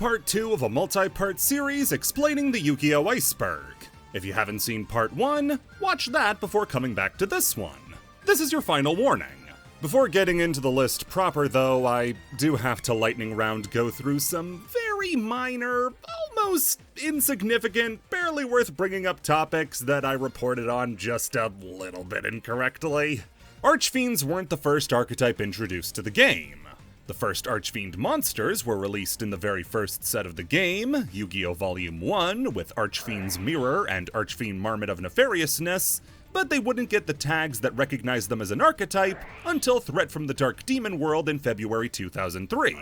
part 2 of a multi-part series explaining the Yu-Gi-Oh! Iceberg. If you haven't seen part 1, watch that before coming back to this one. This is your final warning. Before getting into the list proper though, I do have to lightning round go through some very minor, almost insignificant, barely worth bringing up topics that I reported on just a little bit incorrectly. Archfiends weren't the first archetype introduced to the game. The first Archfiend monsters were released in the very first set of the game, Yu-Gi-Oh! Volume 1, with Archfiend's Mirror and Archfiend Marmot of Nefariousness, but they wouldn't get the tags that recognize them as an archetype until Threat from the Dark Demon World in February 2003.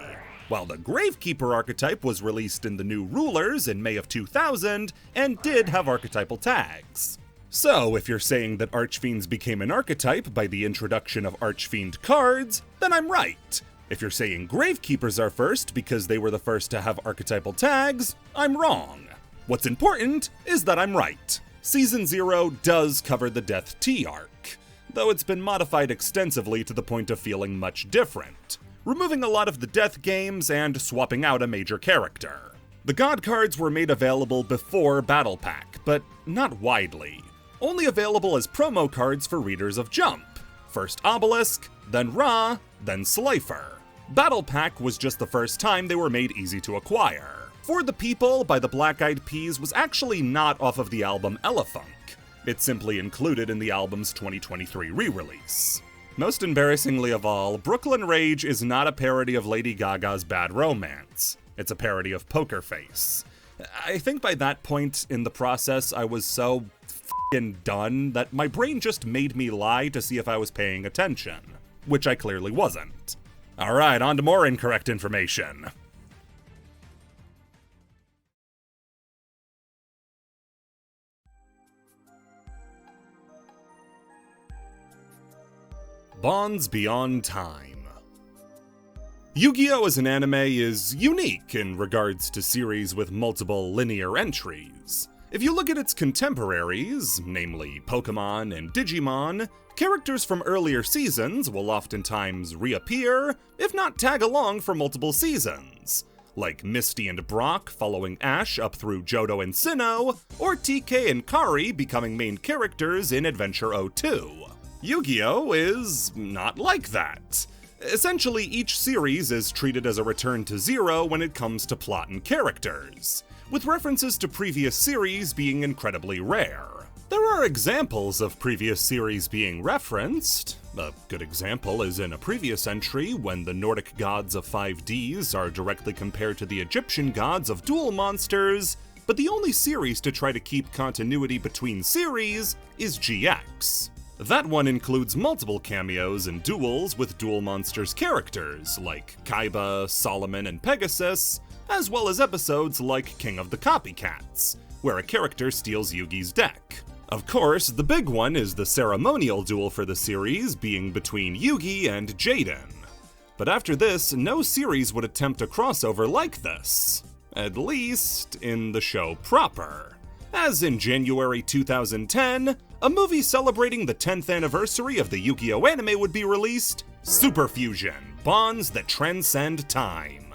While the Gravekeeper archetype was released in the New Rulers in May of 2000 and did have archetypal tags. So, if you're saying that Archfiends became an archetype by the introduction of Archfiend cards, then I'm right. If you're saying Gravekeepers are first because they were the first to have archetypal tags, I'm wrong. What's important is that I'm right. Season 0 does cover the Death T arc, though it's been modified extensively to the point of feeling much different, removing a lot of the death games and swapping out a major character. The God cards were made available before Battle Pack, but not widely. Only available as promo cards for readers of Jump. First Obelisk, then Ra, then Slifer. Battle Pack was just the first time they were made easy to acquire. For the People by the Black Eyed Peas was actually not off of the album Elefunk. It's simply included in the album's 2023 re-release. Most embarrassingly of all, Brooklyn Rage is not a parody of Lady Gaga's Bad Romance. It's a parody of Poker Face. I think by that point in the process, I was so f***ing done that my brain just made me lie to see if I was paying attention, which I clearly wasn't. Alright, on to more incorrect information. Bonds Beyond Time. Yu-Gi-Oh! As an anime is unique in regards to series with multiple linear entries. If you look at its contemporaries, namely Pokemon and Digimon, characters from earlier seasons will oftentimes reappear, if not tag along for multiple seasons, like Misty and Brock following Ash up through Johto and Sinnoh, or TK and Kari becoming main characters in Adventure 02. Yu-Gi-Oh! Is not like that. Essentially, each series is treated as a return to zero when it comes to plot and characters, with references to previous series being incredibly rare. There are examples of previous series being referenced. A good example is in a previous entry when the Nordic gods of 5Ds are directly compared to the Egyptian gods of Duel monsters, but the only series to try to keep continuity between series is GX. That one includes multiple cameos and duels with Duel monsters characters like Kaiba, Solomon, and Pegasus, as well as episodes like King of the Copycats, where a character steals Yugi's deck. Of course, the big one is the ceremonial duel for the series being between Yugi and Jaden. But after this, no series would attempt a crossover like this, at least in the show proper. As in January 2010, a movie celebrating the 10th anniversary of the Yu-Gi-Oh! Anime would be released, Super Fusion: Bonds That Transcend Time.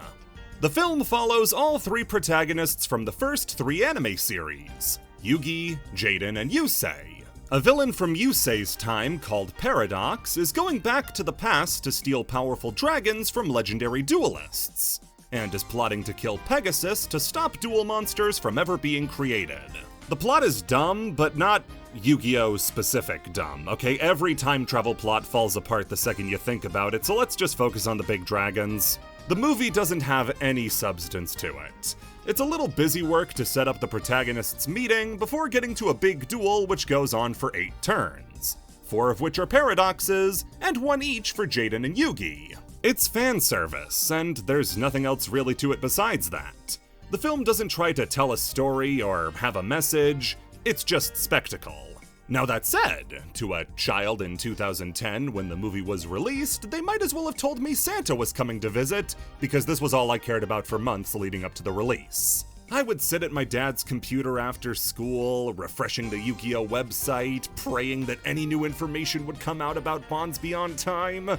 The film follows all three protagonists from the first three anime series, Yugi, Jaden, and Yusei. A villain from Yusei's time called Paradox is going back to the past to steal powerful dragons from legendary duelists, and is plotting to kill Pegasus to stop duel monsters from ever being created. The plot is dumb, but not Yu-Gi-Oh! Specific dumb, okay? Every time travel plot falls apart the second you think about it, so let's just focus on the big dragons. The movie doesn't have any substance to it. It's a little busy work to set up the protagonists' meeting before getting to a big duel which goes on for 8 turns, 4 of which are paradoxes, and 1 each for Jaden and Yugi. It's fan service, and there's nothing else really to it besides that. The film doesn't try to tell a story or have a message, it's just spectacle. Now that said, to a child in 2010 when the movie was released, they might as well have told me Santa was coming to visit, because this was all I cared about for months leading up to the release. I would sit at my dad's computer after school, refreshing the Yu-Gi-Oh! Website, praying that any new information would come out about Bonds Beyond Time.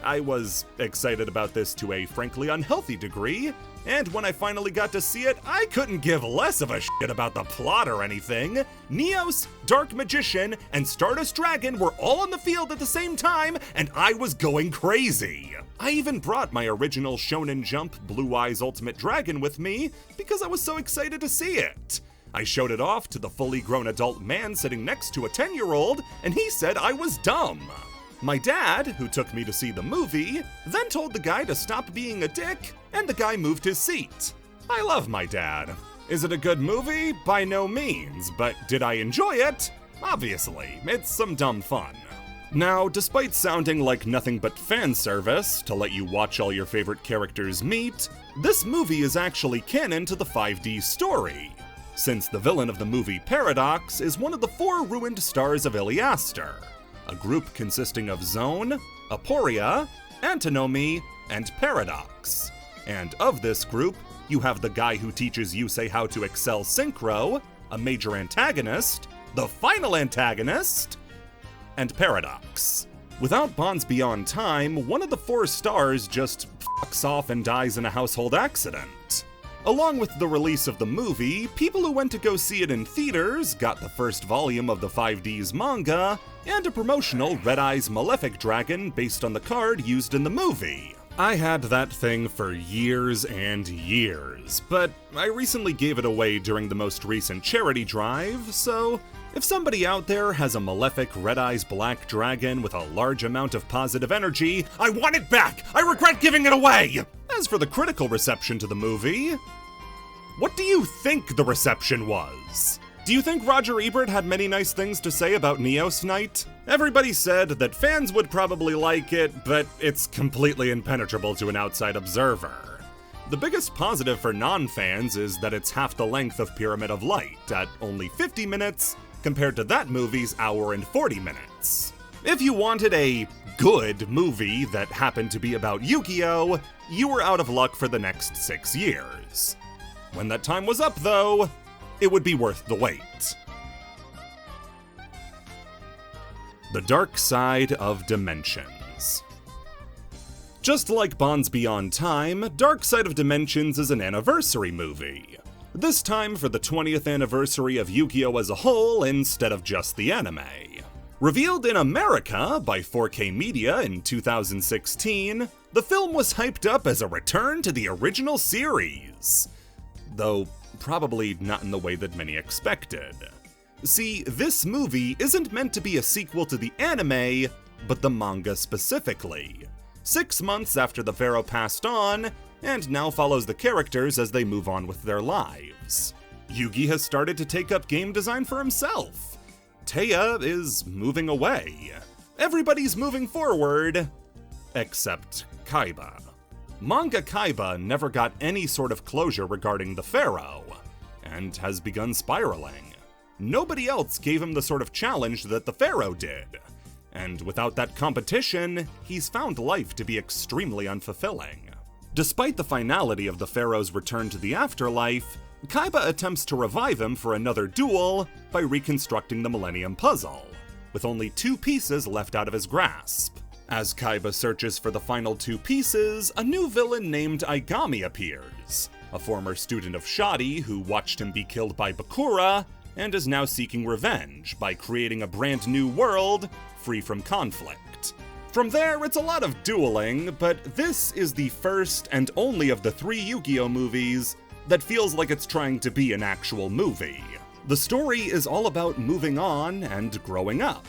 I was excited about this to a frankly unhealthy degree, and when I finally got to see it, I couldn't give less of a shit about the plot or anything. Neos, Dark Magician, and Stardust Dragon were all on the field at the same time, and I was going crazy. I even brought my original Shonen Jump Blue Eyes Ultimate Dragon with me because I was so excited to see it. I showed it off to the fully grown adult man sitting next to a 10-year-old, and he said I was dumb. My dad, who took me to see the movie, then told the guy to stop being a dick, and the guy moved his seat. I love my dad. Is it a good movie? By no means, but did I enjoy it? Obviously, it's some dumb fun. Now, despite sounding like nothing but fan service to let you watch all your favorite characters meet, this movie is actually canon to the 5D story, since the villain of the movie Paradox is one of the 4 ruined stars of Iliaster, a group consisting of Zone, Aporia, Antinomy, and Paradox. And of this group, you have the guy who teaches Yusei how to excel synchro, a major antagonist, the final antagonist, and Paradox. Without bonds beyond time, one of the 4 stars just fucks off and dies in a household accident. Along with the release of the movie, people who went to go see it in theaters got the first volume of the 5D's manga, and a promotional Red Eyes Malefic Dragon based on the card used in the movie. I had that thing for years and years, but I recently gave it away during the most recent charity drive, so if somebody out there has a Malefic Red Eyes Black Dragon with a large amount of positive energy, I want it back! I regret giving it away! As for the critical reception to the movie, what do you think the reception was? Do you think Roger Ebert had many nice things to say about Neos Night? Everybody said that fans would probably like it, but it's completely impenetrable to an outside observer. The biggest positive for non-fans is that it's half the length of Pyramid of Light, at only 50 minutes, compared to that movie's hour and 40 minutes. If you wanted a good movie that happened to be about Yu-Gi-Oh!, you were out of luck for the next 6 years. When that time was up, though, it would be worth the wait. The Dark Side of Dimensions. Just like Bonds Beyond Time, Dark Side of Dimensions is an anniversary movie. This time for the 20th anniversary of Yu-Gi-Oh! As a whole instead of just the anime. Revealed in America by 4K Media in 2016, the film was hyped up as a return to the original series. Though probably not in the way that many expected. See, this movie isn't meant to be a sequel to the anime, but the manga specifically. 6 months after the pharaoh passed on, and now follows the characters as they move on with their lives. Yugi has started to take up game design for himself. Taya is moving away. Everybody's moving forward, except Kaiba. Manga Kaiba never got any sort of closure regarding the pharaoh, and has begun spiraling. Nobody else gave him the sort of challenge that the pharaoh did, and without that competition, he's found life to be extremely unfulfilling. Despite the finality of the pharaoh's return to the afterlife, Kaiba attempts to revive him for another duel by reconstructing the Millennium Puzzle, with only 2 pieces left out of his grasp. As Kaiba searches for the final 2 pieces, a new villain named Aigami appears, a former student of Shadi who watched him be killed by Bakura, and is now seeking revenge by creating a brand new world free from conflict. From there, it's a lot of dueling, but this is the first and only of the 3 Yu-Gi-Oh! Movies that feels like it's trying to be an actual movie. The story is all about moving on and growing up,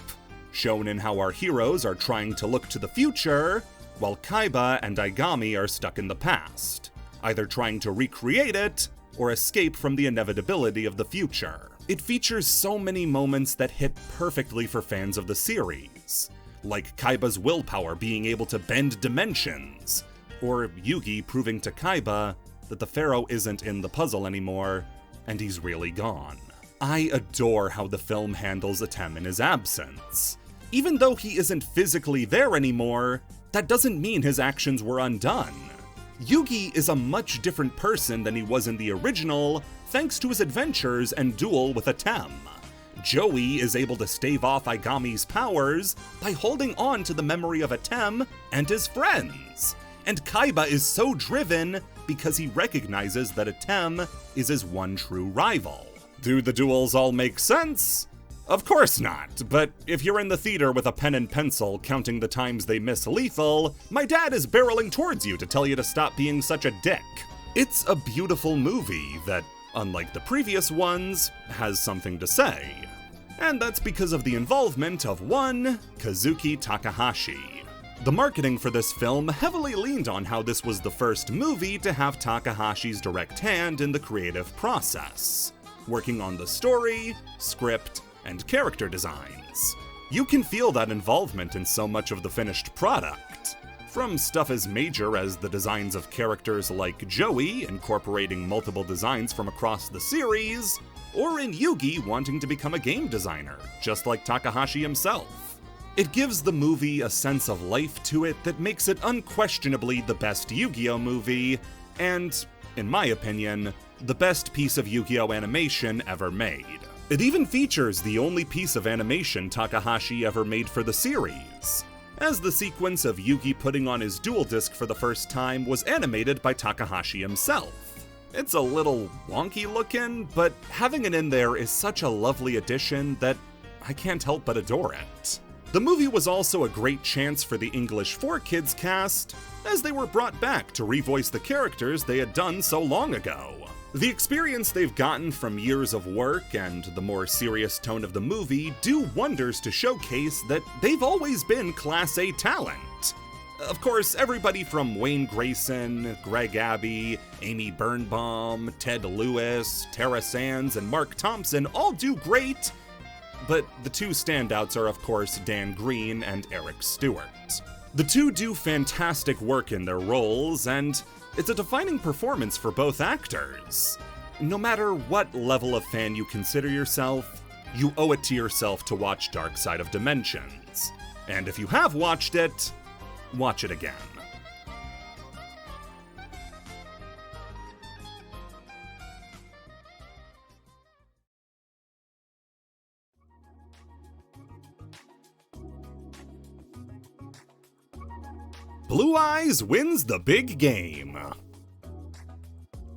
shown in how our heroes are trying to look to the future, while Kaiba and Aigami are stuck in the past, either trying to recreate it or escape from the inevitability of the future. It features so many moments that hit perfectly for fans of the series, like Kaiba's willpower being able to bend dimensions, or Yugi proving to Kaiba that the pharaoh isn't in the puzzle anymore, and he's really gone. I adore how the film handles Atem in his absence. Even though he isn't physically there anymore, that doesn't mean his actions were undone. Yugi is a much different person than he was in the original, thanks to his adventures and duel with Atem. Joey is able to stave off Aigami's powers by holding on to the memory of Atem and his friends. And Kaiba is so driven because he recognizes that Atem is his one true rival. Do the duels all make sense? Of course not, but if you're in the theater with a pen and pencil counting the times they miss lethal, my dad is barreling towards you to tell you to stop being such a dick. It's a beautiful movie that, unlike the previous ones, has something to say. And that's because of the involvement of one Kazuki Takahashi. The marketing for this film heavily leaned on how this was the first movie to have Takahashi's direct hand in the creative process, working on the story, script, and character designs. You can feel that involvement in so much of the finished product. From stuff as major as the designs of characters like Joey incorporating multiple designs from across the series, or in Yugi wanting to become a game designer, just like Takahashi himself. It gives the movie a sense of life to it that makes it unquestionably the best Yu-Gi-Oh movie, and, in my opinion, the best piece of Yu-Gi-Oh animation ever made. It even features the only piece of animation Takahashi ever made for the series, as the sequence of Yugi putting on his duel disc for the first time was animated by Takahashi himself. It's a little wonky looking, but having it in there is such a lovely addition that I can't help but adore it. The movie was also a great chance for the English 4Kids cast, as they were brought back to revoice the characters they had done so long ago. The experience they've gotten from years of work and the more serious tone of the movie do wonders to showcase that they've always been Class A talent. Of course, everybody from Wayne Grayson, Greg Abbey, Amy Birnbaum, Ted Lewis, Tara Sands, and Mark Thompson all do great, but the two standouts are of course Dan Green and Eric Stewart. The two do fantastic work in their roles, and it's a defining performance for both actors. No matter what level of fan you consider yourself, you owe it to yourself to watch Dark Side of Dimensions. And if you have watched it, watch it again. Blue Eyes wins the big game.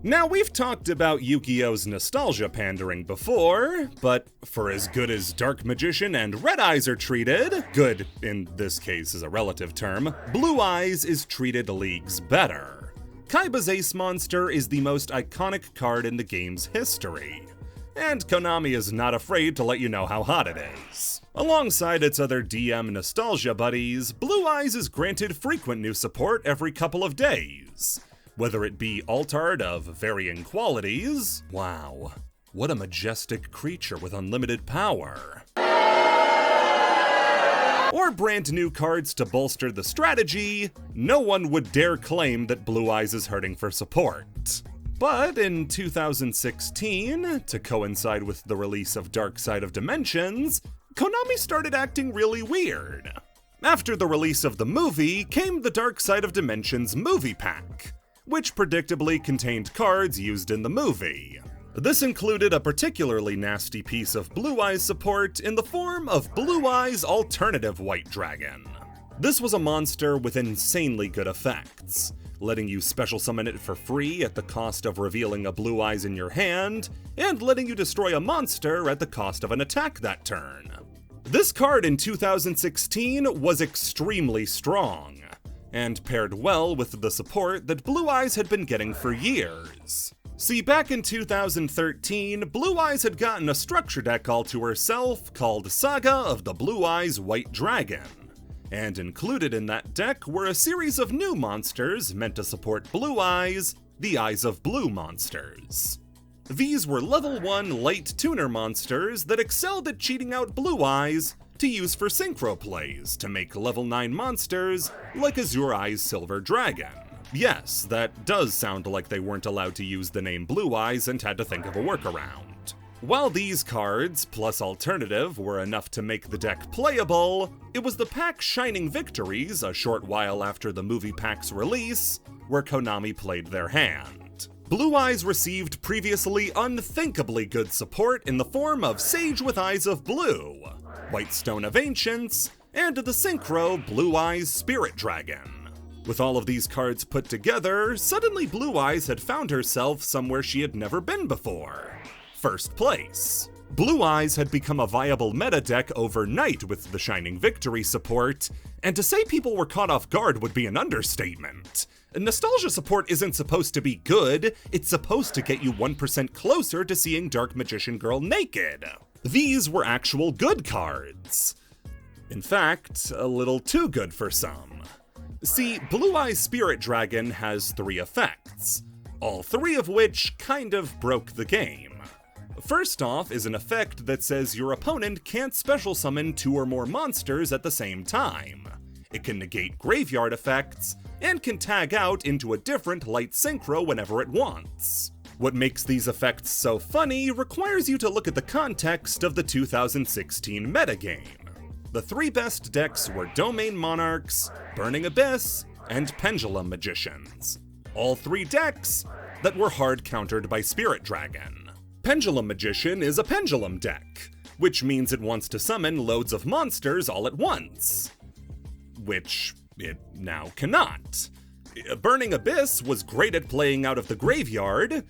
Now, we've talked about Yu-Gi-Oh's nostalgia pandering before, but for as good as Dark Magician and Red Eyes are treated, good in this case is a relative term, Blue Eyes is treated leagues better. Kaiba's Ace Monster is the most iconic card in the game's history, and Konami is not afraid to let you know how hot it is. Alongside its other DM nostalgia buddies, Blue Eyes is granted frequent new support every couple of days. Whether it be Altard of varying qualities, wow, what a majestic creature with unlimited power, or brand new cards to bolster the strategy, no one would dare claim that Blue Eyes is hurting for support. But in 2016, to coincide with the release of Dark Side of Dimensions, Konami started acting really weird. After the release of the movie came the Dark Side of Dimensions movie pack, which predictably contained cards used in the movie. This included a particularly nasty piece of Blue Eyes support in the form of Blue Eyes Alternative White Dragon. This was a monster with insanely good effects, letting you special summon it for free at the cost of revealing a Blue Eyes in your hand, and letting you destroy a monster at the cost of an attack that turn. This card in 2016 was extremely strong, and paired well with the support that Blue Eyes had been getting for years. See, back in 2013, Blue Eyes had gotten a structure deck all to herself called Saga of the Blue Eyes White Dragon, and included in that deck were a series of new monsters meant to support Blue Eyes, the Eyes of Blue monsters. These were level 1 light tuner monsters that excelled at cheating out Blue Eyes to use for synchro plays to make level 9 monsters like Azure Eyes Silver Dragon. Yes, that does sound like they weren't allowed to use the name Blue Eyes and had to think of a workaround. While these cards, plus Alternative, were enough to make the deck playable, it was the pack's shining victories a short while after the movie pack's release where Konami played their hand. Blue Eyes received previously unthinkably good support in the form of Sage with Eyes of Blue, White Stone of Ancients, and the Synchro Blue Eyes Spirit Dragon. With all of these cards put together, suddenly Blue Eyes had found herself somewhere she had never been before. First place. Blue Eyes had become a viable meta deck overnight with the Shining Victory support, and to say people were caught off guard would be an understatement. Nostalgia support isn't supposed to be good, it's supposed to get you 1% closer to seeing Dark Magician Girl naked. These were actual good cards. In fact, a little too good for some. See, Blue Eyes Spirit Dragon has 3 effects, all 3 of which kind of broke the game. First off is an effect that says your opponent can't special summon 2 or more monsters at the same time. It can negate graveyard effects, and can tag out into a different light synchro whenever it wants. What makes these effects so funny requires you to look at the context of the 2016 metagame. The 3 best decks were Domain Monarchs, Burning Abyss, and Pendulum Magicians. All 3 decks that were hard countered by Spirit Dragon. Pendulum Magician is a pendulum deck, which means it wants to summon loads of monsters all at once, which it now cannot. Burning Abyss was great at playing out of the graveyard,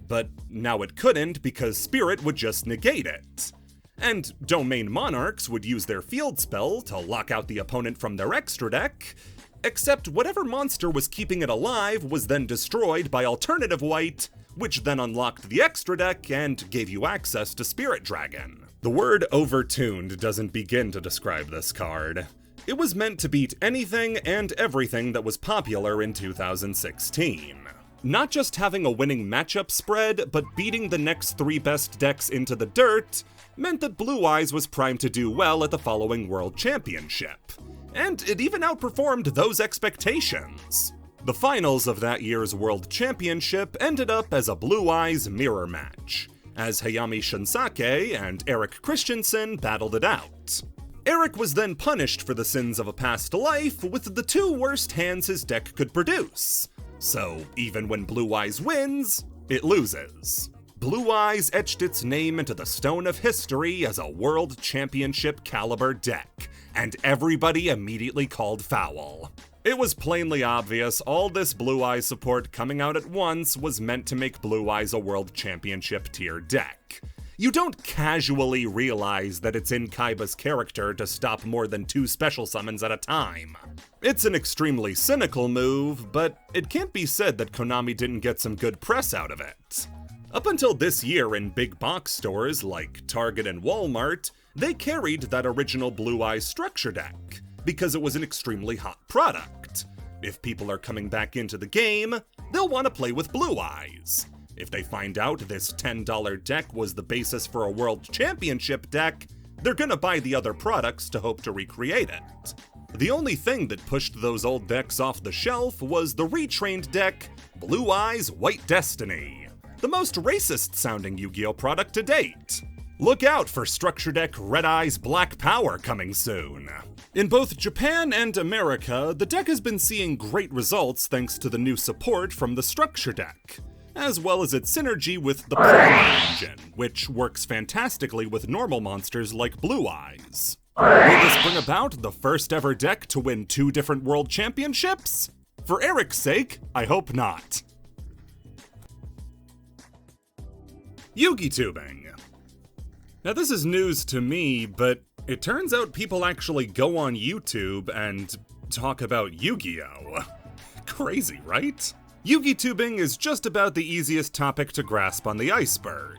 but now it couldn't because Spirit would just negate it. And Domain Monarchs would use their field spell to lock out the opponent from their extra deck, except whatever monster was keeping it alive was then destroyed by alternative white, which then unlocked the extra deck and gave you access to Spirit Dragon. The word overtuned doesn't begin to describe this card. It was meant to beat anything and everything that was popular in 2016. Not just having a winning matchup spread, but beating the next 3 best decks into the dirt meant that Blue Eyes was primed to do well at the following World Championship. And it even outperformed those expectations. The finals of that year's World Championship ended up as a Blue Eyes mirror match, as Hayami Shinsake and Eric Christensen battled it out. Eric was then punished for the sins of a past life with the 2 worst hands his deck could produce. So even when Blue Eyes wins, it loses. Blue Eyes etched its name into the stone of history as a World Championship caliber deck, and everybody immediately called foul. It was plainly obvious all this Blue Eyes support coming out at once was meant to make Blue Eyes a World Championship tier deck. You don't casually realize that it's in Kaiba's character to stop more than 2 special summons at a time. It's an extremely cynical move, but it can't be said that Konami didn't get some good press out of it. Up until this year in big box stores like Target and Walmart, they carried that original Blue Eyes structure deck, because it was an extremely hot product. If people are coming back into the game, they'll want to play with Blue Eyes. If they find out this $10 deck was the basis for a World Championship deck, they're gonna buy the other products to hope to recreate it. The only thing that pushed those old decks off the shelf was the retrained deck, Blue Eyes White Destiny, the most racist sounding Yu-Gi-Oh product to date. Look out for Structure Deck Red Eyes Black Power coming soon. In both Japan and America, the deck has been seeing great results thanks to the new support from the Structure Deck, as well as its synergy with the Primal engine, which works fantastically with normal monsters like Blue Eyes. Will this bring about the first ever deck to win 2 different world championships? For Eric's sake, I hope not. Yui-tubing. Now this is news to me, but it turns out people actually go on YouTube and talk about Yu-Gi-Oh! Crazy, right? Yui-tubing is just about the easiest topic to grasp on the Iceberg.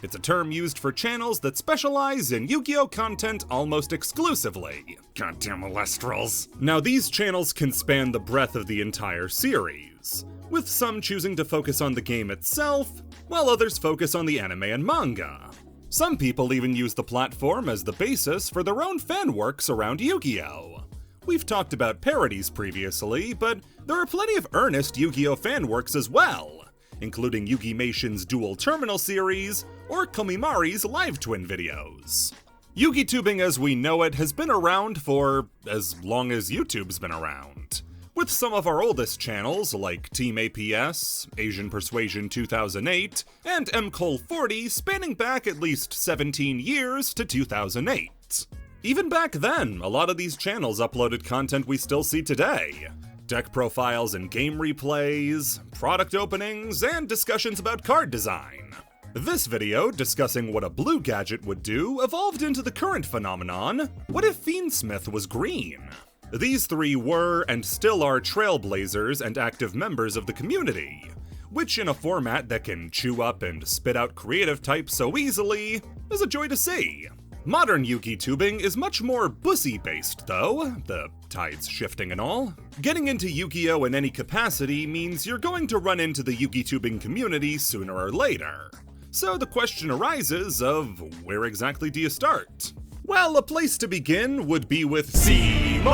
It's a term used for channels that specialize in Yu-Gi-Oh! Content almost exclusively. Goddamn molestrals. Now these channels can span the breadth of the entire series, with some choosing to focus on the game itself, while others focus on the anime and manga. Some people even use the platform as the basis for their own fan works around Yu-Gi-Oh! We've talked about parodies previously, but there are plenty of earnest Yu-Gi-Oh! Fan works as well, including Yugi-Mation's Duel Terminal series or Komimari's live twin videos. Yui-tubing as we know it has been around for as long as YouTube's been around, with some of our oldest channels like Team APS, Asian Persuasion 2008, and MCole40 spanning back at least 17 years to 2008. Even back then, a lot of these channels uploaded content we still see today. Deck profiles and game replays, product openings, and discussions about card design. This video, discussing what a blue gadget would do, evolved into the current phenomenon, what if Fiendsmith was green? These three were, and still are, trailblazers and active members of the community, which in a format that can chew up and spit out creative types so easily, is a joy to see. Modern Yui-tubing is much more bussy-based though, the tides shifting and all. Getting into Yu-Gi-Oh! In any capacity means you're going to run into the Yui-tubing community sooner or later. So the question arises of, where exactly do you start? Well, a place to begin would be with Simo!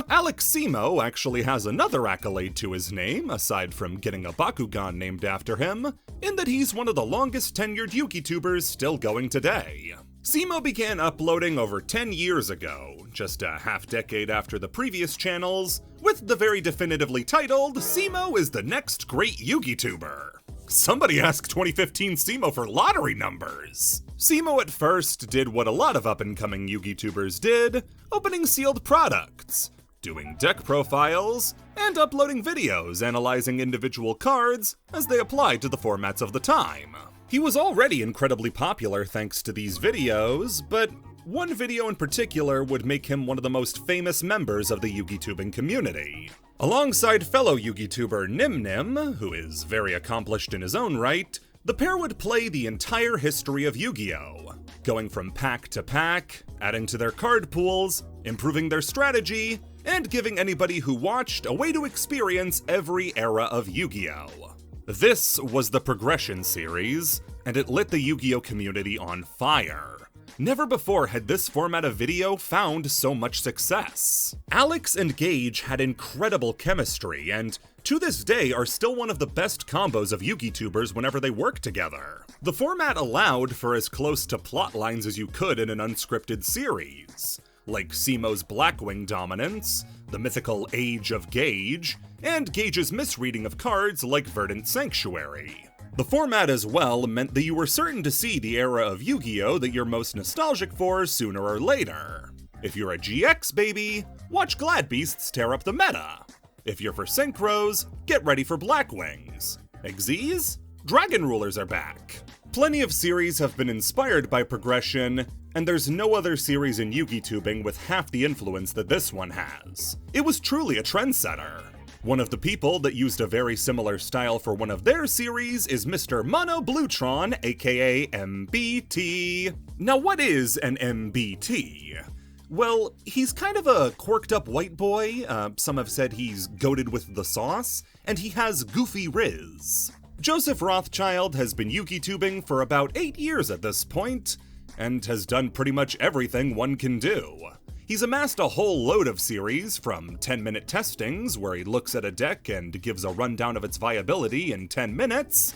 Alex Simo actually has another accolade to his name, aside from getting a Bakugan named after him, in that he's one of the longest tenured Yui-tubers still going today. Simo began uploading over 10 years ago, just a half-decade after the previous channels, with the very definitively titled, Simo is the next great Yui-tuber. Somebody asked 2015 Simo for lottery numbers! Simo at first did what a lot of up-and-coming Yui-tubers did, opening sealed products, doing deck profiles, and uploading videos analyzing individual cards as they applied to the formats of the time. He was already incredibly popular thanks to these videos, but one video in particular would make him one of the most famous members of the Yui-tubing community. Alongside fellow Yui-tuber Nim Nim, who is very accomplished in his own right, the pair would play the entire history of Yu-Gi-Oh! Going from pack to pack, adding to their card pools, improving their strategy, and giving anybody who watched a way to experience every era of Yu-Gi-Oh! This was the Progression series, and it lit the Yu-Gi-Oh! Community on fire. Never before had this format of video found so much success. Alex and Gage had incredible chemistry, and to this day are still one of the best combos of Yui-tubers whenever they work together. The format allowed for as close to plot lines as you could in an unscripted series, like Simo's Blackwing dominance, the mythical Age of Gage, and Gage's misreading of cards like Verdant Sanctuary. The format as well meant that you were certain to see the era of Yu-Gi-Oh! That you're most nostalgic for sooner or later. If you're a GX baby, watch Glad Beasts tear up the meta. If you're for Synchros, get ready for Blackwings. Xyz? Dragon Rulers are back. Plenty of series have been inspired by Progression, and there's no other series in Yui-tubing with half the influence that this one has. It was truly a trendsetter. One of the people that used a very similar style for one of their series is Mr. Mono Bluetron, aka MBT. Now what is an MBT? Well, he's kind of a quirked up white boy, some have said he's goated with the sauce, and he has goofy riz. Joseph Rothschild has been Yui-tubing for about 8 years at this point, and has done pretty much everything one can do. He's amassed a whole load of series, from 10-minute testings, where he looks at a deck and gives a rundown of its viability in 10 minutes,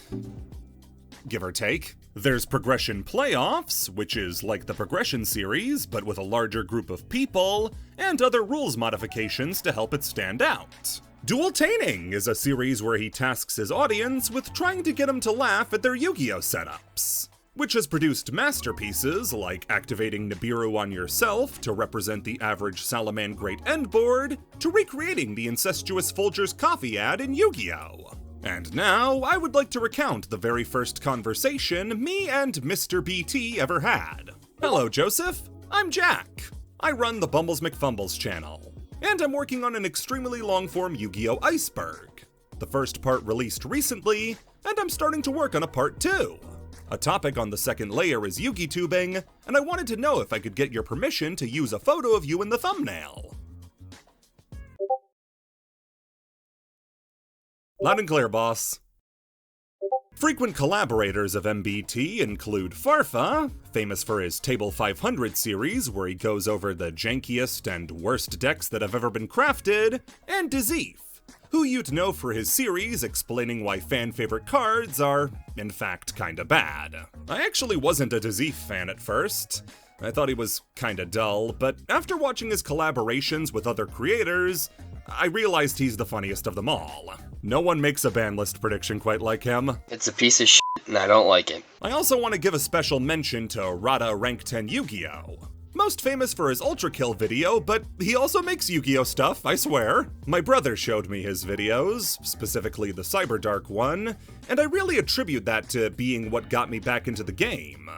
give or take. There's Progression Playoffs, which is like the Progression series, but with a larger group of people, and other rules modifications to help it stand out. Duel-taining is a series where he tasks his audience with trying to get them to laugh at their Yu-Gi-Oh! Setups, which has produced masterpieces like activating Nibiru on yourself to represent the average Salaman Great End board, to recreating the incestuous Folgers coffee ad in Yu-Gi-Oh! And now, I would like to recount the very first conversation me and Mr. BT ever had. Hello, Joseph. I'm Jack. I run the Bumbles McFumbles channel, and I'm working on an extremely long-form Yu-Gi-Oh! Iceberg. The first part released recently, and I'm starting to work on a part 2. A topic on the second layer is Yui-tubing, and I wanted to know if I could get your permission to use a photo of you in the thumbnail. Loud and clear, boss. Frequent collaborators of MBT include Farfa, famous for his Table 500 series where he goes over the jankiest and worst decks that have ever been crafted, and Dizif, who you'd know for his series explaining why fan-favorite cards are, in fact, kinda bad. I actually wasn't a Dizif fan at first. I thought he was kinda dull, but after watching his collaborations with other creators, I realized he's the funniest of them all. No one makes a ban list prediction quite like him. It's a piece of shit, and I don't like it. I also want to give a special mention to Rada Rank 10 Yu-Gi-Oh! Most famous for his Ultra Kill video, but he also makes Yu-Gi-Oh! Stuff, I swear. My brother showed me his videos, specifically the Cyberdark one, and I really attribute that to being what got me back into the game.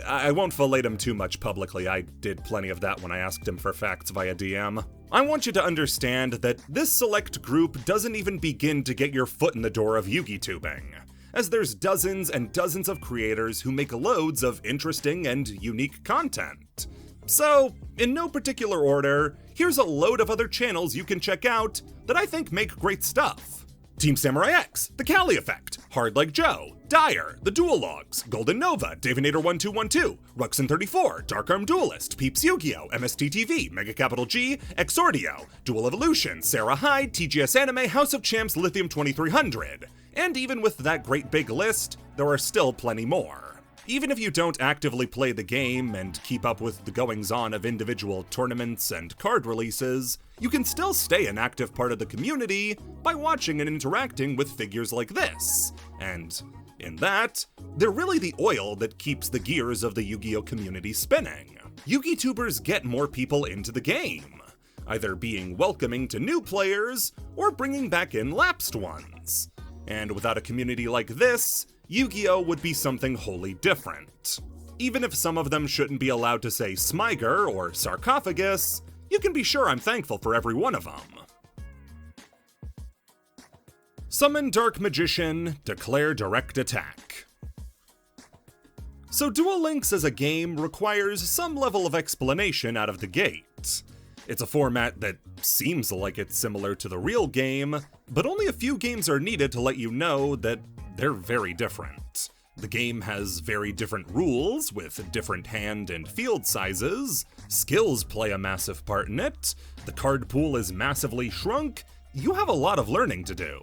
I won't fillet him too much publicly, I did plenty of that when I asked him for facts via DM. I want you to understand that this select group doesn't even begin to get your foot in the door of Yui-tubing, as there's dozens and dozens of creators who make loads of interesting and unique content. So, in no particular order, here's a load of other channels you can check out that I think make great stuff. Team Samurai X, The Cali Effect, Hard Like Joe, Dyer, The Duel Logs, Golden Nova, Davinator1212, Ruxin34, Dark Arm Duelist, Peeps Yu-Gi-Oh!, MSTTV, Mega Capital G, Exordio, Duel Evolution, Sarah Hyde, TGS Anime, House of Champs, Lithium 2300. And even with that great big list, there are still plenty more. Even if you don't actively play the game and keep up with the goings-on of individual tournaments and card releases, you can still stay an active part of the community by watching and interacting with figures like this. And in that, they're really the oil that keeps the gears of the Yu-Gi-Oh! Community spinning. Yugi-tubers get more people into the game, either being welcoming to new players or bringing back in lapsed ones. And without a community like this, Yu-Gi-Oh! Would be something wholly different. Even if some of them shouldn't be allowed to say Smyger or Sarcophagus, you can be sure I'm thankful for every one of them. Summon Dark Magician, declare direct attack. So Duel Links as a game requires some level of explanation out of the gate. It's a format that seems like it's similar to the real game, but only a few games are needed to let you know that they're very different. The game has very different rules, with different hand and field sizes, skills play a massive part in it, the card pool is massively shrunk, you have a lot of learning to do.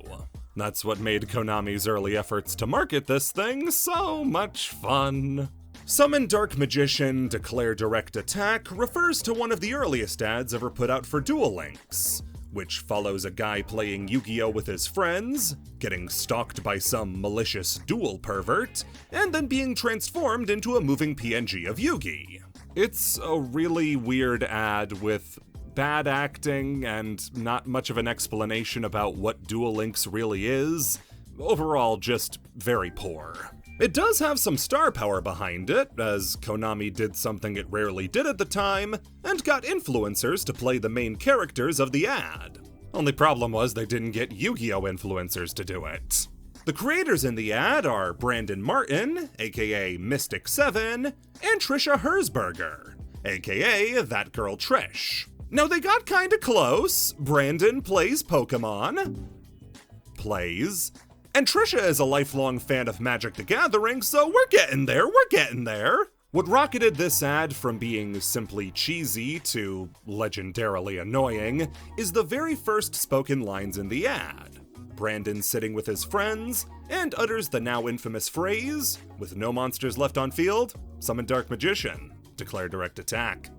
That's what made Konami's early efforts to market this thing so much fun. Summon Dark Magician, declare direct attack refers to one of the earliest ads ever put out for Duel Links, which follows a guy playing Yu-Gi-Oh! With his friends, getting stalked by some malicious duel pervert, and then being transformed into a moving PNG of Yugi. It's a really weird ad with bad acting and not much of an explanation about what Duel Links really is. Overall, just very poor. It does have some star power behind it, as Konami did something it rarely did at the time, and got influencers to play the main characters of the ad. Only problem was they didn't get Yu-Gi-Oh! Influencers to do it. The creators in the ad are Brandon Martin, aka Mystic7, and Trisha Herzberger, aka That Girl Trish. Now they got kinda close. Brandon plays Pokemon. And Trisha is a lifelong fan of Magic the Gathering, so we're getting there. What rocketed this ad from being simply cheesy to legendarily annoying is the very first spoken lines in the ad. Brandon sitting with his friends and utters the now infamous phrase, "With no monsters left on field, summon Dark Magician, declare direct attack."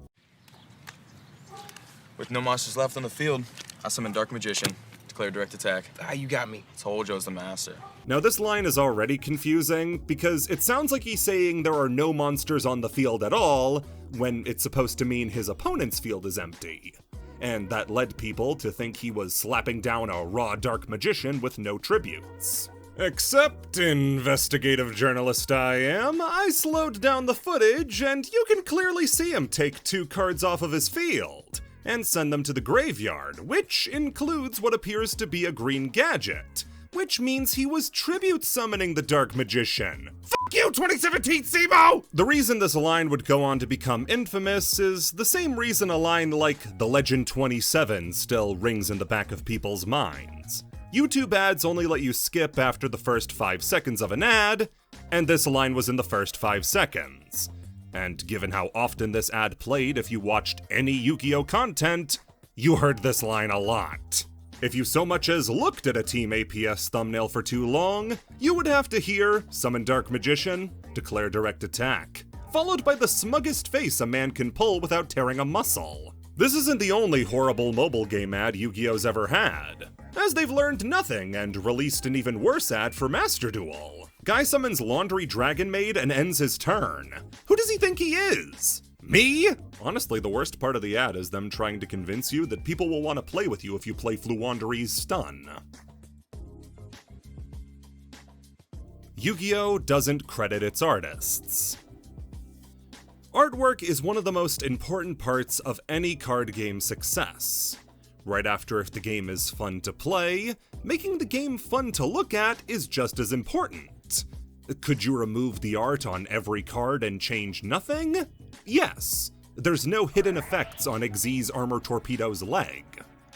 With no monsters left on the field, I summon Dark Magician, declare direct attack. You got me. Told Joe's the master. Now this line is already confusing, because it sounds like he's saying there are no monsters on the field at all, when it's supposed to mean his opponent's field is empty. And that led people to think he was slapping down a raw Dark Magician with no tributes. Except, investigative journalist I slowed down the footage, and you can clearly see him take 2 cards off of his field and send them to the graveyard, which includes what appears to be a green gadget, which means he was tribute summoning the Dark Magician. Fuck you, 2017 SEMO! The reason this line would go on to become infamous is the same reason a line like The Legend 27 still rings in the back of people's minds. YouTube ads only let you skip after the first 5 seconds of an ad, and this line was in the first 5 seconds. And given how often this ad played if you watched any Yu-Gi-Oh! Content, you heard this line a lot. If you so much as looked at a Team APS thumbnail for too long, you would have to hear "Summon Dark Magician, declare direct attack," followed by the smuggest face a man can pull without tearing a muscle. This isn't the only horrible mobile game ad Yu-Gi-Oh's ever had, as they've learned nothing and released an even worse ad for Master Duel. Guy summons Laundry Dragon Maid and ends his turn. Who does he think he is? Me? Honestly, the worst part of the ad is them trying to convince you that people will want to play with you if you play Fluwanderee's Stun. Yu-Gi-Oh! Doesn't credit its artists. Artwork is one of the most important parts of any card game success. Right after if the game is fun to play, making the game fun to look at is just as important. Could you remove the art on every card and change nothing? Yes. There's no hidden effects on Xyz's Armor Torpedo's leg.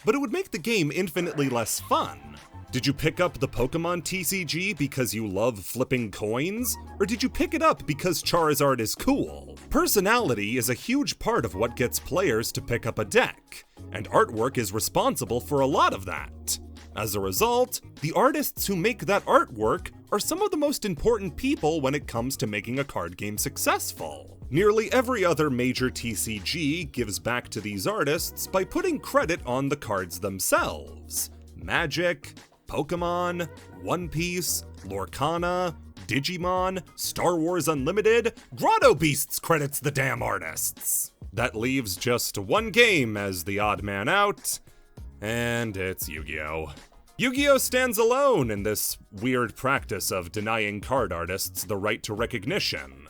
But it would make the game infinitely less fun. Did you pick up the Pokemon TCG because you love flipping coins? Or did you pick it up because Charizard is cool? Personality is a huge part of what gets players to pick up a deck, and artwork is responsible for a lot of that. As a result, the artists who make that artwork are some of the most important people when it comes to making a card game successful. Nearly every other major TCG gives back to these artists by putting credit on the cards themselves. Magic, Pokemon, One Piece, Lorcana, Digimon, Star Wars Unlimited, Grotto Beasts credits the damn artists. That leaves just one game as the odd man out, and it's Yu-Gi-Oh! Yu-Gi-Oh! Stands alone in this weird practice of denying card artists the right to recognition.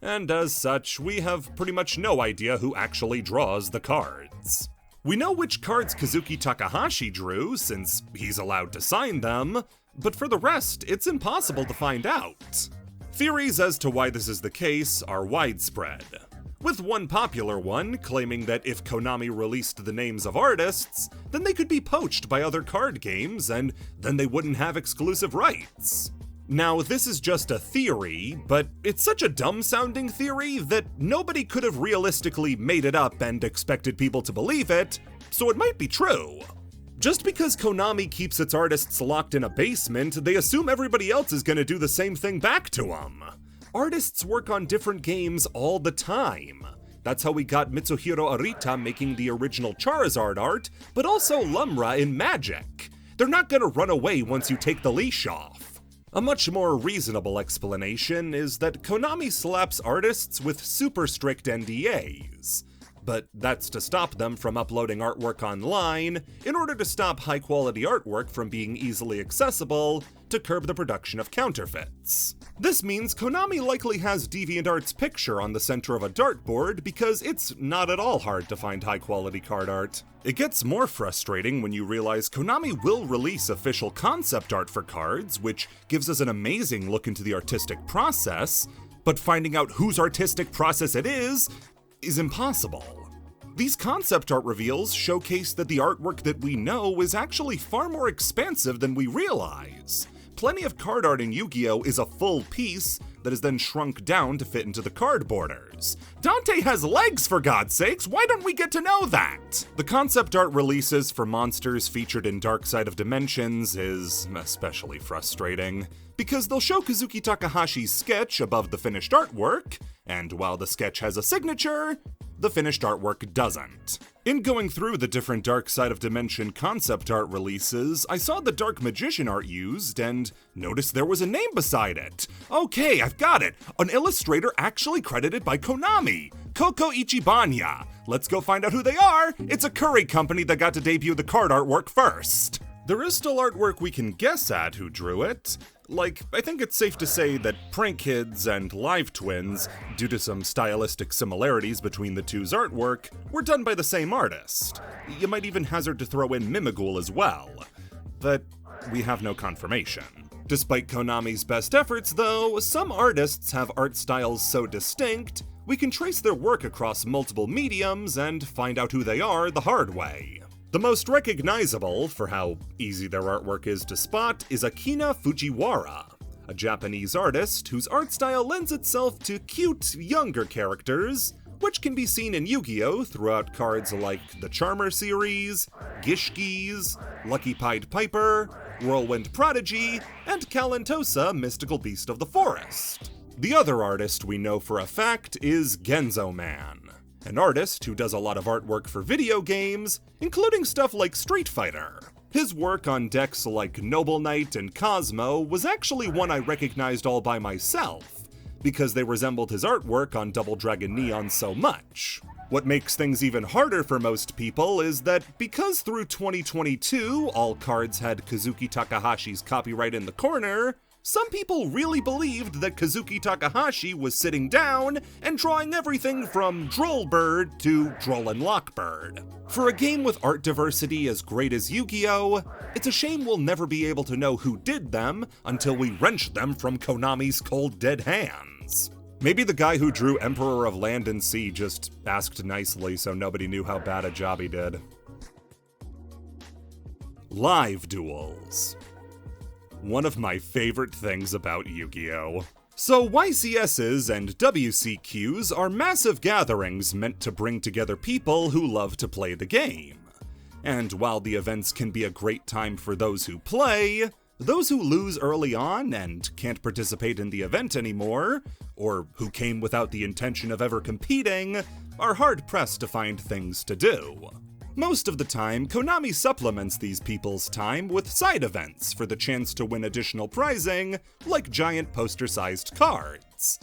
And as such, we have pretty much no idea who actually draws the cards. We know which cards Kazuki Takahashi drew, since he's allowed to sign them, but for the rest, it's impossible to find out. Theories as to why this is the case are widespread, with one popular one claiming that if Konami released the names of artists, then they could be poached by other card games, and then they wouldn't have exclusive rights. Now, this is just a theory, but it's such a dumb-sounding theory that nobody could have realistically made it up and expected people to believe it, so it might be true. Just because Konami keeps its artists locked in a basement, they assume everybody else is gonna do the same thing back to them. Artists work on different games all the time. That's how we got Mitsuhiro Arita making the original Charizard art, but also Lumra in Magic. They're not gonna run away once you take the leash off. A much more reasonable explanation is that Konami slaps artists with super strict NDAs. But that's to stop them from uploading artwork online, in order to stop high-quality artwork from being easily accessible, to curb the production of counterfeits. This means Konami likely has DeviantArt's picture on the center of a dartboard because it's not at all hard to find high-quality card art. It gets more frustrating when you realize Konami will release official concept art for cards, which gives us an amazing look into the artistic process, but finding out whose artistic process it is impossible. These concept art reveals showcase that the artwork that we know is actually far more expansive than we realize. Plenty of card art in Yu-Gi-Oh! Is a full piece that is then shrunk down to fit into the card borders. Dante has legs, for God's sakes, why don't we get to know that? The concept art releases for monsters featured in Dark Side of Dimensions is especially frustrating, because they'll show Kazuki Takahashi's sketch above the finished artwork, and while the sketch has a signature, the finished artwork doesn't. In going through the different Dark Side of Dimension concept art releases, I saw the Dark Magician art used and noticed there was a name beside it. Okay, I've got it. An illustrator actually credited by Konami. Koko Ichibanya. Let's go find out who they are. It's a curry company that got to debut the card artwork first. There is still artwork we can guess at who drew it. Like, I think it's safe to say that Prank Kids and Live Twins, due to some stylistic similarities between the two's artwork, were done by the same artist. You might even hazard to throw in Mimighoul as well. But we have no confirmation. Despite Konami's best efforts, though, some artists have art styles so distinct, we can trace their work across multiple mediums and find out who they are the hard way. The most recognizable, for how easy their artwork is to spot, is Akina Fujiwara, a Japanese artist whose art style lends itself to cute, younger characters, which can be seen in Yu-Gi-Oh! Throughout cards like the Charmer series, Gishkis, Lucky Pied Piper, Whirlwind Prodigy, and Kalantosa, Mystical Beast of the Forest. The other artist we know for a fact is Genzo Man. an artist who does a lot of artwork for video games, including stuff like Street Fighter. His work on decks like Noble Knight and Cosmo was actually one I recognized all by myself, because they resembled his artwork on Double Dragon Neon so much. What makes things even harder for most people is that because through 2022 all cards had Kazuki Takahashi's copyright in the corner, some people really believed that Kazuki Takahashi was sitting down and drawing everything from Drollbird to Drollin' Lockbird. For a game with art diversity as great as Yu-Gi-Oh!, it's a shame we'll never be able to know who did them until we wrench them from Konami's cold dead hands. Maybe the guy who drew Emperor of Land and Sea just asked nicely so nobody knew how bad a job he did. Live duels. One of my favorite things about Yu-Gi-Oh! So YCSs and WCQs are massive gatherings meant to bring together people who love to play the game. And while the events can be a great time for those who play, those who lose early on and can't participate in the event anymore, or who came without the intention of ever competing, are hard-pressed to find things to do. Most of the time, Konami supplements these people's time with side events for the chance to win additional prizing, like giant poster-sized cards.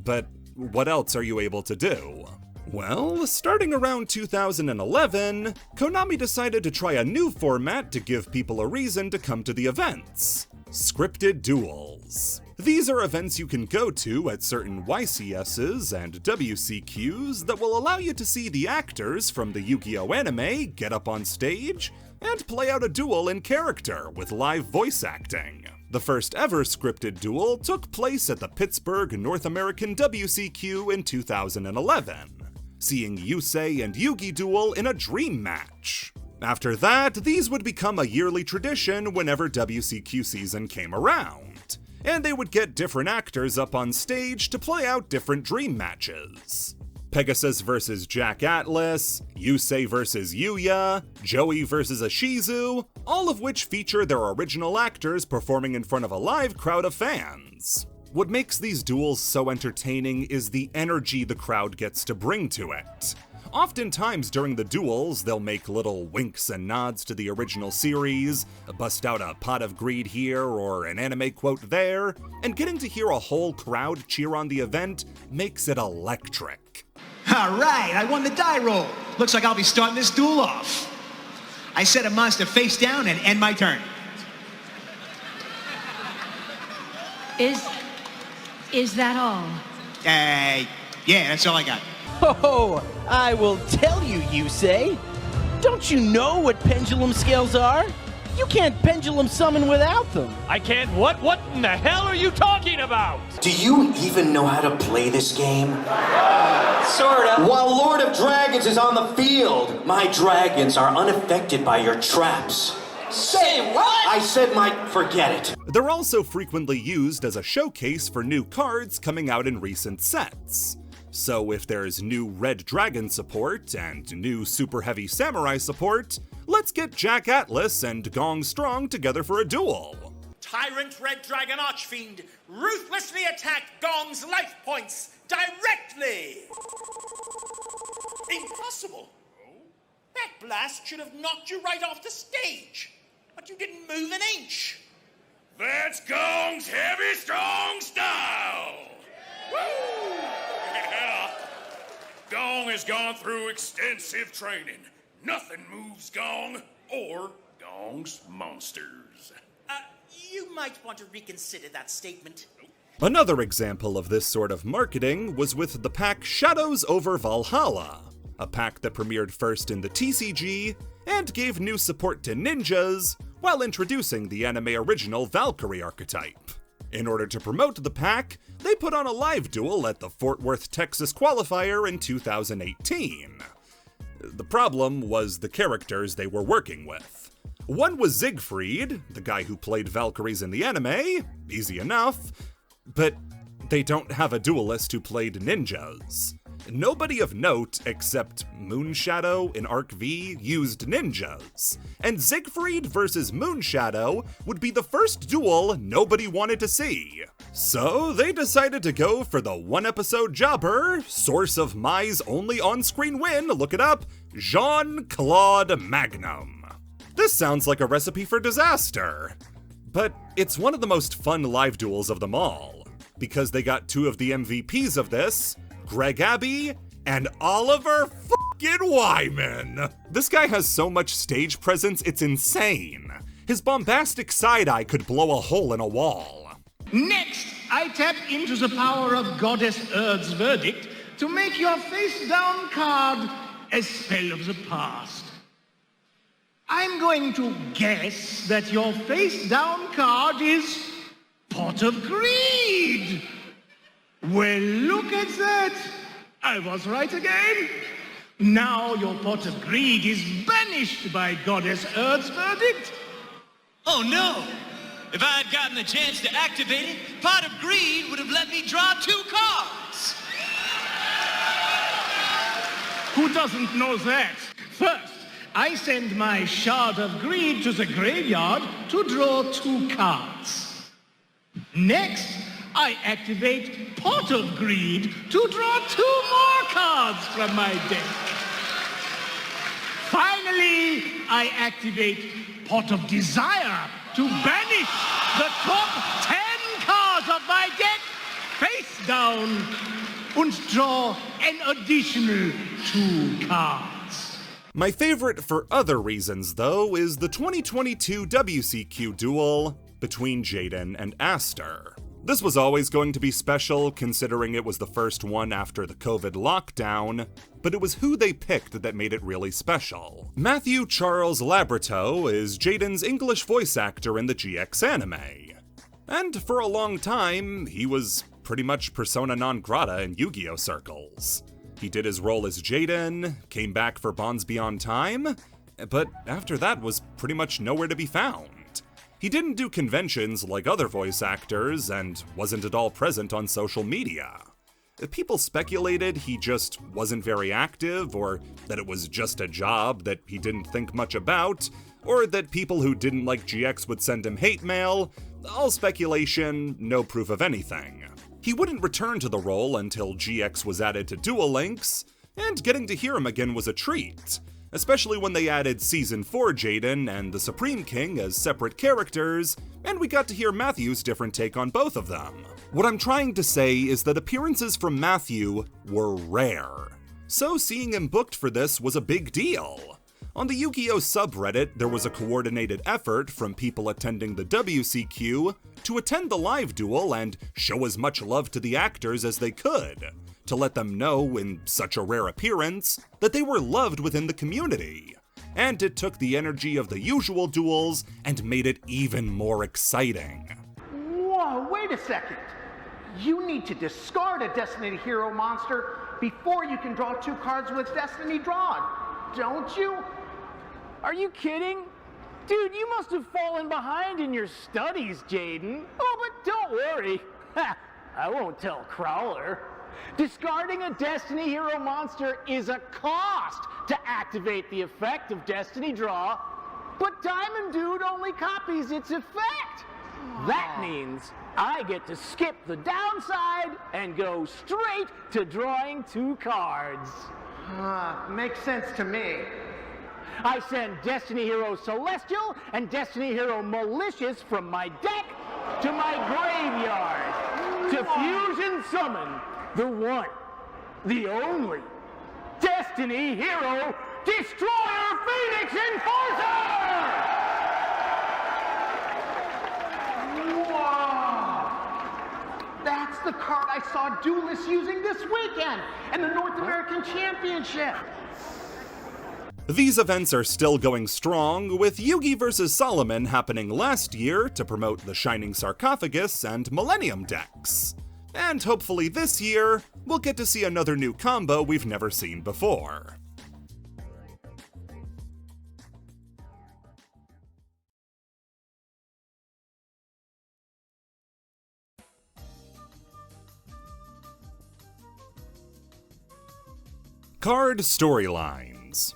But what else are you able to do? Well, starting around 2011, Konami decided to try a new format to give people a reason to come to the events: scripted duels. These are events you can go to at certain YCSs and WCQs that will allow you to see the actors from the Yu-Gi-Oh! Anime get up on stage and play out a duel in character with live voice acting. The first ever scripted duel took place at the Pittsburgh North American WCQ in 2011, seeing Yusei and Yugi duel in a dream match. After that, these would become a yearly tradition whenever WCQ season came around, and they would get different actors up on stage to play out different dream matches. Pegasus vs. Jack Atlas, Yusei vs. Yuya, Joey vs. Ashizu, all of which feature their original actors performing in front of a live crowd of fans. What makes these duels so entertaining is the energy the crowd gets to bring to it. Oftentimes during the duels, they'll make little winks and nods to the original series, bust out a pot of greed here or an anime quote there, and getting to hear a whole crowd cheer on the event makes it electric. Alright, I won the die roll. Looks like I'll be starting this duel off. I set a monster face down and end my turn. Is that all? Yeah, that's all I got. Oh, I will tell you, Yusei. Don't you know what pendulum scales are? You can't pendulum summon without them. I can't what? What in the hell are you talking about? Do you even know how to play this game? Sorta. While Lord of Dragons is on the field, my dragons are unaffected by your traps. Say what? I said forget it. They're also frequently used as a showcase for new cards coming out in recent sets. So if there's new Red Dragon support and new Super Heavy Samurai support, let's get Jack Atlas and Gong Strong together for a duel. Tyrant Red Dragon Archfiend ruthlessly attacked Gong's life points directly! Impossible! That blast should have knocked you right off the stage, but you didn't move an inch. That's Gong's heavy, strong style! Woo! Yeah. Gong has gone through extensive training. Nothing moves Gong or Gong's monsters. You might want to reconsider that statement. Another example of this sort of marketing was with the pack Shadows over Valhalla, a pack that premiered first in the TCG and gave new support to ninjas while introducing the anime original Valkyrie archetype. In order to promote the pack, they put on a live duel at the Fort Worth, Texas qualifier in 2018. The problem was the characters they were working with. One was Siegfried, the guy who played Valkyries in the anime, easy enough, but they don't have a duelist who played ninjas. Nobody of note, except Moonshadow in Arc V, used ninjas, and Siegfried versus Moonshadow would be the first duel nobody wanted to see. So they decided to go for the one-episode jobber, source of Mai's only on-screen win, look it up, Jean-Claude Magnum. This sounds like a recipe for disaster, but it's one of the most fun live duels of them all, because they got two of the MVPs of this, Greg Abbey and Oliver fucking Wyman. This guy has so much stage presence, it's insane. His bombastic side-eye could blow a hole in a wall. Next, I tap into the power of Goddess Erd's verdict to make your face-down card a spell of the past. I'm going to guess that your face-down card is Pot of Greed. Well, look at that! I was right again. Now your Pot of Greed is banished by Goddess Erd's verdict. Oh no! If I had gotten the chance to activate it, Pot of Greed would have let me draw 2 cards. Who doesn't know that? First, I send my Shard of Greed to the graveyard to draw 2 cards. Next, I activate Pot of Greed to draw 2 more cards from my deck. Finally, I activate Pot of Desire to banish the top 10 cards of my deck face down and draw an additional 2 cards. My favorite for other reasons, though, is the 2022 WCQ duel between Jaden and Aster. This was always going to be special, considering it was the first one after the COVID lockdown, but it was who they picked that made it really special. Matthew Charles Labrateau is Jaden's English voice actor in the GX anime. And for a long time, he was pretty much persona non grata in Yu-Gi-Oh! Circles. He did his role as Jaden, came back for Bonds Beyond Time, but after that was pretty much nowhere to be found. He didn't do conventions like other voice actors, and wasn't at all present on social media. People speculated he just wasn't very active, or that it was just a job that he didn't think much about, or that people who didn't like GX would send him hate mail. All speculation, no proof of anything. He wouldn't return to the role until GX was added to Duel Links, and getting to hear him again was a treat, especially when they added Season 4 Jaden and the Supreme King as separate characters, and we got to hear Matthew's different take on both of them. What I'm trying to say is that appearances from Matthew were rare, so seeing him booked for this was a big deal. On the Yu-Gi-Oh! Subreddit, there was a coordinated effort from people attending the WCQ to attend the live duel and show as much love to the actors as they could, to let them know, in such a rare appearance, that they were loved within the community. And it took the energy of the usual duels and made it even more exciting. Whoa, wait a second. You need to discard a Destiny Hero monster before you can draw 2 cards with Destiny drawn, don't you? Are you kidding? Dude, you must have fallen behind in your studies, Jaden. Oh, but don't worry. I won't tell Crowler. Discarding a Destiny Hero monster is a cost to activate the effect of Destiny Draw, but Diamond Dude only copies its effect. That means I get to skip the downside and go straight to drawing 2 cards. Makes sense to me. I send Destiny Hero Celestial and Destiny Hero Malicious from my deck to my graveyard to fusion summon the one, the only, Destiny Hero Destroyer Phoenix Enforcer! Whoa! That's the card I saw Duelist using this weekend in the North American Championship. These events are still going strong, with Yugi vs. Solomon happening last year to promote the Shining Sarcophagus and Millennium decks. And hopefully this year, we'll get to see another new combo we've never seen before. Card storylines.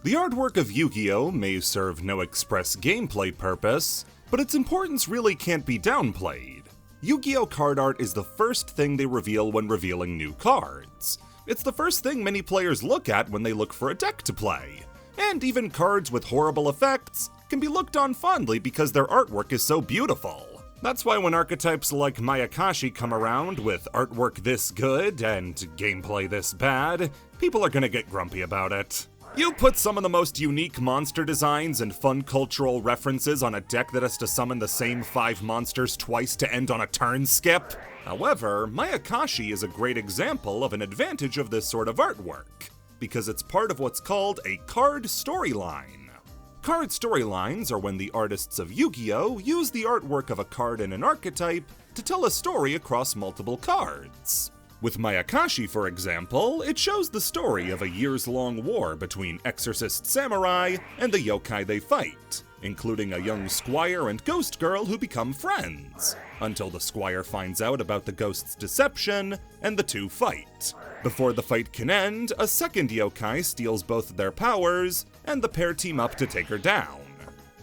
The artwork of Yu-Gi-Oh! May serve no express gameplay purpose, but its importance really can't be downplayed. Yu-Gi-Oh! Card art is the first thing they reveal when revealing new cards. It's the first thing many players look at when they look for a deck to play. And even cards with horrible effects can be looked on fondly because their artwork is so beautiful. That's why when archetypes like Mayakashi come around with artwork this good and gameplay this bad, people are gonna get grumpy about it. You put some of the most unique monster designs and fun cultural references on a deck that has to summon the same 5 monsters twice to end on a turn skip? However, Mayakashi is a great example of an advantage of this sort of artwork, because it's part of what's called a card storyline. Card storylines are when the artists of Yu-Gi-Oh! Use the artwork of a card in an archetype to tell a story across multiple cards. With Mayakashi, for example, it shows the story of a years-long war between exorcist samurai and the yokai they fight, including a young squire and ghost girl who become friends, until the squire finds out about the ghost's deception and the two fight. Before the fight can end, a second yokai steals both their powers, and the pair team up to take her down.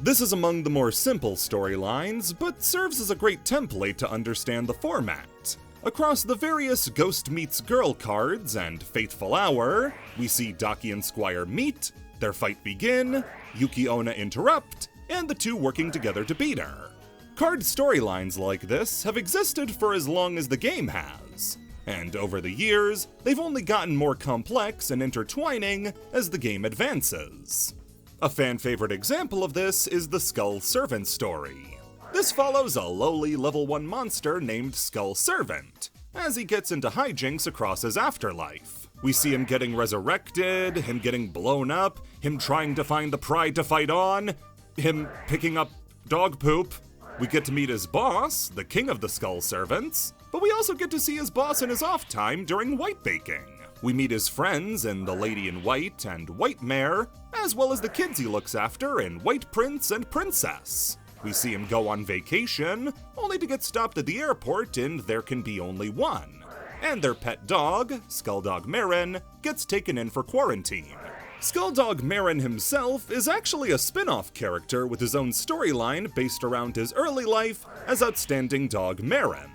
This is among the more simple storylines, but serves as a great template to understand the format. Across the various Ghost Meets Girl cards and Fateful Hour, we see Daki and Squire meet, their fight begin, Yuki Onna interrupt, and the two working together to beat her. Card storylines like this have existed for as long as the game has, and over the years, they've only gotten more complex and intertwining as the game advances. A fan-favorite example of this is the Skull Servant story. This follows a lowly level 1 monster named Skull Servant, as he gets into hijinks across his afterlife. We see him getting resurrected, him getting blown up, him trying to find the pride to fight on, him picking up dog poop. We get to meet his boss, the king of the Skull Servants, but we also get to see his boss in his off time during white baking. We meet his friends in The Lady in White and White Mare, as well as the kids he looks after in White Prince and Princess. We see him go on vacation, only to get stopped at the airport in There Can Be Only One. And their pet dog, Skulldog Marin, gets taken in for quarantine. Skulldog Marin himself is actually a spin-off character with his own storyline based around his early life as outstanding dog Marin,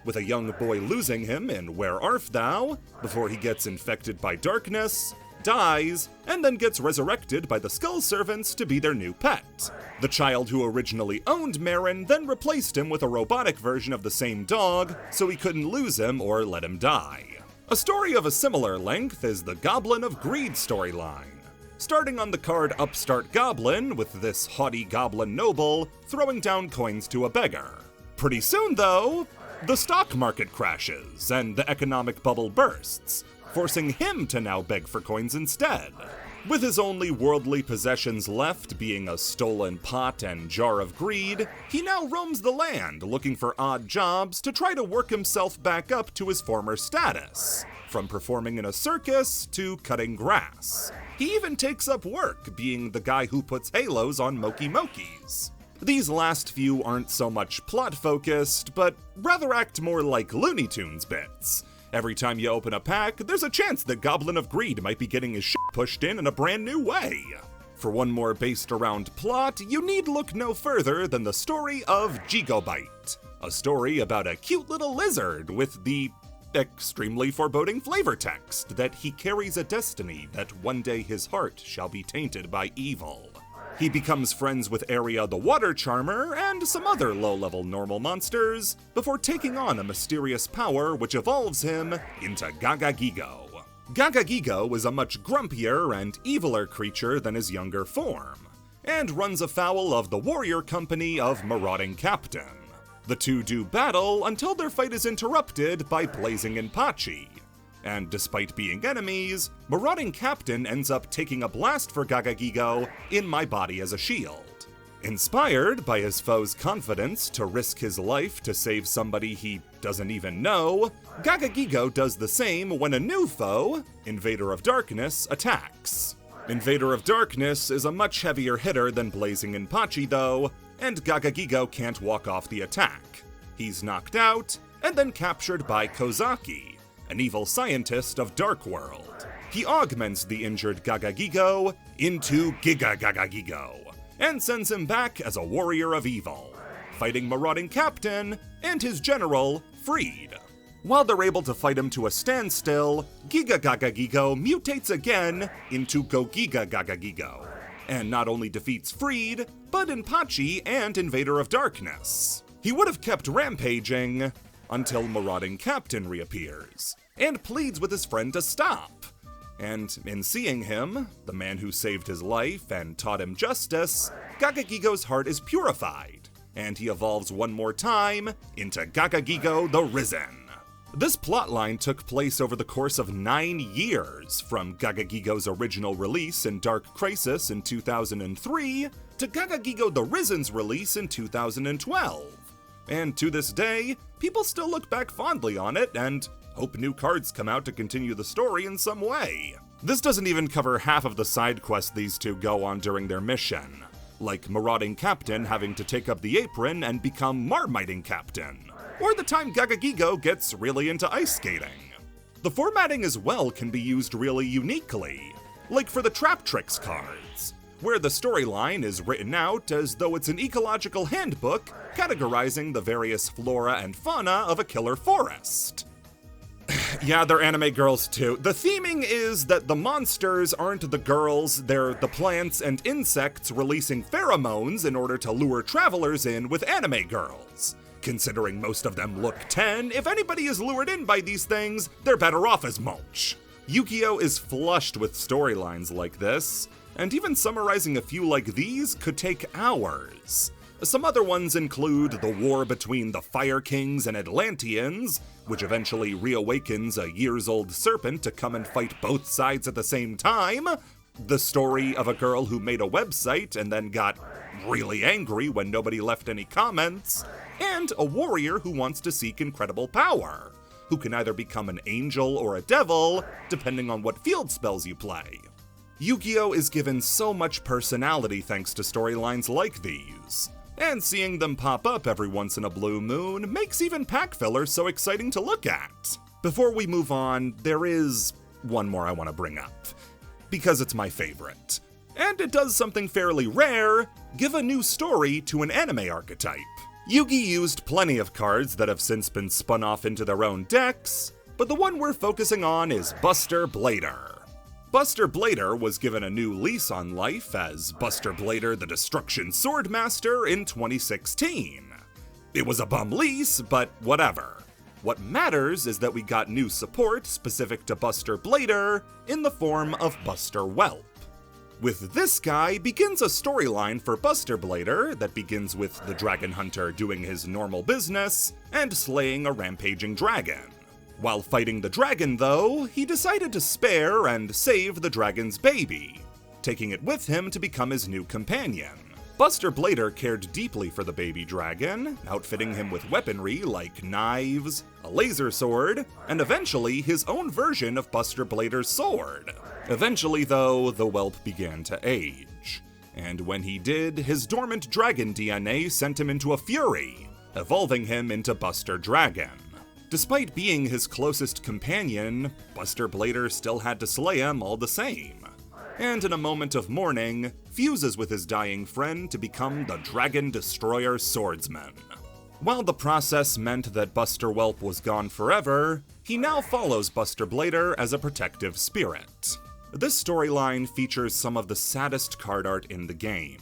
with a young boy losing him in Where Arf Thou, before he gets infected by darkness, dies, and then gets resurrected by the Skull Servants to be their new pet. The child who originally owned Marin then replaced him with a robotic version of the same dog, so he couldn't lose him or let him die. A story of a similar length is the Goblin of Greed storyline, starting on the card Upstart Goblin with this haughty goblin noble throwing down coins to a beggar. Pretty soon, though, the stock market crashes and the economic bubble bursts, forcing him to now beg for coins instead. With his only worldly possessions left being a stolen pot and jar of greed, he now roams the land looking for odd jobs to try to work himself back up to his former status, from performing in a circus to cutting grass. He even takes up work being the guy who puts halos on Moki Mokis. These last few aren't so much plot-focused, but rather act more like Looney Tunes bits. Every time you open a pack, there's a chance that Goblin of Greed might be getting his shit pushed in a brand new way. For one more based around plot, you need look no further than the story of Gigobite, a story about a cute little lizard with the extremely foreboding flavor text that he carries a destiny that one day his heart shall be tainted by evil. He becomes friends with Aria the Water Charmer and some other low-level normal monsters before taking on a mysterious power which evolves him into Gagagigo. Gagagigo is a much grumpier and eviler creature than his younger form, and runs afoul of the warrior company of Marauding Captain. The two do battle until their fight is interrupted by Blazing Inpachi. And despite being enemies, Marauding Captain ends up taking a blast for Gagagigo in My Body as a Shield. Inspired by his foe's confidence to risk his life to save somebody he doesn't even know, Gagagigo does the same when a new foe, Invader of Darkness, attacks. Invader of Darkness is a much heavier hitter than Blazing Inpachi though, and Gagagigo can't walk off the attack. He's knocked out, and then captured by Kozaki, an evil scientist of Dark World. he augments the injured Gagagigo into Giga-Gagagigo, and sends him back as a warrior of evil, fighting marauding captain and his general, Freed. While they're able to fight him to a standstill, Giga-Gagagigo mutates again into Go-Giga-Gagagigo, and not only defeats Freed, but Inpachi and Invader of Darkness. He would have kept rampaging until marauding captain reappears, and pleads with his friend to stop. And in seeing him, the man who saved his life and taught him justice, Gagagigo's heart is purified, and he evolves one more time into Gagagigo the Risen. This plotline took place over the course of 9 years, from Gagagigo's original release in Dark Crisis in 2003 to Gagagigo the Risen's release in 2012. And to this day, people still look back fondly on it and hope new cards come out to continue the story in some way. This doesn't even cover half of the side quests these two go on during their mission, like Marauding Captain having to take up the apron and become Marmiting Captain, or the time Gagagigo gets really into ice skating. The formatting as well can be used really uniquely, like for the Trap Tricks cards, where the storyline is written out as though it's an ecological handbook categorizing the various flora and fauna of a killer forest. Yeah, they're anime girls too. The theming is that the monsters aren't the girls, they're the plants and insects releasing pheromones in order to lure travelers in with anime girls. Considering most of them look 10, if anybody is lured in by these things, they're better off as mulch. Yu-Gi-Oh! Is flushed with storylines like this, and even summarizing a few like these could take hours. Some other ones include the war between the Fire Kings and Atlanteans, which eventually reawakens a years-old serpent to come and fight both sides at the same time, the story of a girl who made a website and then got really angry when nobody left any comments, and a warrior who wants to seek incredible power, who can either become an angel or a devil, depending on what field spells you play. Yu-Gi-Oh! Is given so much personality thanks to storylines like these, and seeing them pop up every once in a blue moon makes even pack fillers so exciting to look at. Before we move on, there is one more I want to bring up, because it's my favorite. And it does something fairly rare, give a new story to an anime archetype. Yu-Gi used plenty of cards that have since been spun off into their own decks, but the one we're focusing on is Buster Blader. Buster Blader was given a new lease on life as Buster Blader the Destruction Swordmaster in 2016. It was a bum lease, but whatever. What matters is that we got new support specific to Buster Blader in the form of Buster Whelp. With this guy begins a storyline for Buster Blader that begins with the Dragon Hunter doing his normal business and slaying a rampaging dragon. While fighting the dragon, though, he decided to spare and save the dragon's baby, taking it with him to become his new companion. Buster Blader cared deeply for the baby dragon, outfitting him with weaponry like knives, a laser sword, and eventually his own version of Buster Blader's sword. Eventually, though, the whelp began to age, and when he did, his dormant dragon DNA sent him into a fury, evolving him into Buster Dragon. Despite being his closest companion, Buster Blader still had to slay him all the same, and in a moment of mourning, fuses with his dying friend to become the Dragon Destroyer Swordsman. While the process meant that Buster Whelp was gone forever, he now follows Buster Blader as a protective spirit. This storyline features some of the saddest card art in the game,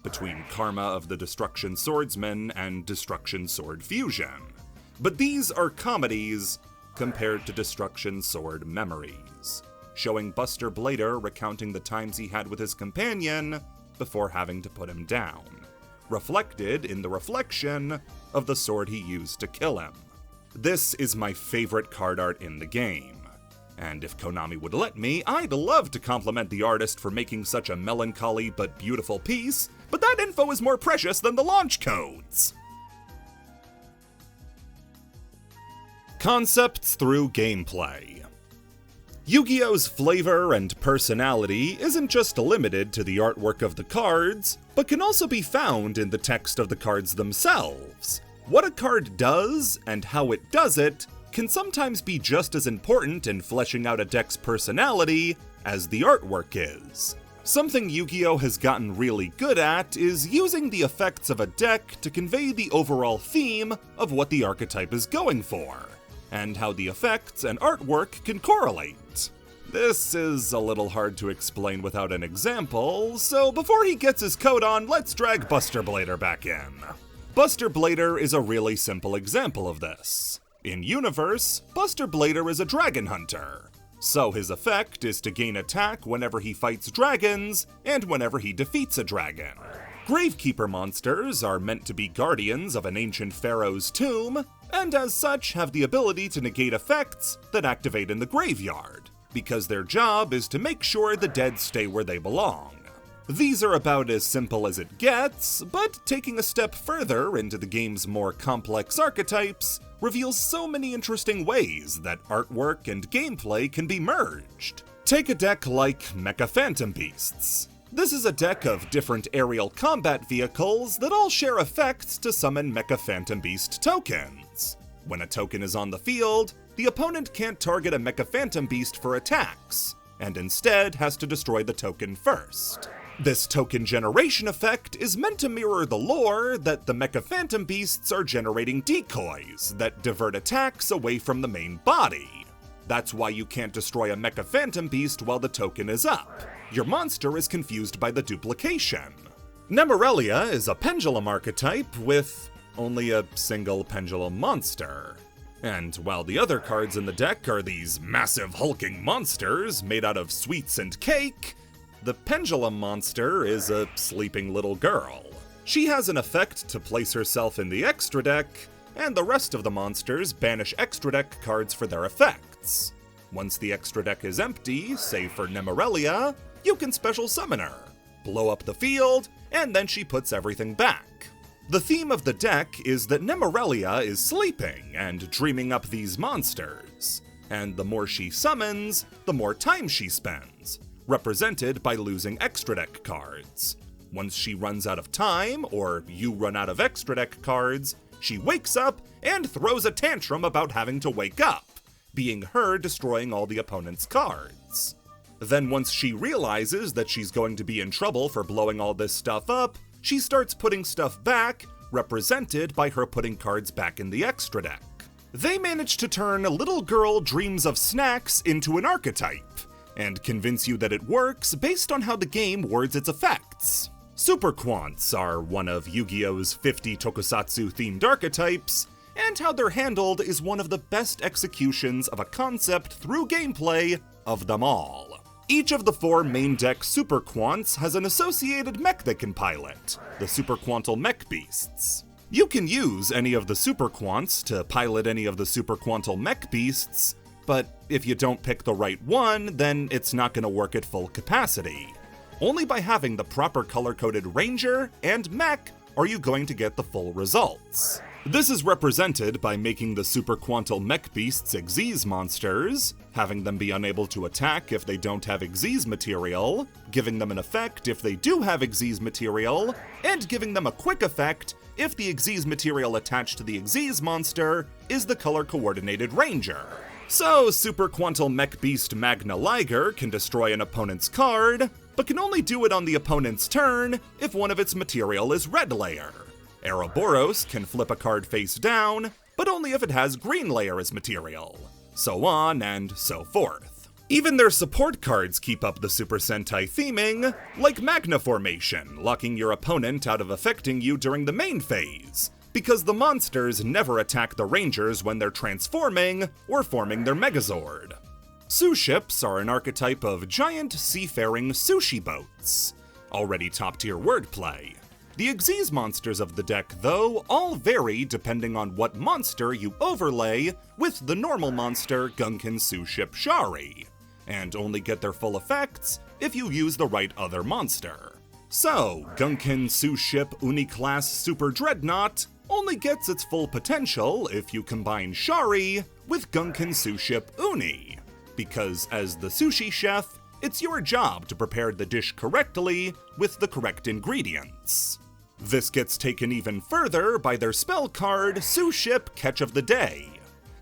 between Karma of the Destruction Swordsman and Destruction Sword Fusion. But these are comedies compared to Destruction Sword Memories, showing Buster Blader recounting the times he had with his companion before having to put him down, reflected in the reflection of the sword he used to kill him. This is my favorite card art in the game, and if Konami would let me, I'd love to compliment the artist for making such a melancholy but beautiful piece, but that info is more precious than the launch codes! Concepts through gameplay. Yu-Gi-Oh's flavor and personality isn't just limited to the artwork of the cards, but can also be found in the text of the cards themselves. What a card does, and how it does it, can sometimes be just as important in fleshing out a deck's personality as the artwork is. Something Yu-Gi-Oh! Has gotten really good at is using the effects of a deck to convey the overall theme of what the archetype is going for, and how the effects and artwork can correlate. This is a little hard to explain without an example, so before he gets his coat on, let's drag Buster Blader back in. Buster Blader is a really simple example of this. In Universe, Buster Blader is a dragon hunter, so his effect is to gain attack whenever he fights dragons and whenever he defeats a dragon. Gravekeeper monsters are meant to be guardians of an ancient pharaoh's tomb, and as such have the ability to negate effects that activate in the graveyard, because their job is to make sure the dead stay where they belong. These are about as simple as it gets, but taking a step further into the game's more complex archetypes reveals so many interesting ways that artwork and gameplay can be merged. Take a deck like Mecha Phantom Beasts. This is a deck of different aerial combat vehicles that all share effects to summon Mecha Phantom Beast tokens. When a token is on the field, the opponent can't target a Mecha Phantom Beast for attacks, and instead has to destroy the token first. This token generation effect is meant to mirror the lore that the Mecha Phantom Beasts are generating decoys that divert attacks away from the main body. That's why you can't destroy a Mecha Phantom Beast while the token is up. Your monster is confused by the duplication. Nemorelia is a pendulum archetype with only a single pendulum monster. And while the other cards in the deck are these massive hulking monsters made out of sweets and cake, the pendulum monster is a sleeping little girl. She has an effect to place herself in the extra deck, and the rest of the monsters banish extra deck cards for their effects. Once the extra deck is empty, save for Nemorelia, you can special summon her, blow up the field, and then she puts everything back. The theme of the deck is that Nemorelia is sleeping and dreaming up these monsters, and the more she summons, the more time she spends, represented by losing extra deck cards. Once she runs out of time, or you run out of extra deck cards, she wakes up and throws a tantrum about having to wake up, being her destroying all the opponent's cards. Then once she realizes that she's going to be in trouble for blowing all this stuff up, she starts putting stuff back, represented by her putting cards back in the extra deck. They manage to turn Little Girl Dreams of Snacks into an archetype, and convince you that it works based on how the game words its effects. Super Quants are one of Yu-Gi-Oh's 50 tokusatsu-themed archetypes, and how they're handled is one of the best executions of a concept through gameplay of them all. Each of the 4 main deck Super Quants has an associated mech they can pilot, the Super Quantal Mech Beasts. You can use any of the Super Quants to pilot any of the Super Quantal Mech Beasts, but if you don't pick the right one, then it's not going to work at full capacity. Only by having the proper color-coded Ranger and Mech are you going to get the full results. This is represented by making the Super Quantal Mech Beasts Xyz monsters, having them be unable to attack if they don't have Xyz material, giving them an effect if they do have Xyz material, and giving them a quick effect if the Xyz material attached to the Xyz monster is the color-coordinated Ranger. So, Super Quantal Mech Beast Magna Liger can destroy an opponent's card, but can only do it on the opponent's turn if one of its material is red layer. Ouroboros can flip a card face down, but only if it has green layer as material. So on and so forth. Even their support cards keep up the Super Sentai theming, like Magna Formation, locking your opponent out of affecting you during the main phase, because the monsters never attack the Rangers when they're transforming or forming their Megazord. Suuships are an archetype of giant seafaring sushi boats. Already top-tier wordplay. The Xyz monsters of the deck, though, all vary depending on what monster you overlay with the normal monster Gunkin Suuship Shari, and only get their full effects if you use the right other monster. So, Gunkin Suuship Uniclass Super Dreadnought only gets its full potential if you combine Shari with Gunkin Suuship Uni, because as the sushi chef, it's your job to prepare the dish correctly with the correct ingredients. This gets taken even further by their spell card, Suuship Catch of the Day.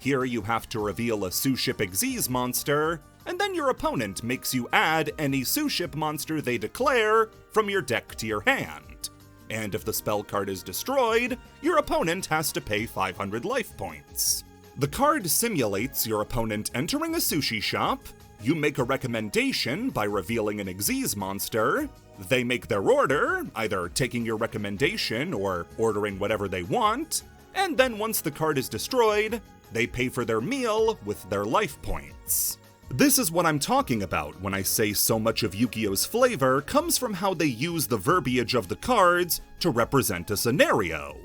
Here you have to reveal a Suship Xyz monster, and then your opponent makes you add any Suship monster they declare from your deck to your hand. And if the spell card is destroyed, your opponent has to pay 500 life points. The card simulates your opponent entering a sushi shop, you make a recommendation by revealing an Xyz monster, they make their order, either taking your recommendation or ordering whatever they want, and then once the card is destroyed, they pay for their meal with their life points. This is what I'm talking about when I say so much of Yu-Gi-Oh's flavor comes from how they use the verbiage of the cards to represent a scenario.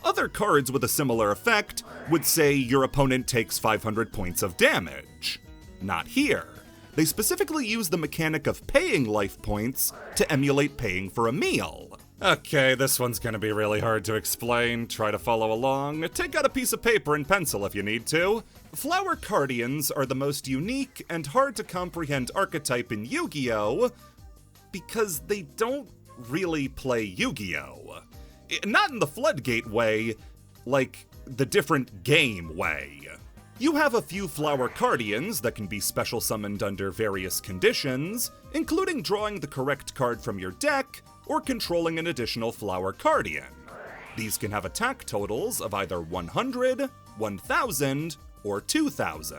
Other cards with a similar effect would say your opponent takes 500 points of damage. Not here. They specifically use the mechanic of paying life points to emulate paying for a meal. Okay, this one's gonna be really hard to explain. Try to follow along. Take out a piece of paper and pencil if you need to. Flower Cardians are the most unique and hard to comprehend archetype in Yu-Gi-Oh! Because they don't really play Yu-Gi-Oh! Not in the Floodgate way, like the different game way. You have a few Flower Cardians that can be special summoned under various conditions, including drawing the correct card from your deck or controlling an additional Flower Cardian. These can have attack totals of either 100, 1000, or 2000.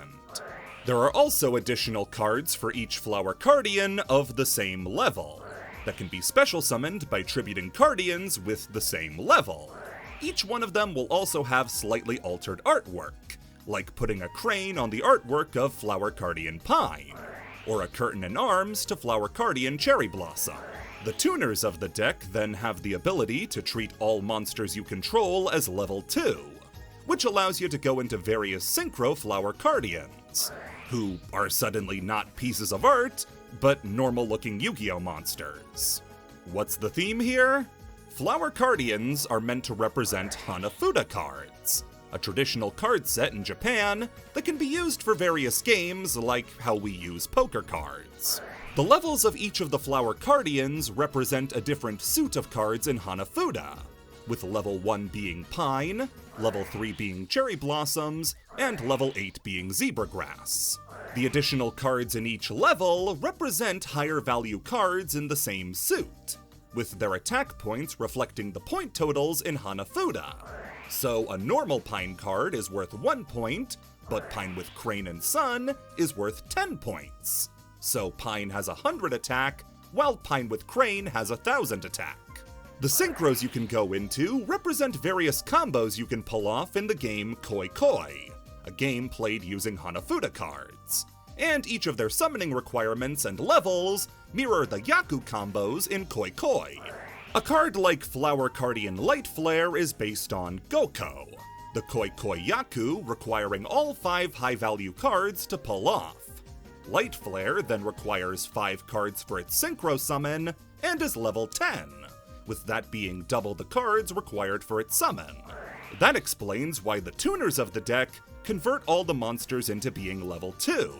There are also additional cards for each Flower Cardian of the same level, that can be special summoned by tributing Cardians with the same level. Each one of them will also have slightly altered artwork, like putting a crane on the artwork of Flower Cardian Pine, or a curtain and arms to Flower Cardian Cherry Blossom. The tuners of the deck then have the ability to treat all monsters you control as level 2, which allows you to go into various Synchro Flower Cardians, who are suddenly not pieces of art, but normal-looking Yu-Gi-Oh! Monsters. What's the theme here? Flower Cardians are meant to represent Hanafuda cards, a traditional card set in Japan that can be used for various games like how we use poker cards. The levels of each of the Flower Cardians represent a different suit of cards in Hanafuda, with level 1 being Pine, level 3 being Cherry Blossoms, and level 8 being Zebra Grass. The additional cards in each level represent higher value cards in the same suit, with their attack points reflecting the point totals in Hanafuda. So a normal Pine card is worth 1 point, but Pine with Crane and Sun is worth 10 points. So Pine has 100 attack, while Pine with Crane has 1000 attack. The synchros you can go into represent various combos you can pull off in the game Koi Koi, a game played using Hanafuda cards. And each of their summoning requirements and levels mirror the Yaku combos in Koi Koi. A card like Flower Cardian Light Flare is based on Goko, the Koi Koi Yaku requiring all 5 high-value cards to pull off. Light Flare then requires 5 cards for its Synchro summon, and is level 10, with that being double the cards required for its summon. That explains why the tuners of the deck convert all the monsters into being level 2.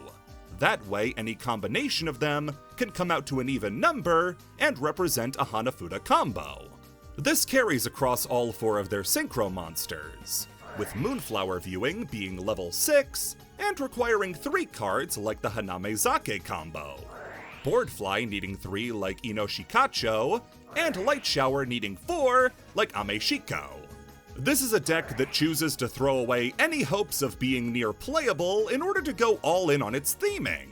That way, any combination of them can come out to an even number and represent a Hanafuda combo. This carries across all 4 of their Synchro monsters, with Moonflower Viewing being level 6 and requiring 3 cards like the Haname-Zake combo, Boardfly needing 3 like Inoshikacho, and Light Shower needing 4 like Ameshiko. This is a deck that chooses to throw away any hopes of being near playable in order to go all in on its theming.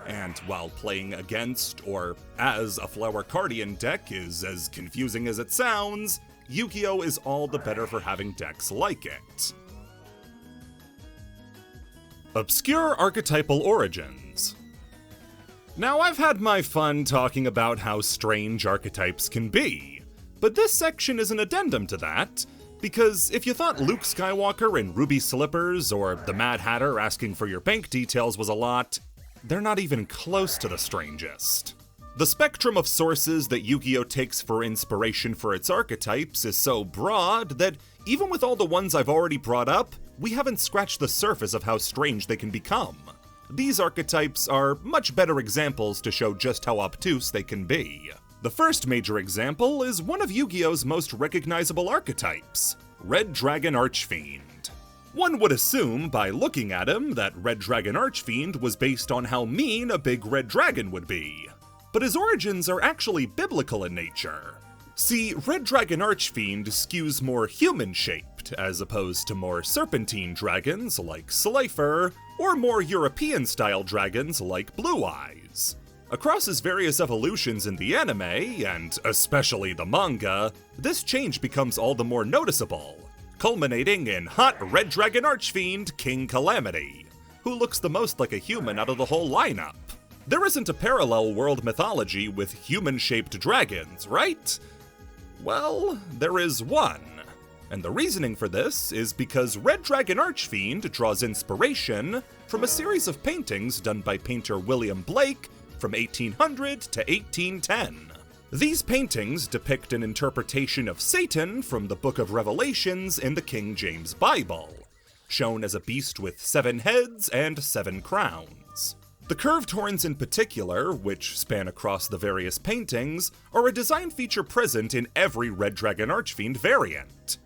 And while playing against or as a Flower Cardian deck is as confusing as it sounds, Yu-Gi-Oh! Is all the better for having decks like it. Obscure Archetypal Origins. Now, I've had my fun talking about how strange archetypes can be, but this section is an addendum to that, because if you thought Luke Skywalker in ruby slippers or the Mad Hatter asking for your bank details was a lot, they're not even close to the strangest. The spectrum of sources that Yu-Gi-Oh! Takes for inspiration for its archetypes is so broad that even with all the ones I've already brought up, we haven't scratched the surface of how strange they can become. These archetypes are much better examples to show just how obtuse they can be. The first major example is one of Yu-Gi-Oh's most recognizable archetypes, Red Dragon Archfiend. One would assume, by looking at him, that Red Dragon Archfiend was based on how mean a big red dragon would be. But his origins are actually biblical in nature. See, Red Dragon Archfiend skews more human-shaped, as opposed to more serpentine dragons like Slifer, or more European-style dragons like Blue Eyes. Across his various evolutions in the anime, and especially the manga, this change becomes all the more noticeable, culminating in hot Red Dragon Archfiend King Calamity, who looks the most like a human out of the whole lineup. There isn't a parallel world mythology with human-shaped dragons, right? Well, there is one. And the reasoning for this is because Red Dragon Archfiend draws inspiration from a series of paintings done by painter William Blake from 1800 to 1810. These paintings depict an interpretation of Satan from the Book of Revelations in the King James Bible, shown as a beast with 7 heads and 7 crowns. The curved horns in particular, which span across the various paintings, are a design feature present in every Red Dragon Archfiend variant.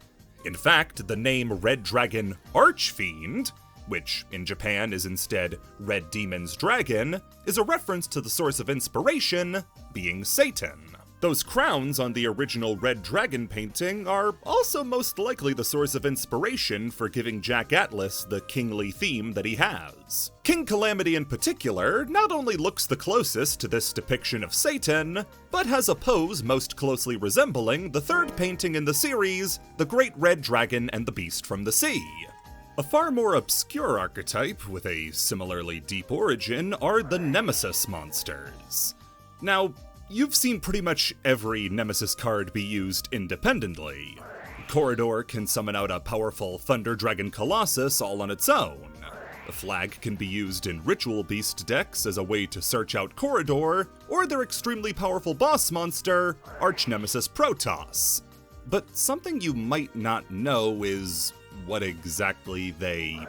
In fact, the name Red Dragon Archfiend, which in Japan is instead Red Demon's Dragon, is a reference to the source of inspiration being Satan. Those crowns on the original Red Dragon painting are also most likely the source of inspiration for giving Jack Atlas the kingly theme that he has. King Calamity in particular not only looks the closest to this depiction of Satan, but has a pose most closely resembling the third painting in the series, the Great Red Dragon and the Beast from the Sea. A far more obscure archetype with a similarly deep origin are the Nemesis monsters. Now, you've seen pretty much every Nemesis card be used independently. Corridor can summon out a powerful Thunder Dragon Colossus all on its own. The flag can be used in Ritual Beast decks as a way to search out Corridor, or their extremely powerful boss monster, Arch-Nemesis Protoss. But something you might not know is what exactly they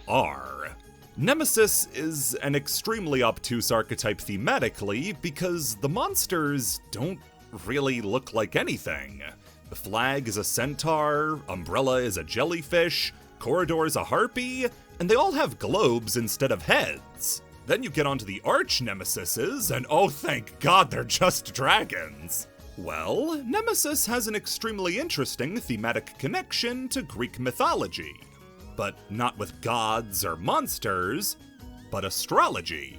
are. Nemesis is an extremely obtuse archetype thematically because the monsters don't really look like anything. The flag is a centaur, Umbrella is a jellyfish, Corridor is a harpy, and they all have globes instead of heads. Then you get onto the arch-nemesises, and oh thank God they're just dragons. Well, Nemesis has an extremely interesting thematic connection to Greek mythology. But not with gods or monsters, but astrology.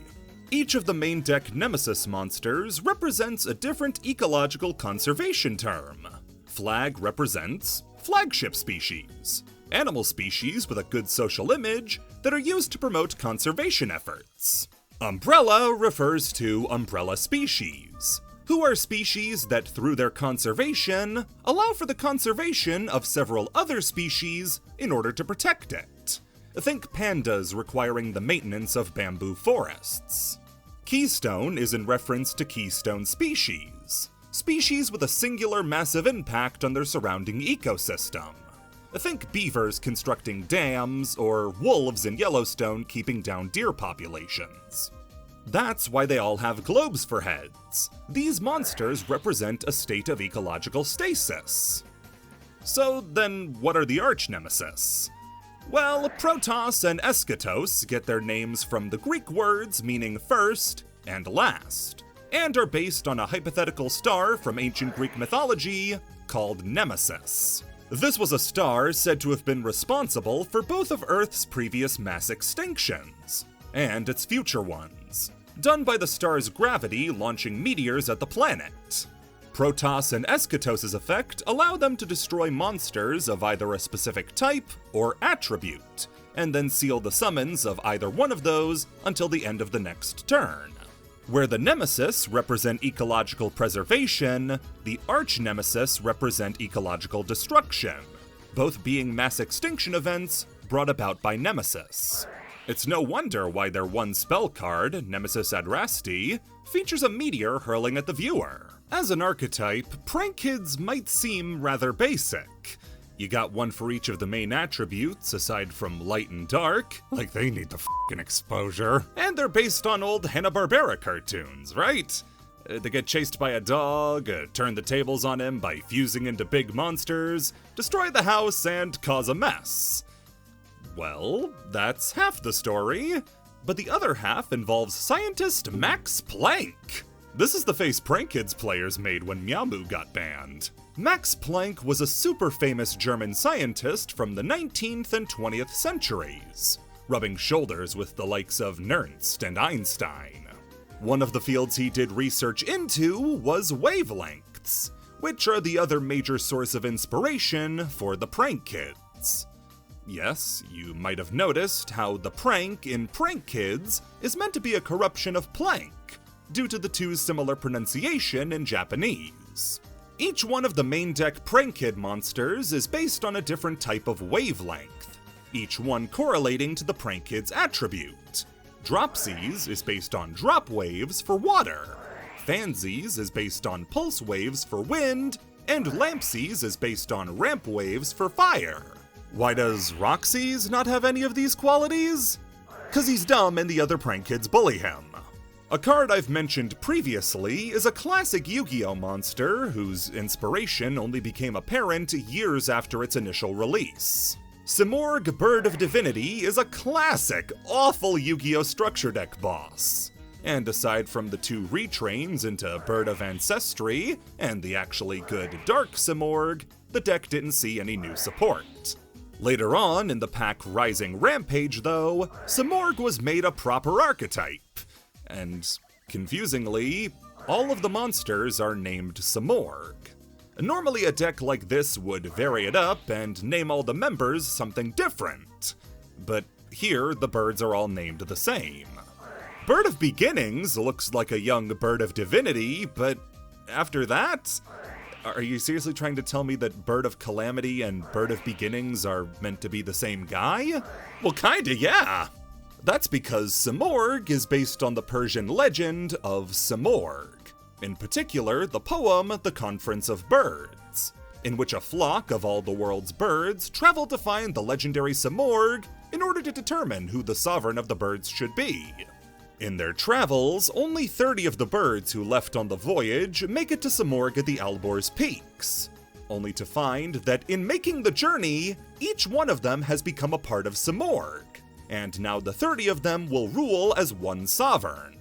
Each of the main deck Nemesis monsters represents a different ecological conservation term. Flag represents flagship species, animal species with a good social image that are used to promote conservation efforts. Umbrella refers to umbrella species, who are species that, through their conservation, allow for the conservation of several other species in order to protect it. Think pandas requiring the maintenance of bamboo forests. Keystone is in reference to keystone species, species with a singular massive impact on their surrounding ecosystem. Think beavers constructing dams, or wolves in Yellowstone keeping down deer populations. That's why they all have globes for heads. These monsters represent a state of ecological stasis. So then, what are the arch-nemesis? Well, Protoss and Eschatos get their names from the Greek words meaning first and last, and are based on a hypothetical star from ancient Greek mythology called Nemesis. This was a star said to have been responsible for both of Earth's previous mass extinctions, and its future ones, done by the star's gravity launching meteors at the planet. Protoss and Eschatos' effect allow them to destroy monsters of either a specific type or attribute, and then seal the summons of either one of those until the end of the next turn. Where the Nemesis represent ecological preservation, the Arch-Nemesis represent ecological destruction, both being mass extinction events brought about by Nemesis. It's no wonder why their one spell card, Nemesis Adrasti, features a meteor hurling at the viewer. As an archetype, prank kids might seem rather basic. You got one for each of the main attributes, aside from light and dark, like they need the f***ing exposure. And they're based on old Hanna-Barbera cartoons, right? They get chased by a dog, turn the tables on him by fusing into big monsters, destroy the house, and cause a mess. Well, that's half the story, but the other half involves scientist Max Planck. This is the face Prank Kids players made when Meow Moo got banned. Max Planck was a super famous German scientist from the 19th and 20th centuries, rubbing shoulders with the likes of Nernst and Einstein. One of the fields he did research into was wavelengths, which are the other major source of inspiration for the Prank Kids. Yes, you might have noticed how the prank in Prank Kids is meant to be a corruption of Planck, due to the two's similar pronunciation in Japanese. Each one of the main deck Prank Kid monsters is based on a different type of wavelength, each one correlating to the Prank Kid's attribute. Dropsies is based on drop waves for water, Fansies is based on pulse waves for wind, and Lampsies is based on ramp waves for fire. Why does Roxy's not have any of these qualities? 'Cause he's dumb and the other Prank Kids bully him. A card I've mentioned previously is a classic Yu-Gi-Oh monster whose inspiration only became apparent years after its initial release. Simorgh, Bird of Divinity is a classic, awful Yu-Gi-Oh structure deck boss. And aside from the two retrains into Bird of Ancestry and the actually good Dark Simorgh, the deck didn't see any new support. Later on in the pack Rising Rampage though, Simorgh was made a proper archetype. And, confusingly, all of the monsters are named Simorgh. Normally a deck like this would vary it up and name all the members something different. But here, the birds are all named the same. Bird of Beginnings looks like a young Bird of Divinity, but after that? Are you seriously trying to tell me that Bird of Calamity and Bird of Beginnings are meant to be the same guy? Well, kinda, yeah! That's because Simorgh is based on the Persian legend of Simorgh, in particular the poem The Conference of Birds, in which a flock of all the world's birds travel to find the legendary Simorgh in order to determine who the sovereign of the birds should be. In their travels, only 30 of the birds who left on the voyage make it to Simorgh at the Albor's Peaks, only to find that in making the journey, each one of them has become a part of Simorgh, and now the 30 of them will rule as one sovereign.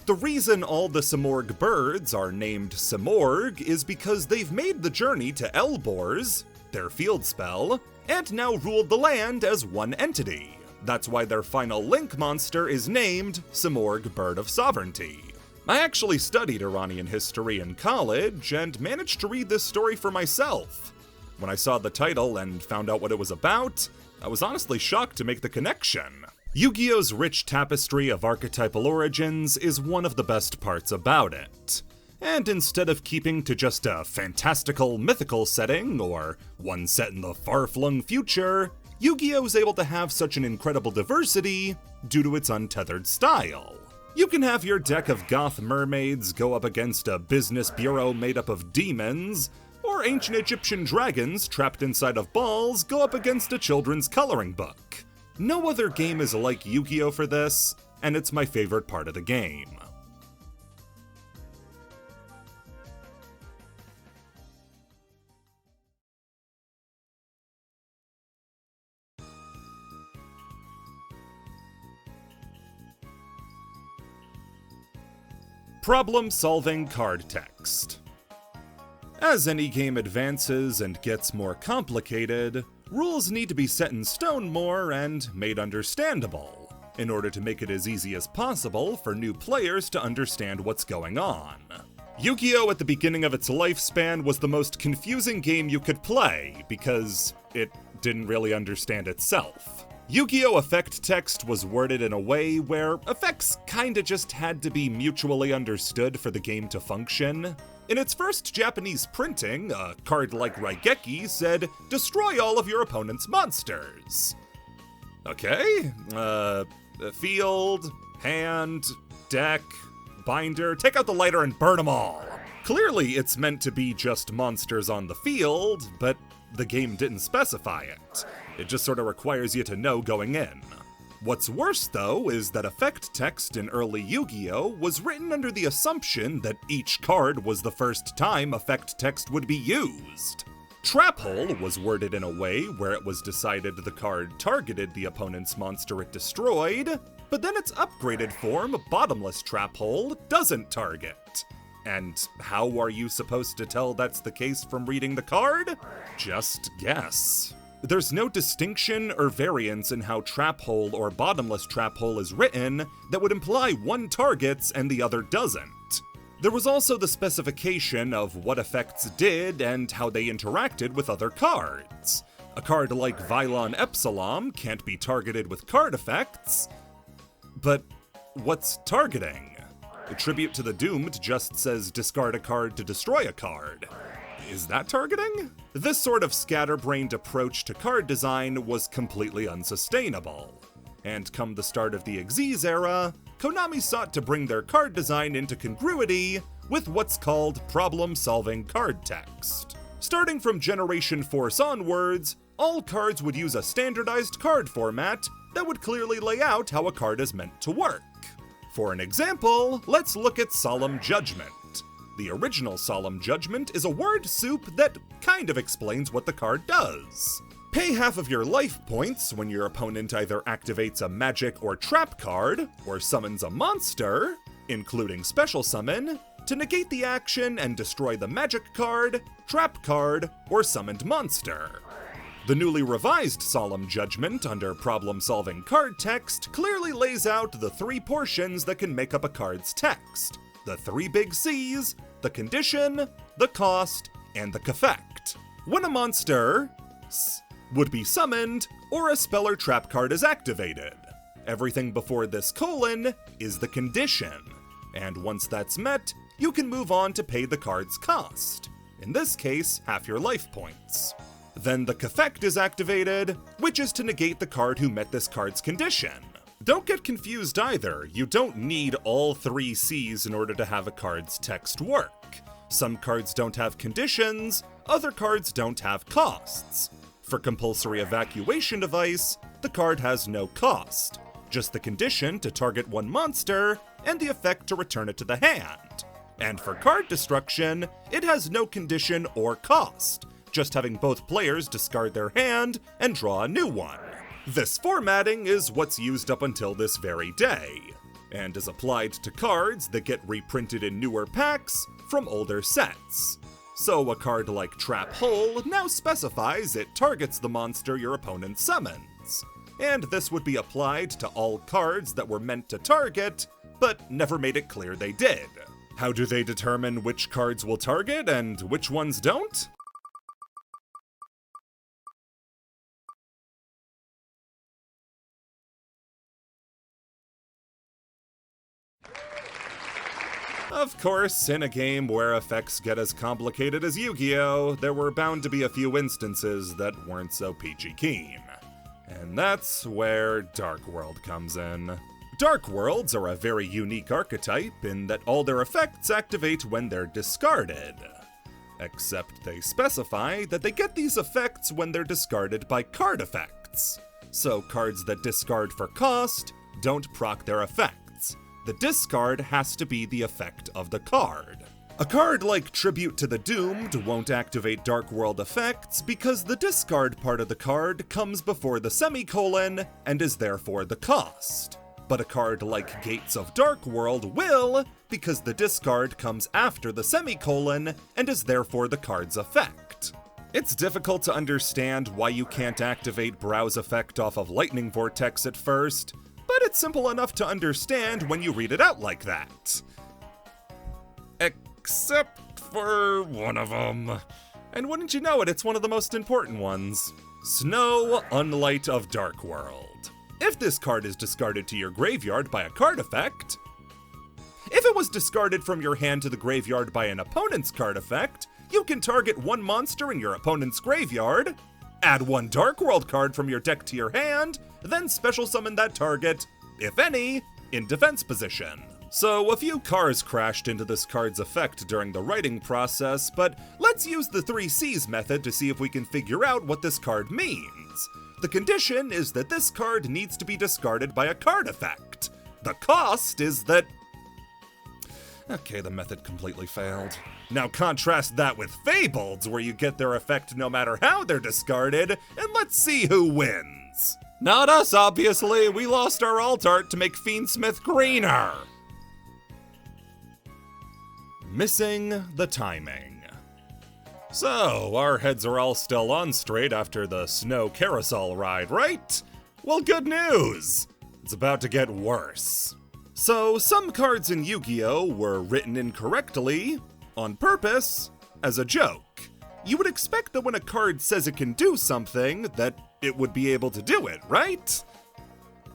The reason all the Simorgh birds are named Simorgh is because they've made the journey to Elborz, their field spell, and now ruled the land as one entity. That's why their final link monster is named Simorgh Bird of Sovereignty. I actually studied Iranian history in college and managed to read this story for myself. When I saw the title and found out what it was about, I was honestly shocked to make the connection. Yu-Gi-Oh's rich tapestry of archetypal origins is one of the best parts about it. And instead of keeping to just a fantastical mythical setting or one set in the far-flung future, Yu-Gi-Oh! Is able to have such an incredible diversity due to its untethered style. You can have your deck of goth mermaids go up against a business bureau made up of demons, or ancient Egyptian dragons trapped inside of balls go up against a children's coloring book. No other game is like Yu-Gi-Oh! For this, and it's my favorite part of the game. Problem-solving card text. As any game advances and gets more complicated, rules need to be set in stone more and made understandable, in order to make it as easy as possible for new players to understand what's going on. Yu-Gi-Oh! At the beginning of its lifespan was the most confusing game you could play, because it didn't really understand itself. Yu-Gi-Oh! Effect text was worded in a way where effects kinda just had to be mutually understood for the game to function. In its first Japanese printing, a card like Raigeki said, "Destroy all of your opponent's monsters." Okay, field, hand, deck, binder, take out the lighter and burn them all. Clearly it's meant to be just monsters on the field, but the game didn't specify it. It just sort of requires you to know going in. What's worse, though, is that effect text in early Yu-Gi-Oh! Was written under the assumption that each card was the first time effect text would be used. Trap Hole was worded in a way where it was decided the card targeted the opponent's monster it destroyed, but then its upgraded form, Bottomless Trap Hole, doesn't target. And how are you supposed to tell that's the case from reading the card? Just guess. There's no distinction or variance in how Trap Hole or Bottomless Trap Hole is written that would imply one targets and the other doesn't. There was also the specification of what effects did and how they interacted with other cards. A card like Vylon Epsilon can't be targeted with card effects, but what's targeting? A Tribute to the Doomed just says discard a card to destroy a card. Is that targeting? This sort of scatterbrained approach to card design was completely unsustainable. And come the start of the Xyz era, Konami sought to bring their card design into congruity with what's called problem-solving card text. Starting from Generation Force onwards, all cards would use a standardized card format that would clearly lay out how a card is meant to work. For an example, let's look at Solemn Judgment. The original Solemn Judgment is a word soup that kind of explains what the card does. Pay half of your life points when your opponent either activates a magic or trap card, or summons a monster, including special summon, to negate the action and destroy the magic card, trap card, or summoned monster. The newly revised Solemn Judgment under problem-solving card text clearly lays out the three portions that can make up a card's text. The three big C's, the condition, the cost, and the effect. When a monster would be summoned, or a spell or trap card is activated. Everything before this colon is the condition, and once that's met, you can move on to pay the card's cost. In this case, half your life points. Then the effect is activated, which is to negate the card who met this card's condition. Don't get confused either, you don't need all three C's in order to have a card's text work. Some cards don't have conditions, other cards don't have costs. For Compulsory Evacuation Device, the card has no cost, just the condition to target one monster, and the effect to return it to the hand. And for Card Destruction, it has no condition or cost, just having both players discard their hand and draw a new one. This formatting is what's used up until this very day, and is applied to cards that get reprinted in newer packs from older sets. So a card like Trap Hole now specifies it targets the monster your opponent summons, and this would be applied to all cards that were meant to target, but never made it clear they did. How do they determine which cards will target and which ones don't? Of course, in a game where effects get as complicated as Yu-Gi-Oh!, there were bound to be a few instances that weren't so peachy keen. And that's where Dark World comes in. Dark Worlds are a very unique archetype in that all their effects activate when they're discarded. Except they specify that they get these effects when they're discarded by card effects. So cards that discard for cost don't proc their effects. The discard has to be the effect of the card. A card like Tribute to the Doomed won't activate Dark World effects because the discard part of the card comes before the semicolon and is therefore the cost. But a card like Gates of Dark World will, because the discard comes after the semicolon and is therefore the card's effect. It's difficult to understand why you can't activate Brow's effect off of Lightning Vortex at first, but it's simple enough to understand when you read it out like that. Except for one of them. And wouldn't you know it, it's one of the most important ones. Snow Unlight of Dark World. If this card is discarded to your graveyard by a card effect, if it was discarded from your hand to the graveyard by an opponent's card effect, you can target one monster in your opponent's graveyard, add one Dark World card from your deck to your hand, then special summon that target, if any, in defense position. So a few cars crashed into this card's effect during the writing process, but let's use the 3 C's method to see if we can figure out what this card means. The condition is that this card needs to be discarded by a card effect. The cost is that Okay, the method completely failed. Now contrast that with Fabled, where you get their effect no matter how they're discarded, and let's see who wins. Not us, obviously. We lost our alt art to make Fiendsmith greener. Missing the timing. So, our heads are all still on straight after the snow carousel ride, right? Well, good news! It's about to get worse. So, some cards in Yu-Gi-Oh! Were written incorrectly, on purpose, as a joke. You would expect that when a card says it can do something, that it would be able to do it, right?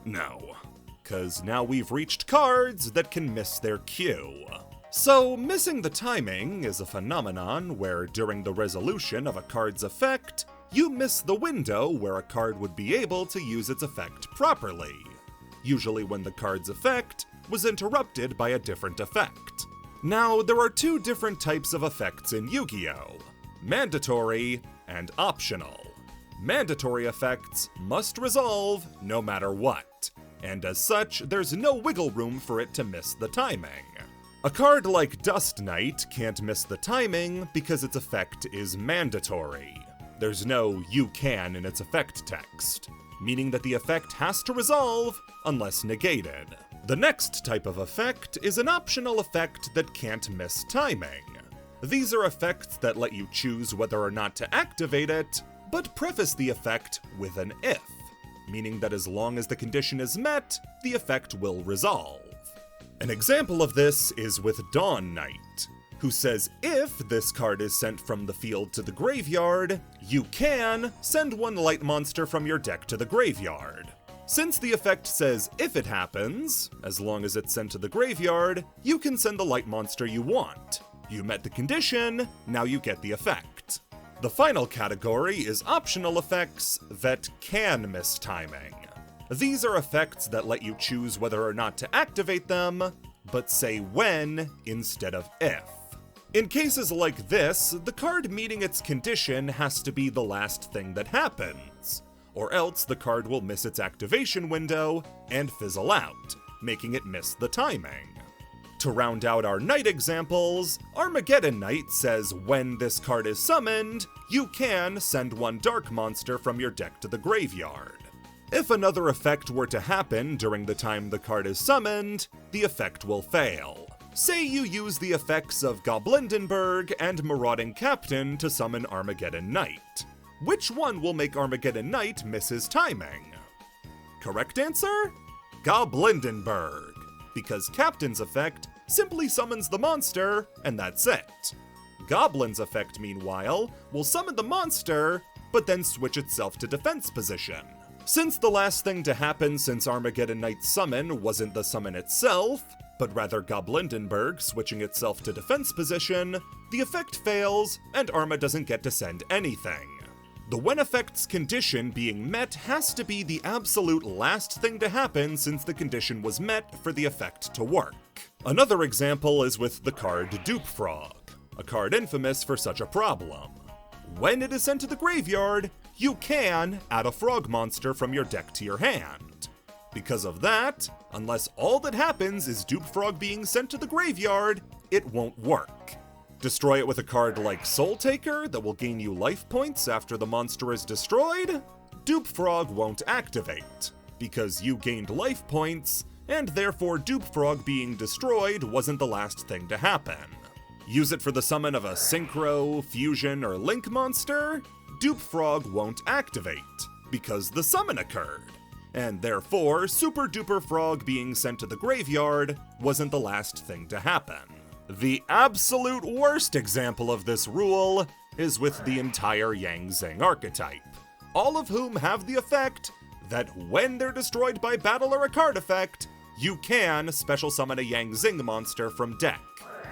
No, because now we've reached cards that can miss their cue. So, missing the timing is a phenomenon where during the resolution of a card's effect, you miss the window where a card would be able to use its effect properly. Usually when the card's effect was interrupted by a different effect. Now, there are two different types of effects in Yu-Gi-Oh! Mandatory and optional. Mandatory effects must resolve no matter what, and as such, there's no wiggle room for it to miss the timing. A card like Dust Knight can't miss the timing because its effect is mandatory. There's no "you can" in its effect text, meaning that the effect has to resolve unless negated. The next type of effect is an optional effect that can't miss timing. These are effects that let you choose whether or not to activate it, but preface the effect with an if, meaning that as long as the condition is met, the effect will resolve. An example of this is with Dawn Knight, who says if this card is sent from the field to the graveyard, you can send one light monster from your deck to the graveyard. Since the effect says if it happens, as long as it's sent to the graveyard, you can send the light monster you want. You met the condition, now you get the effect. The final category is optional effects that can miss timing. These are effects that let you choose whether or not to activate them, but say when instead of if. In cases like this, the card meeting its condition has to be the last thing that happens, or else the card will miss its activation window and fizzle out, making it miss the timing. To round out our Knight examples, Armageddon Knight says when this card is summoned, you can send one dark monster from your deck to the graveyard. If another effect were to happen during the time the card is summoned, the effect will fail. Say you use the effects of Goblindenberg and Marauding Captain to summon Armageddon Knight. Which one will make Armageddon Knight miss his timing? Correct answer? Goblindenberg, because Captain's effect simply summons the monster, and that's it. Goblin's effect, meanwhile, will summon the monster, but then switch itself to defense position. Since the last thing to happen since Armageddon Knight's summon wasn't the summon itself, but rather Goblindenberg switching itself to defense position, the effect fails, and Arma doesn't get to send anything. The when effect's condition being met has to be the absolute last thing to happen since the condition was met for the effect to work. Another example is with the card Dupe Frog, a card infamous for such a problem. When it is sent to the graveyard, you can add a frog monster from your deck to your hand. Because of that, unless all that happens is Dupe Frog being sent to the graveyard, it won't work. Destroy it with a card like Soul Taker that will gain you life points after the monster is destroyed, Dupe Frog won't activate, because you gained life points, and therefore Dupe Frog being destroyed wasn't the last thing to happen. Use it for the summon of a Synchro, Fusion, or Link monster, Dupe Frog won't activate, because the summon occurred, and therefore Super Duper Frog being sent to the graveyard wasn't the last thing to happen. The absolute worst example of this rule is with the entire Yang Zing archetype, all of whom have the effect that when they're destroyed by battle or a card effect, you can special summon a Yang Zing monster from deck.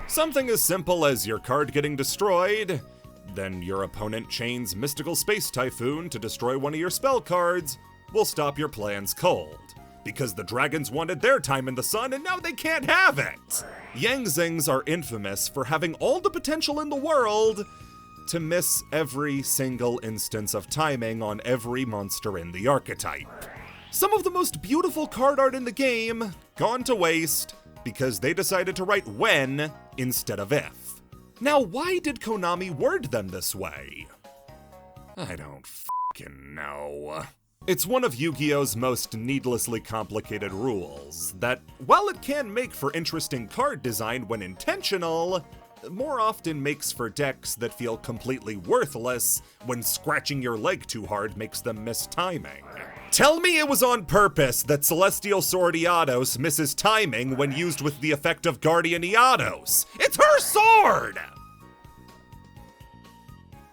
Something as simple as your card getting destroyed, then your opponent chains Mystical Space Typhoon to destroy one of your spell cards, will stop your plans cold, because the dragons wanted their time in the sun and now they can't have it! Yang Zings are infamous for having all the potential in the world to miss every single instance of timing on every monster in the archetype. Some of the most beautiful card art in the game, gone to waste, because they decided to write when instead of if. Now, why did Konami word them this way? I don't fucking know. It's one of Yu-Gi-Oh's most needlessly complicated rules that, while it can make for interesting card design when intentional, more often makes for decks that feel completely worthless when scratching your leg too hard makes them miss timing. Tell me it was on purpose that Celestial Sword Iados misses timing when used with the effect of Guardian Iados! It's her sword!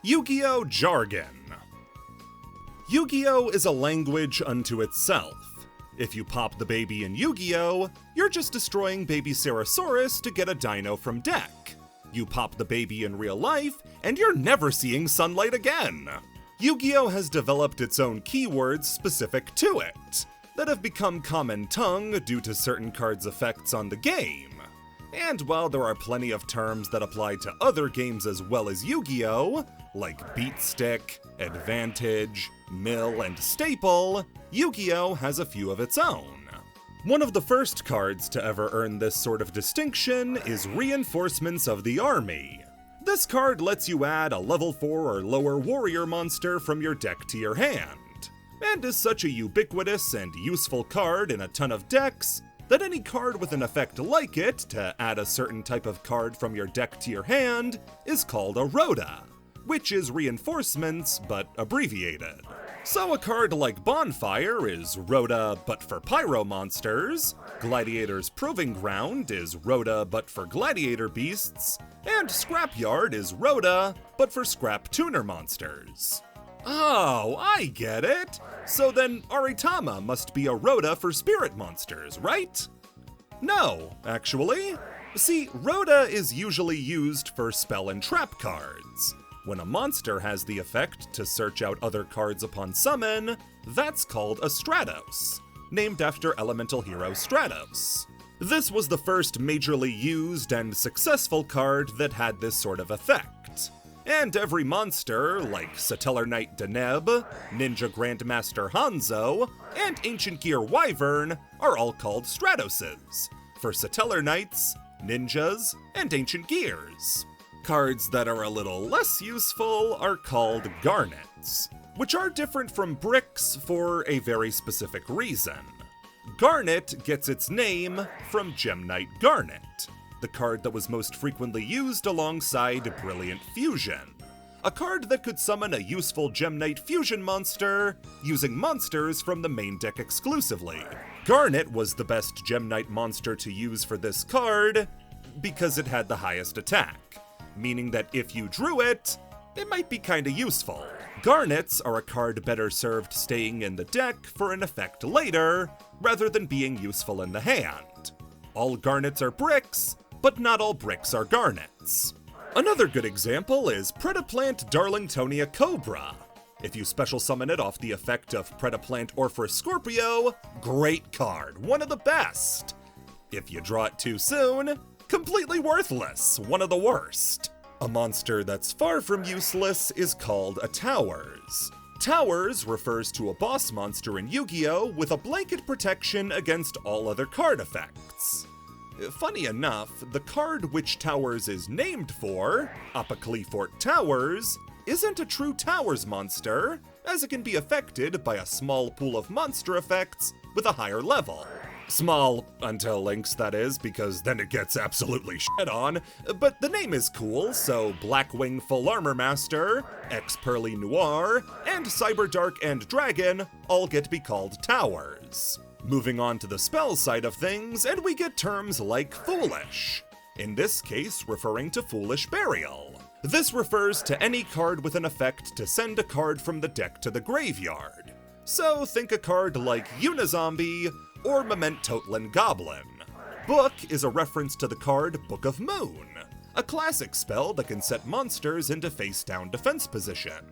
Yu-Gi-Oh! Jargon. Yu-Gi-Oh! Is a language unto itself. If you pop the baby in Yu-Gi-Oh!, you're just destroying baby Sarasaurus to get a dino from deck. You pop the baby in real life, and you're never seeing sunlight again. Yu-Gi-Oh! Has developed its own keywords specific to it, that have become common tongue due to certain cards' effects on the game. And while there are plenty of terms that apply to other games as well as Yu-Gi-Oh!, like beat stick, advantage, mill, and staple, Yu-Gi-Oh! Has a few of its own. One of the first cards to ever earn this sort of distinction is Reinforcements of the Army. This card lets you add a level 4 or lower warrior monster from your deck to your hand, and is such a ubiquitous and useful card in a ton of decks that any card with an effect like it to add a certain type of card from your deck to your hand is called a Rhoda, which is reinforcements but abbreviated. So a card like Bonfire is Rhoda but for pyro monsters, Gladiator's Proving Ground is Rhoda but for gladiator beasts, and Scrapyard is Rhoda but for scrap tuner monsters. Oh, I get it! So then Aritama must be a Rhoda for spirit monsters, right? No, actually. See, Rhoda is usually used for spell and trap cards. When a monster has the effect to search out other cards upon summon, that's called a Stratos, named after elemental hero Stratos. This was the first majorly used and successful card that had this sort of effect. And every monster, like Satellar Knight Deneb, Ninja Grandmaster Hanzo, and Ancient Gear Wyvern, are all called Stratoses, for Satellar Knights, Ninjas, and Ancient Gears. Cards that are a little less useful are called Garnets, which are different from bricks for a very specific reason. Garnet gets its name from Gem Knight Garnet, the card that was most frequently used alongside Brilliant Fusion, a card that could summon a useful Gem Knight Fusion monster using monsters from the main deck exclusively. Garnet was the best Gem Knight monster to use for this card because it had the highest attack, meaning that if you drew it, it might be kinda useful. Garnets are a card better served staying in the deck for an effect later, rather than being useful in the hand. All garnets are bricks, but not all bricks are garnets. Another good example is Predaplant Darlingtonia Cobra. If you special summon it off the effect of Predaplant Orpheus Scorpio, great card, one of the best. If you draw it too soon, completely worthless, one of the worst. A monster that's far from useless is called a Towers. Towers refers to a boss monster in Yu-Gi-Oh! With a blanket protection against all other card effects. Funny enough, the card which Towers is named for, Apocalifort Towers, isn't a true Towers monster, as it can be affected by a small pool of monster effects with a higher level. Small until Lynx, that is, because then it gets absolutely shit on, but the name is cool, so Blackwing Full Armor Master, X-Pearly Noir, and Cyberdark and Dragon all get to be called Towers. Moving on to the spell side of things, and we get terms like Foolish, in this case referring to Foolish Burial. This refers to any card with an effect to send a card from the deck to the graveyard. So think a card like Unizombie or Mementotlin Goblin. Book is a reference to the card Book of Moon, a classic spell that can set monsters into face-down defense position.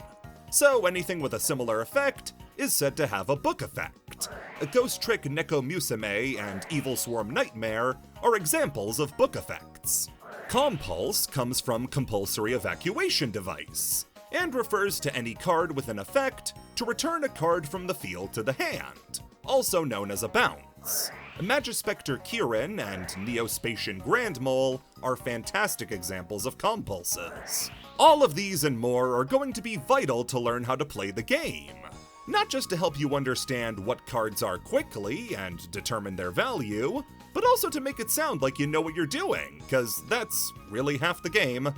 So anything with a similar effect is said to have a book effect. A Ghost Trick Neko Musume and Evil Swarm Nightmare are examples of book effects. Compulse comes from Compulsory Evacuation Device, and refers to any card with an effect to return a card from the field to the hand, also known as a bounce. Magispector Kirin and Neospatian Grand Mole are fantastic examples of compulses. All of these and more are going to be vital to learn how to play the game. Not just to help you understand what cards are quickly and determine their value, but also to make it sound like you know what you're doing, cause that's really half the game.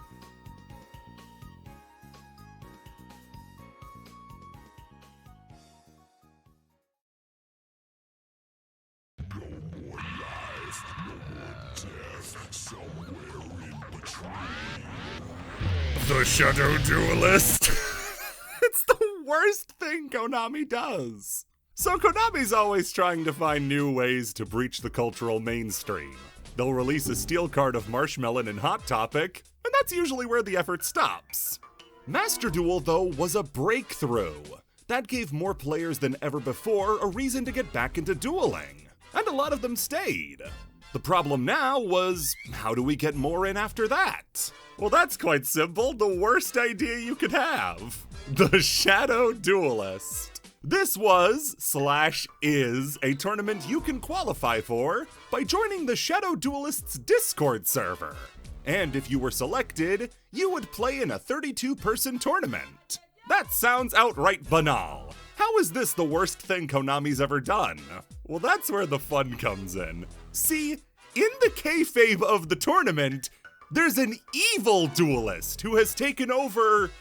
The Shadow Duelist. It's the worst thing Konami does. So Konami's always trying to find new ways to breach the cultural mainstream. They'll release a steel card of Marshmelon and Hot Topic, and that's usually where the effort stops. Master Duel, though, was a breakthrough. That gave more players than ever before a reason to get back into dueling, and a lot of them stayed. The problem now was, how do we get more in after that? Well, that's quite simple. The worst idea you could have. The Shadow Duelist. This was/is a tournament you can qualify for by joining the Shadow Duelist's Discord server. And if you were selected, you would play in a 32-person tournament. That sounds outright banal. How is this the worst thing Konami's ever done? Well, that's where the fun comes in. See, in the kayfabe of the tournament, there's an evil duelist who has taken over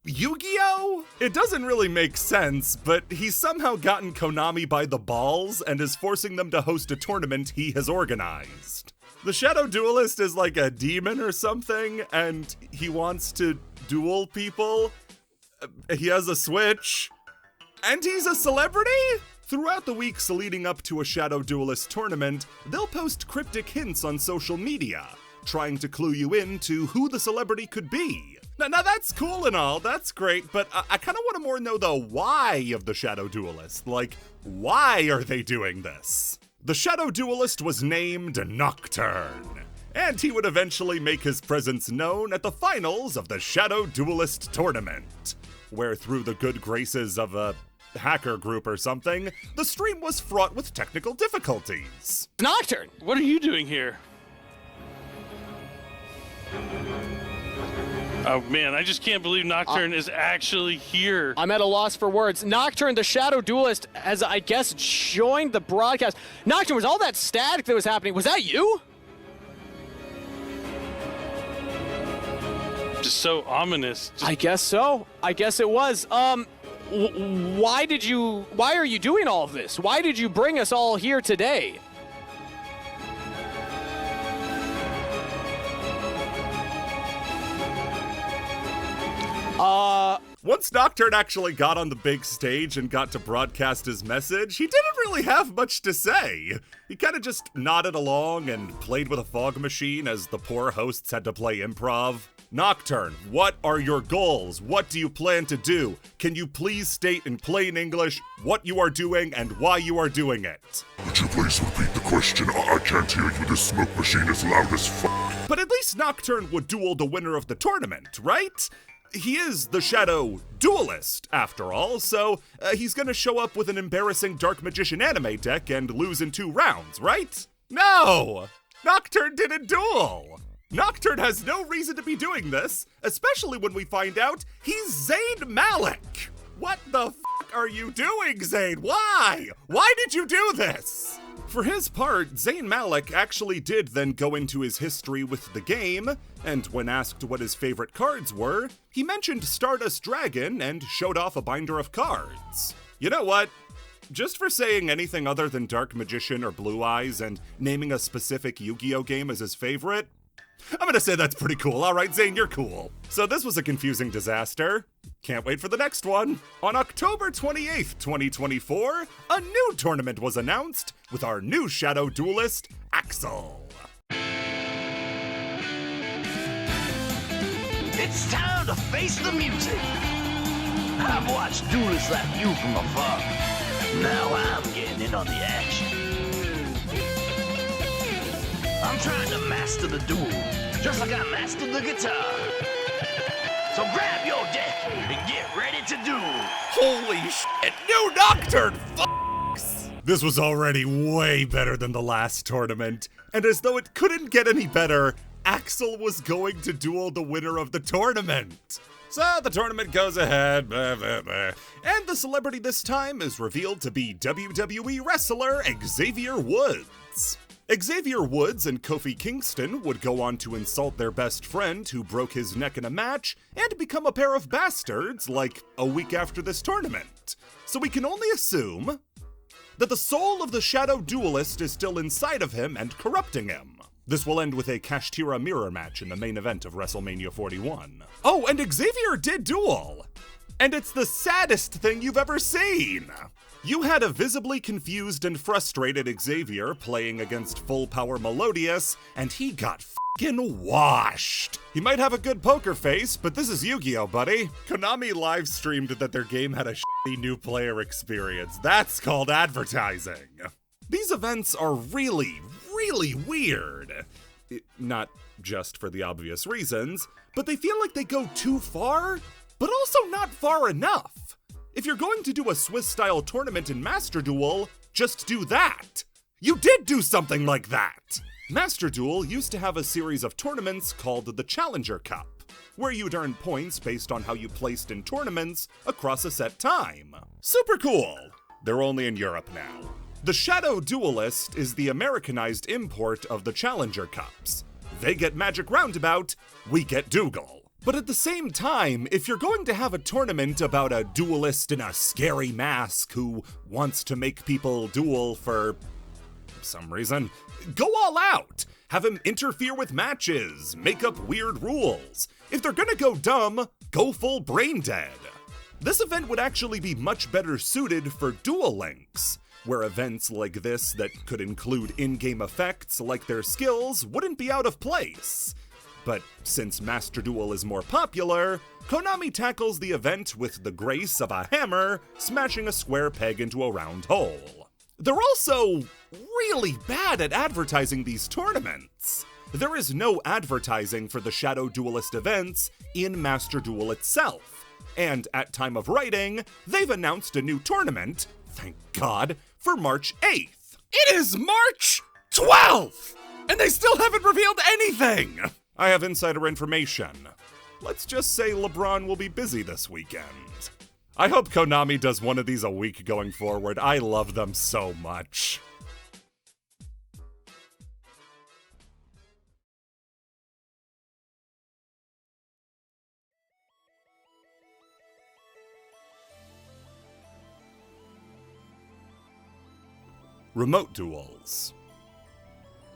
Yu-Gi-Oh? It doesn't really make sense, but he's somehow gotten Konami by the balls and is forcing them to host a tournament he has organized. The Shadow Duelist is like a demon or something, and he wants to duel people. He has a Switch, and he's a celebrity? Throughout the weeks leading up to a Shadow Duelist tournament, they'll post cryptic hints on social media, trying to clue you in to who the celebrity could be. Now that's cool and all, that's great, but I kind of want to more know the why of the Shadow Duelist. Like, why are they doing this? The Shadow Duelist was named Nocturne, and he would eventually make his presence known at the finals of the Shadow Duelist tournament, where through the good graces of a hacker group or something, the stream was fraught with technical difficulties. Nocturne, what are you doing here? Oh man, I just can't believe Nocturne is actually here. I'm at a loss for words. Nocturne, the Shadow Duelist, has, I guess, joined the broadcast. Nocturne, was all that static that was happening, was that you? Just so ominous. I guess so. I guess it was. Why are you doing all of this? Why did you bring us all here today? Once Nocturne actually got on the big stage and got to broadcast his message, he didn't really have much to say. He kind of just nodded along and played with a fog machine as the poor hosts had to play improv. Nocturne, what are your goals? What do you plan to do? Can you please state in plain English what you are doing and why you are doing it? Would you please repeat the question? I can't hear you. This smoke machine is loud as fuck. But at least Nocturne would duel the winner of the tournament, right? He is the Shadow Duelist, after all, so he's gonna show up with an embarrassing Dark Magician anime deck and lose in 2 rounds, right? No! Nocturne didn't duel! Nocturne has no reason to be doing this, especially when we find out he's Zayn Malik! What the f*** are you doing, Zayn? Why? Why did you do this? For his part, Zayn Malik actually did then go into his history with the game, and when asked what his favorite cards were, he mentioned Stardust Dragon and showed off a binder of cards. You know what? Just for saying anything other than Dark Magician or Blue Eyes and naming a specific Yu-Gi-Oh game as his favorite, I'm gonna say that's pretty cool. All right, Zayn, you're cool. So this was a confusing disaster. Can't wait for the next one. On October 28th, 2024, a new tournament was announced with our new Shadow Duelist, Axel. It's time to face the music. I've watched duelists like you from afar. Now I'm getting in on the action. I'm trying to master the duel, just like I mastered the guitar. So grab your deck and get ready to duel. Holy shit, new Nocturne f***s! This was already way better than the last tournament, and as though it couldn't get any better, Axel was going to duel the winner of the tournament. So the tournament goes ahead, blah, blah, blah. And the celebrity this time is revealed to be WWE wrestler Xavier Woods. Xavier Woods and Kofi Kingston would go on to insult their best friend who broke his neck in a match and become a pair of bastards like a week after this tournament. So we can only assume that the soul of the Shadow Duelist is still inside of him and corrupting him. This will end with a Kashtira mirror match in the main event of WrestleMania 41. Oh, and Xavier did duel! And it's the saddest thing you've ever seen! You had a visibly confused and frustrated Xavier playing against Full Power Melodious, and he got f***ing washed. He might have a good poker face, but this is Yu-Gi-Oh, buddy. Konami live streamed that their game had a shitty new player experience. That's called advertising. These events are really weird. Not just for the obvious reasons, but they feel like they go too far, but also not far enough. If you're going to do a Swiss-style tournament in Master Duel, just do that. You did do something like that. Master Duel used to have a series of tournaments called the Challenger Cup, where you'd earn points based on how you placed in tournaments across a set time. Super cool. They're only in Europe now. The Shadow Duelist is the Americanized import of the Challenger Cups. They get Magic Roundabout, we get Duel. But at the same time, if you're going to have a tournament about a duelist in a scary mask who wants to make people duel for some reason, go all out. Have him interfere with matches, make up weird rules. If they're gonna go dumb, go full brain dead. This event would actually be much better suited for Duel Links, where events like this that could include in-game effects like their skills wouldn't be out of place. But since Master Duel is more popular, Konami tackles the event with the grace of a hammer smashing a square peg into a round hole. They're also really bad at advertising these tournaments. There is no advertising for the Shadow Duelist events in Master Duel itself, and at time of writing, they've announced a new tournament, thank God, for March 8th. It is March 12th! And they still haven't revealed anything! I have insider information. Let's just say LeBron will be busy this weekend. I hope Konami does one of these a week going forward. I love them so much. Remote duels.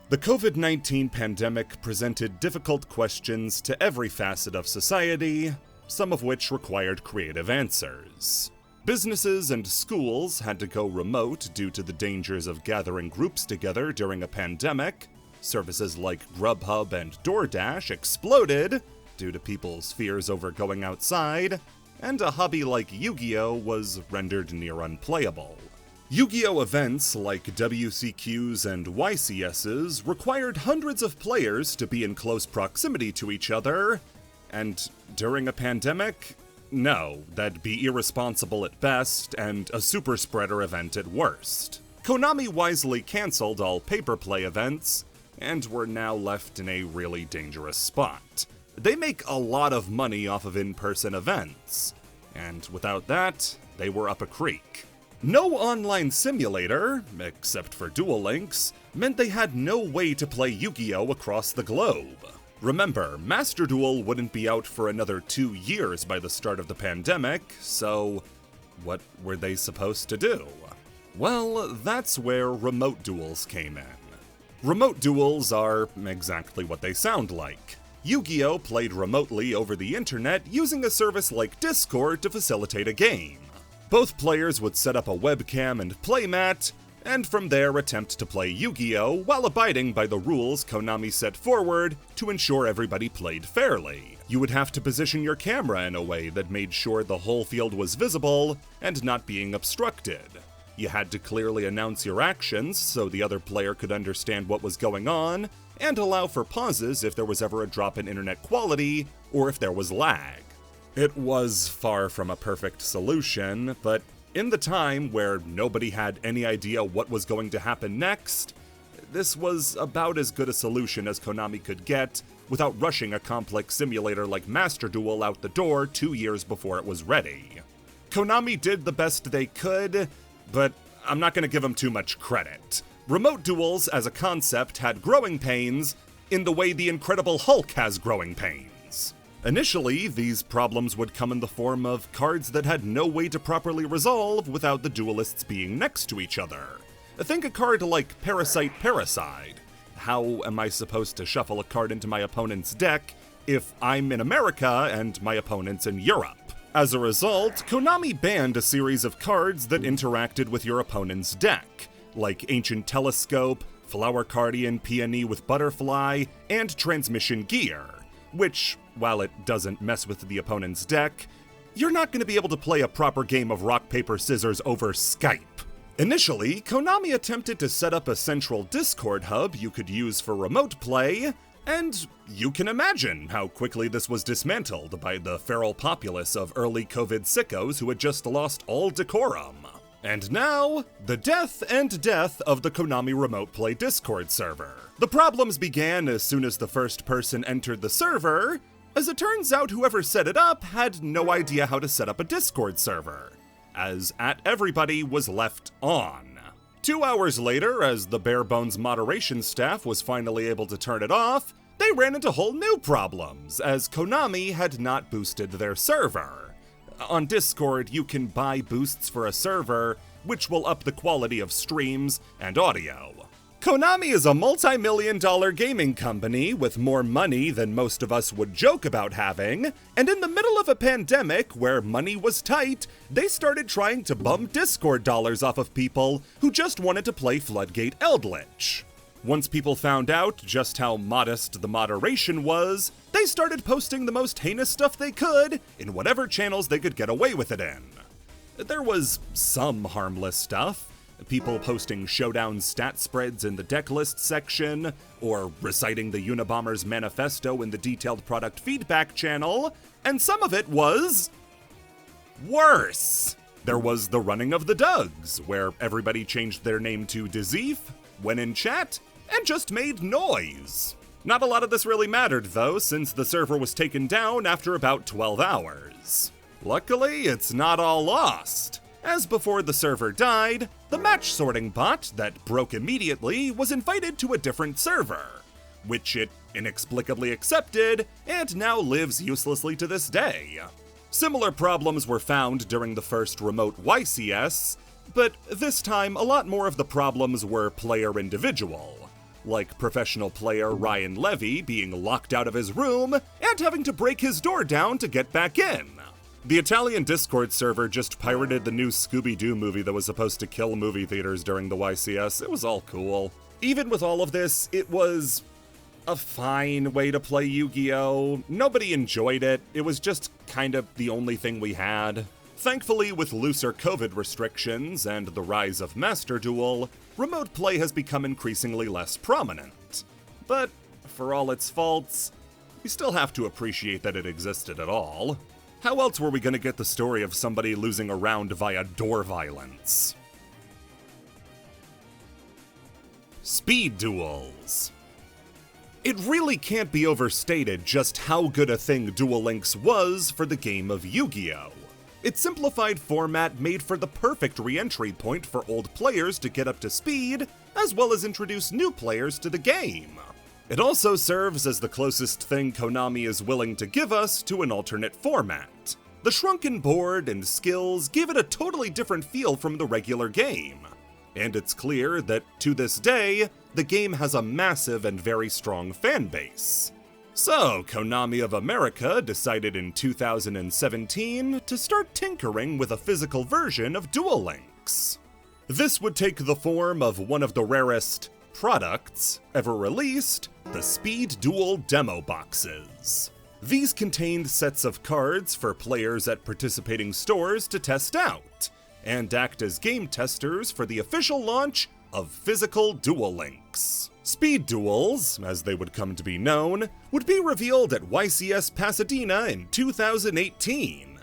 The COVID-19 pandemic presented difficult questions to every facet of society, some of which required creative answers. Businesses and schools had to go remote due to the dangers of gathering groups together during a pandemic. Services like Grubhub and DoorDash exploded due to people's fears over going outside, and a hobby like Yu-Gi-Oh! Was rendered near unplayable. Yu-Gi-Oh! Events like WCQs and YCSs required hundreds of players to be in close proximity to each other, and during a pandemic? No, that'd be irresponsible at best and a super spreader event at worst. Konami wisely cancelled all pay-per-play events, and were now left in a really dangerous spot. They make a lot of money off of in-person events, and without that, they were up a creek. No online simulator, except for Duel Links, meant they had no way to play Yu-Gi-Oh! Across the globe. Remember, Master Duel wouldn't be out for another 2 years by the start of the pandemic, so what were they supposed to do? Well, that's where remote duels came in. Remote duels are exactly what they sound like. Yu-Gi-Oh! Played remotely over the internet using a service like Discord to facilitate a game. Both players would set up a webcam and playmat, and from there attempt to play Yu-Gi-Oh! While abiding by the rules Konami set forward to ensure everybody played fairly. You would have to position your camera in a way that made sure the whole field was visible and not being obstructed. You had to clearly announce your actions so the other player could understand what was going on, and allow for pauses if there was ever a drop in internet quality or if there was lag. It was far from a perfect solution, but In the time where nobody had any idea what was going to happen next, this was about as good a solution as Konami could get without rushing a complex simulator like Master Duel out the door 2 years before it was ready. Konami did the best they could, but I'm not going to give them too much credit. Remote duels as a concept had growing pains in the way the Incredible Hulk has growing pains. Initially, these problems would come in the form of cards that had no way to properly resolve without the duelists being next to each other. Think a card like Parasite. How am I supposed to shuffle a card into my opponent's deck if I'm in America and my opponent's in Europe? As a result, Konami banned a series of cards that interacted with your opponent's deck, like Ancient Telescope, Flower Cardian Peony with Butterfly, and Transmission Gear, which, while it doesn't mess with the opponent's deck, you're not going to be able to play a proper game of rock, paper, scissors over Skype. Initially, Konami attempted to set up a central Discord hub you could use for remote play, and you can imagine how quickly this was dismantled by the feral populace of early COVID sickos who had just lost all decorum. And now, the death of the Konami Remote Play Discord server. The problems began as soon as the first person entered the server. As it turns out, whoever set it up had no idea how to set up a Discord server, as everybody was left on. 2 hours later, as the bare bones moderation staff was finally able to turn it off, they ran into whole new problems, as Konami had not boosted their server. On Discord, you can buy boosts for a server, which will up the quality of streams and audio. Konami is a multi-million-dollar gaming company with more money than most of us would joke about having, and in the middle of a pandemic where money was tight, they started trying to bum Discord dollars off of people who just wanted to play Floodgate Eldritch. Once people found out just how modest the moderation was, they started posting the most heinous stuff they could in whatever channels they could get away with it in. There was some harmless stuff, people posting showdown stat spreads in the deck list section, or reciting the Unabomber's manifesto in the detailed product feedback channel, and some of it was worse. There was the running of the Dougs, where everybody changed their name to Dizif, went in chat, and just made noise. Not a lot of this really mattered though, since the server was taken down after about 12 hours. Luckily, it's not all lost, as before the server died, the match sorting bot that broke immediately was invited to a different server, which it inexplicably accepted and now lives uselessly to this day. Similar problems were found during the first remote YCS, but this time a lot more of the problems were player individual, like professional player Ryan Levy being locked out of his room and having to break his door down to get back in. The Italian Discord server just pirated the new Scooby-Doo movie that was supposed to kill movie theaters during the YCS. It was all cool. Even with all of this, it was a fine way to play Yu-Gi-Oh! Nobody enjoyed it. It was just kind of the only thing we had. Thankfully, with looser COVID restrictions and the rise of Master Duel, remote play has become increasingly less prominent. But for all its faults, we still have to appreciate that it existed at all. How else were we going to get the story of somebody losing a round via door violence? Speed duels. It really can't be overstated just how good a thing Duel Links was for the game of Yu-Gi-Oh! Its simplified format made for the perfect re-entry point for old players to get up to speed, as well as introduce new players to the game. It also serves as the closest thing Konami is willing to give us to an alternate format. The shrunken board and skills give it a totally different feel from the regular game. And it's clear that, to this day, the game has a massive and very strong fan base. So, Konami of America decided in 2017 to start tinkering with a physical version of Duel Links. This would take the form of one of the rarest products ever released, the Speed Duel demo boxes. These contained sets of cards for players at participating stores to test out, and act as game testers for the official launch of physical Duel Links. Speed Duels, as they would come to be known, would be revealed at YCS Pasadena in 2018.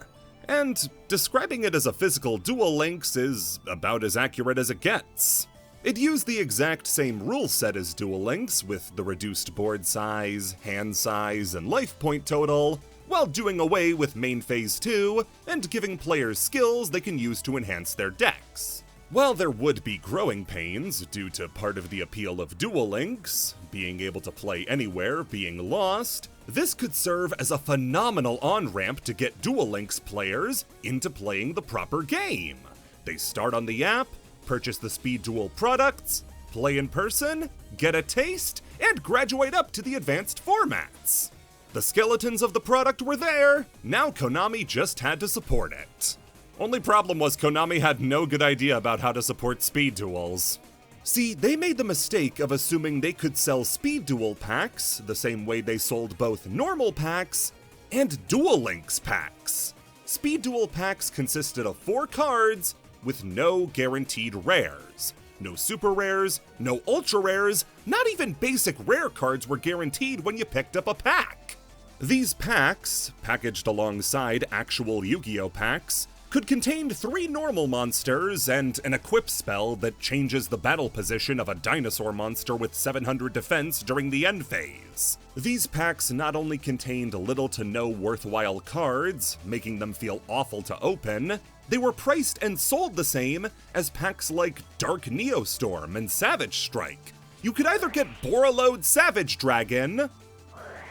And describing it as a physical Duel Links is about as accurate as it gets. It used the exact same rule set as Duel Links, with the reduced board size, hand size, and life point total, while doing away with main phase 2 and giving players skills they can use to enhance their decks. While there would be growing pains due to part of the appeal of Duel Links, being able to play anywhere being lost, this could serve as a phenomenal on-ramp to get Duel Links players into playing the proper game. They start on the app, purchase the Speed Duel products, play in person, get a taste, and graduate up to the advanced formats. The skeletons of the product were there, now Konami just had to support it. Only problem was Konami had no good idea about how to support Speed Duels. See, they made the mistake of assuming they could sell Speed Duel packs the same way they sold both normal packs and Duel Links packs. Speed Duel packs consisted of 4 cards with no guaranteed rares. No super rares, no ultra rares, not even basic rare cards were guaranteed when you picked up a pack. These packs, packaged alongside actual Yu-Gi-Oh packs, could contain 3 normal monsters and an equip spell that changes the battle position of a dinosaur monster with 700 defense during the end phase. These packs not only contained little to no worthwhile cards, making them feel awful to open, they were priced and sold the same as packs like Dark Neostorm and Savage Strike. You could either get Borreload Savage Dragon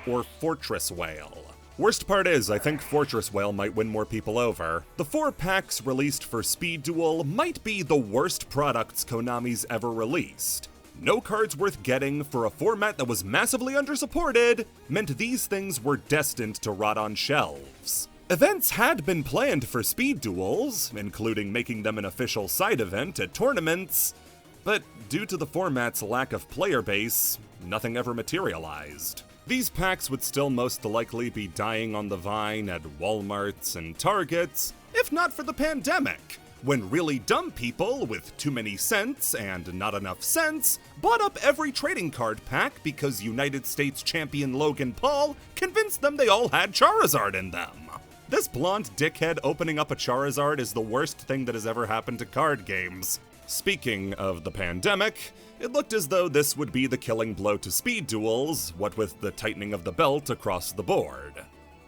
or Fortress Whale. Worst part is, I think Fortress Whale might win more people over. The 4 packs released for Speed Duel might be the worst products Konami's ever released. No cards worth getting for a format that was massively undersupported meant these things were destined to rot on shelves. Events had been planned for Speed Duels, including making them an official side event at tournaments, but due to the format's lack of player base, nothing ever materialized. These packs would still most likely be dying on the vine at Walmarts and Targets, if not for the pandemic, when really dumb people with too many cents and not enough sense bought up every trading card pack because United States champion Logan Paul convinced them they all had Charizard in them. This blonde dickhead opening up a Charizard is the worst thing that has ever happened to card games. Speaking of the pandemic, it looked as though this would be the killing blow to Speed Duels, what with the tightening of the belt across the board.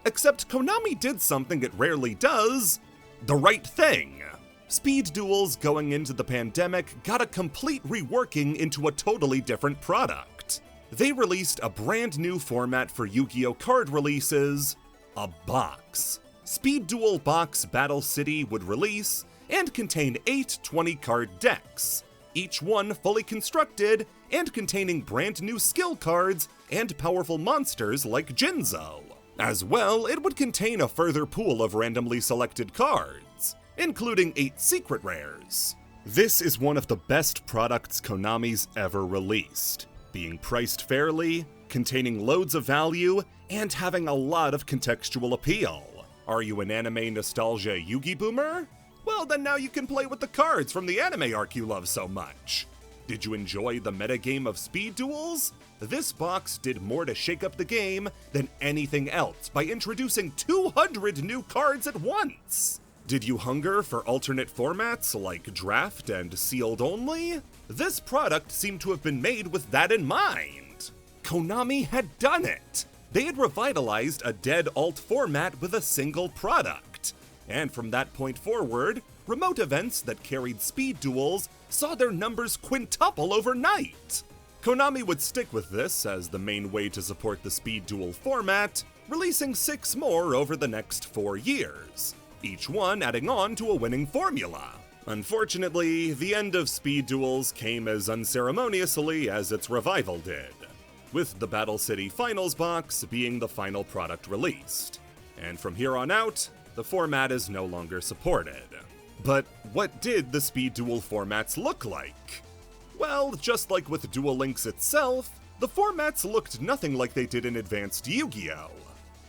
Except Konami did something it rarely does: the right thing. Speed Duels going into the pandemic got a complete reworking into a totally different product. They released a brand new format for Yu-Gi-Oh! Card releases: a box. Speed Duel Box Battle City would release and contain 8 20-card decks, each one fully constructed and containing brand new skill cards and powerful monsters like Jinzo. As well, it would contain a further pool of randomly selected cards, including 8 secret rares. This is one of the best products Konami's ever released, being priced fairly, containing loads of value, and having a lot of contextual appeal. Are you an anime nostalgia Yu-Gi boomer? Well, then now you can play with the cards from the anime arc you love so much. Did you enjoy the metagame of Speed Duels? This box did more to shake up the game than anything else by introducing 200 new cards at once. Did you hunger for alternate formats like draft and sealed only? This product seemed to have been made with that in mind. Konami had done it. They had revitalized a dead alt format with a single product. And from that point forward, remote events that carried Speed Duels saw their numbers quintuple overnight. Konami would stick with this as the main way to support the Speed Duel format, releasing 6 more over the next 4 years, each one adding on to a winning formula. Unfortunately, the end of Speed Duels came as unceremoniously as its revival did, with the Battle City Finals box being the final product released. And from here on out, the format is no longer supported. But what did the Speed Duel formats look like? Well, just like with Duel Links itself, the formats looked nothing like they did in Advanced Yu-Gi-Oh!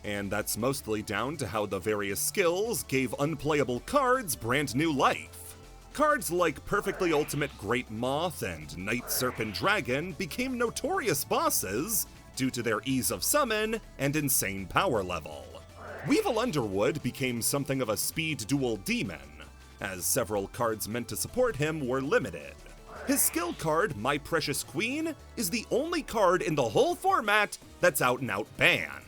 And that's mostly down to how the various skills gave unplayable cards brand new life. Cards like Perfectly Ultimate Great Moth and Night Serpent Dragon became notorious bosses due to their ease of summon and insane power level. Weevil Underwood became something of a speed duel demon, as several cards meant to support him were limited. His skill card, My Precious Queen, is the only card in the whole format that's out-and-out banned.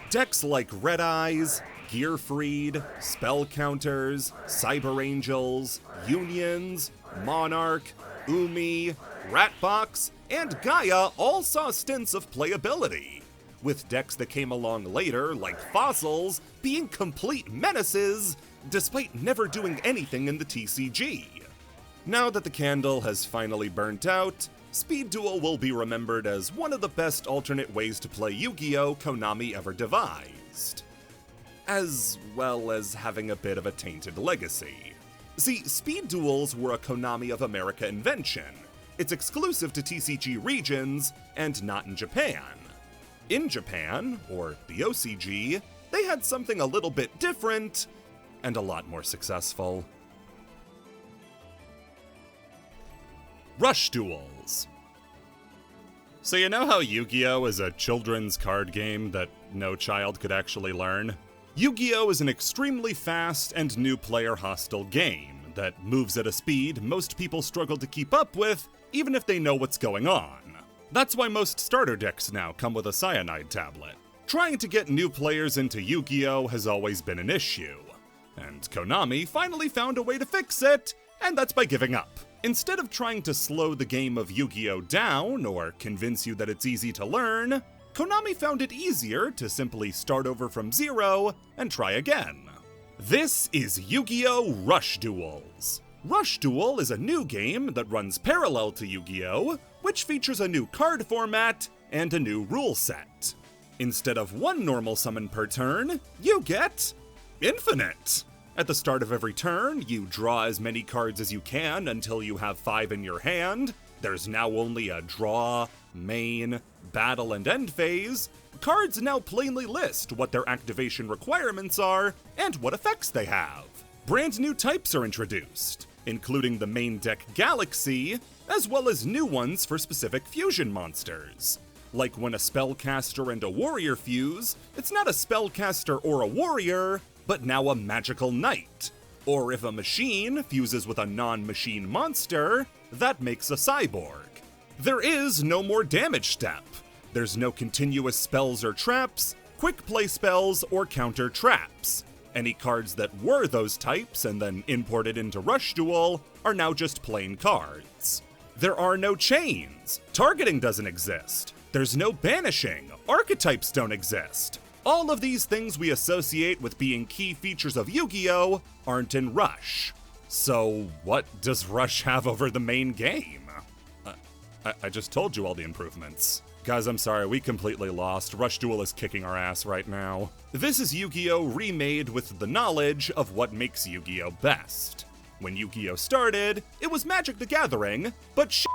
Decks like Red Eyes, Gearfried, Spell Counters, Cyber Angels, Unions, Monarch, Umi, Ratbox, and Gaia all saw stints of playability, with decks that came along later, like Fossils, being complete menaces, despite never doing anything in the TCG. Now that the candle has finally burnt out, Speed Duel will be remembered as one of the best alternate ways to play Yu-Gi-Oh! Konami ever devised, as well as having a bit of a tainted legacy. See, Speed Duels were a Konami of America invention. It's exclusive to TCG regions, and not in Japan. In Japan, or the OCG, they had something a little bit different, and a lot more successful. Rush Duels. So you know how Yu-Gi-Oh! Is a children's card game that no child could actually learn? Yu-Gi-Oh! Is an extremely fast and new player-hostile game that moves at a speed most people struggle to keep up with, even if they know what's going on. That's why most starter decks now come with a cyanide tablet. Trying to get new players into Yu-Gi-Oh! Has always been an issue, and Konami finally found a way to fix it, and that's by giving up. Instead of trying to slow the game of Yu-Gi-Oh! Down or convince you that it's easy to learn, Konami found it easier to simply start over from zero and try again. This is Yu-Gi-Oh! Rush Duels. Rush Duel is a new game that runs parallel to Yu-Gi-Oh!, which features a new card format and a new rule set. Instead of one normal summon per turn, you get infinite. At the start of every turn, you draw as many cards as you can until you have 5 in your hand. There's now only a draw, main, battle, and end phase. Cards now plainly list what their activation requirements are and what effects they have. Brand new types are introduced, including the main deck Galaxy, as well as new ones for specific fusion monsters. Like when a spellcaster and a warrior fuse, it's not a spellcaster or a warrior, but now a magical knight. Or if a machine fuses with a non-machine monster, that makes a cyborg. There is no more damage step. There's no continuous spells or traps, quick play spells, or counter traps. Any cards that were those types and then imported into Rush Duel are now just plain cards. There are no chains. Targeting doesn't exist. There's no banishing. Archetypes don't exist. All of these things we associate with being key features of Yu-Gi-Oh! Aren't in Rush. So what does Rush have over the main game? I just told you all the improvements. Guys, I'm sorry, we completely lost. Rush Duel is kicking our ass right now. This is Yu-Gi-Oh! Remade with the knowledge of what makes Yu-Gi-Oh! Best. When Yu-Gi-Oh! Started, it was Magic the Gathering, but shit.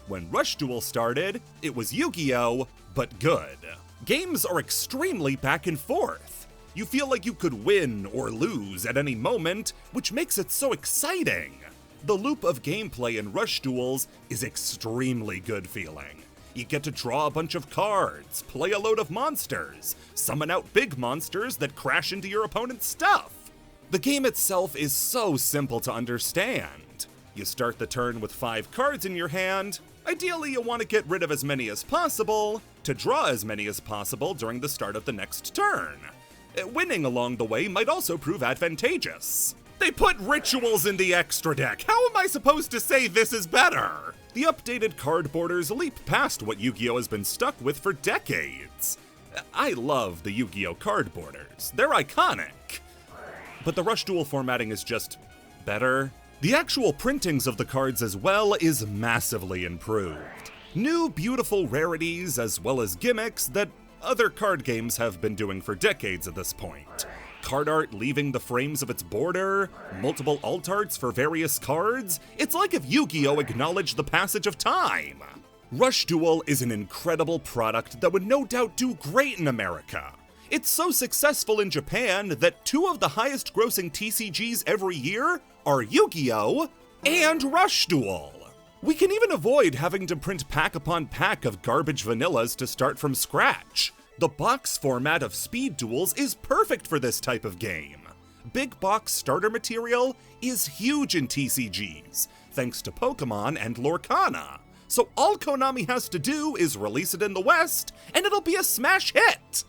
When Rush Duel started, it was Yu-Gi-Oh! But good. Games are extremely back and forth. You feel like you could win or lose at any moment, which makes it so exciting. The loop of gameplay in Rush Duels is extremely good feeling. You get to draw a bunch of cards, play a load of monsters, summon out big monsters that crash into your opponent's stuff. The game itself is so simple to understand. You start the turn with 5 cards in your hand. Ideally, you want to get rid of as many as possible, to draw as many as possible during the start of the next turn. Winning along the way might also prove advantageous. They put rituals in the extra deck. How am I supposed to say this is better? The updated card borders leap past what Yu-Gi-Oh! Has been stuck with for decades. I love the Yu-Gi-Oh! Card borders. They're iconic. But the Rush Duel formatting is just better. The actual printings of the cards as well is massively improved. New beautiful rarities as well as gimmicks that other card games have been doing for decades at this point. Card art leaving the frames of its border, multiple alt arts for various cards. It's like if Yu-Gi-Oh! Acknowledged the passage of time. Rush Duel is an incredible product that would no doubt do great in America. It's so successful in Japan that 2 of the highest grossing TCGs every year are Yu-Gi-Oh! And Rush Duel. We can even avoid having to print pack upon pack of garbage vanillas to start from scratch. The box format of speed duels is perfect for this type of game. Big box starter material is huge in TCGs, thanks to Pokemon and Lorcana. So all Konami has to do is release it in the West, and it'll be a smash hit!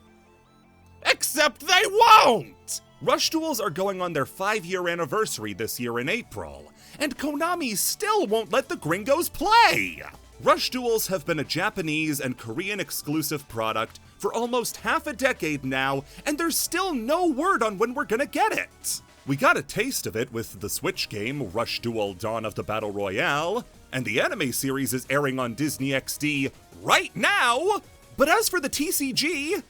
Except they won't! Rush Duels are going on their 5-year anniversary this year in April, and Konami still won't let the gringos play! Rush Duels have been a Japanese and Korean exclusive product for almost half a decade now, and there's still no word on when we're gonna get it! We got a taste of it with the Switch game Rush Duel Dawn of the Battle Royale, and the anime series is airing on Disney XD right now! But as for the TCG,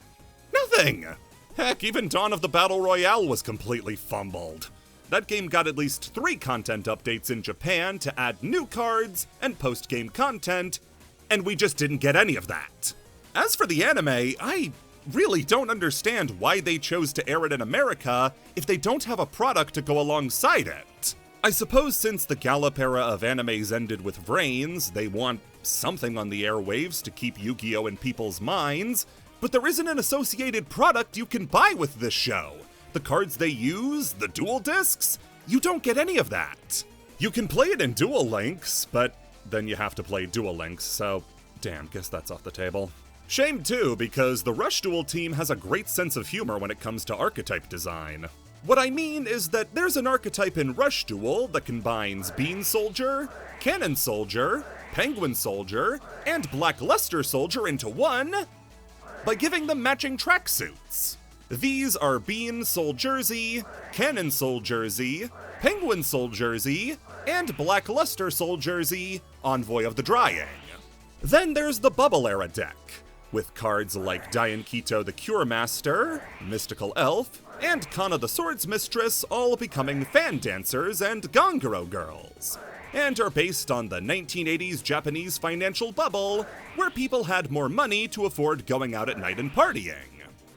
nothing! Heck, even Dawn of the Battle Royale was completely fumbled. That game got at least 3 content updates in Japan to add new cards and post-game content, and we just didn't get any of that. As for the anime, I really don't understand why they chose to air it in America if they don't have a product to go alongside it. I suppose since the Gallop era of animes ended with Vrains, they want something on the airwaves to keep Yu-Gi-Oh! In people's minds, but there isn't an associated product you can buy with this show. The cards they use, the duel discs, you don't get any of that. You can play it in Duel Links, but then you have to play Duel Links, so damn, guess that's off the table. Shame too, because the Rush Duel team has a great sense of humor when it comes to archetype design. What I mean is that there's an archetype in Rush Duel that combines Bean Soldier, Cannon Soldier, Penguin Soldier, and Black Luster Soldier into one by giving them matching tracksuits. These are Bean Soul Jersey, Cannon Soul Jersey, Penguin Soul Jersey, and Black Luster Soul Jersey, Envoy of the Drying. Then there's the Bubble Era deck, with cards like Dian Kito the Cure Master, Mystical Elf, and Kana the Swords Mistress all becoming fan dancers and Gongoro girls, and are based on the 1980s Japanese financial bubble, where people had more money to afford going out at night and partying.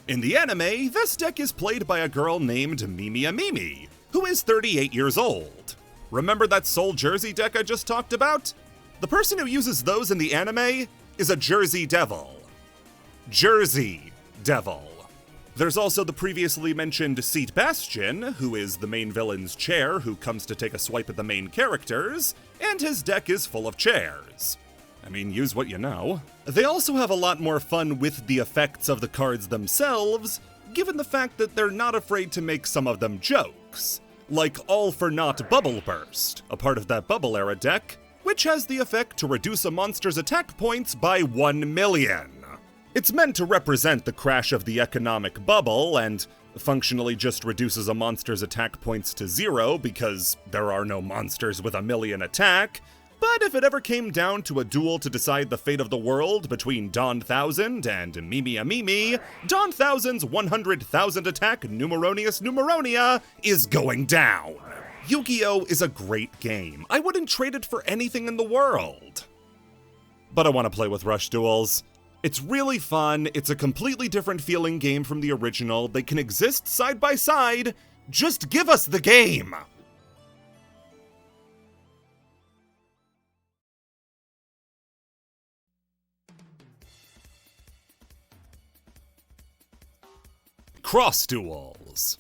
In the anime, this deck is played by a girl named Mimiya Mimi, who is 38 years old. Remember that Soul Jersey deck I just talked about? The person who uses those in the anime is a Jersey Devil. Jersey Devil. There's also the previously mentioned Seat Bastion, who is the main villain's chair who comes to take a swipe at the main characters, and his deck is full of chairs. I mean, use what you know. They also have a lot more fun with the effects of the cards themselves, given the fact that they're not afraid to make some of them jokes. Like All for Naught Bubble Burst, a part of that Bubble Era deck, which has the effect to reduce a monster's attack points by 1 million. It's meant to represent the crash of the economic bubble, and functionally just reduces a monster's attack points to 0 because there are no monsters with 1 million attack. But if it ever came down to a duel to decide the fate of the world between Dawn 1000 and Mimiya Mimi, Dawn 1000's 100,000 attack Numeronius Numeronia is going down. Yu-Gi-Oh! Is a great game. I wouldn't trade it for anything in the world. But I want to play with Rush Duels. It's really fun, it's a completely different feeling game from the original, they can exist side by side, just give us the game! Cross Duels.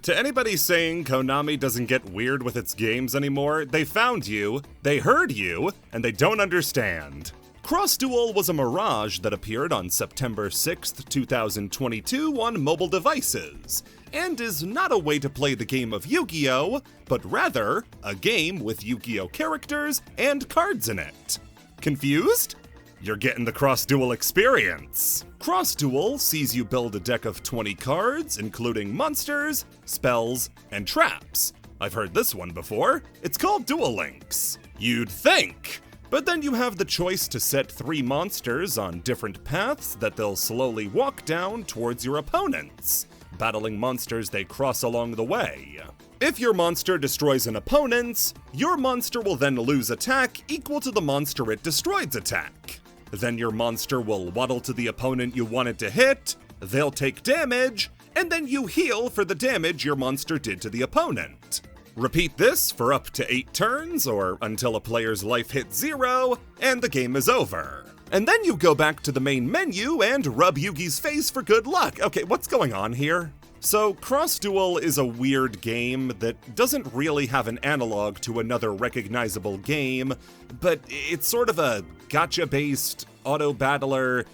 To anybody saying Konami doesn't get weird with its games anymore, they found you, they heard you, and they don't understand. Cross Duel was a mirage that appeared on September 6th, 2022 on mobile devices, and is not a way to play the game of Yu-Gi-Oh!, but rather a game with Yu-Gi-Oh! Characters and cards in it. Confused? You're getting the Cross Duel experience. Cross Duel sees you build a deck of 20 cards, including monsters, spells, and traps. I've heard this one before. It's called Duel Links. You'd think! But then you have the choice to set 3 monsters on different paths that they'll slowly walk down towards your opponents, battling monsters they cross along the way. If your monster destroys an opponent's, your monster will then lose attack equal to the monster it destroyed's attack. Then your monster will waddle to the opponent you wanted to hit, they'll take damage, and then you heal for the damage your monster did to the opponent. Repeat this for up to 8 turns, or until a player's life hits 0, and the game is over. And then you go back to the main menu and rub Yugi's face for good luck. Okay, what's going on here? So, Cross Duel is a weird game that doesn't really have an analog to another recognizable game, but it's sort of a gacha-based auto-battler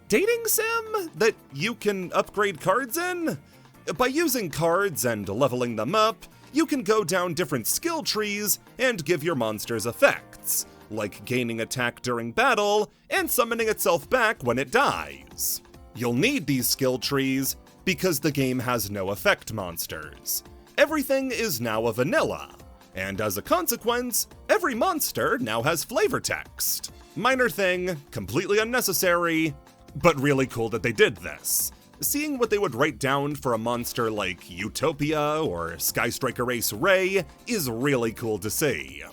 dating sim that you can upgrade cards in? By using cards and leveling them up, you can go down different skill trees and give your monsters effects, like gaining attack during battle and summoning itself back when it dies. You'll need these skill trees because the game has no effect monsters. Everything is now a vanilla, and as a consequence, every monster now has flavor text. Minor thing, completely unnecessary, but really cool that they did this. Seeing what they would write down for a monster like Utopia or Sky Striker Ace Ray is really cool to see.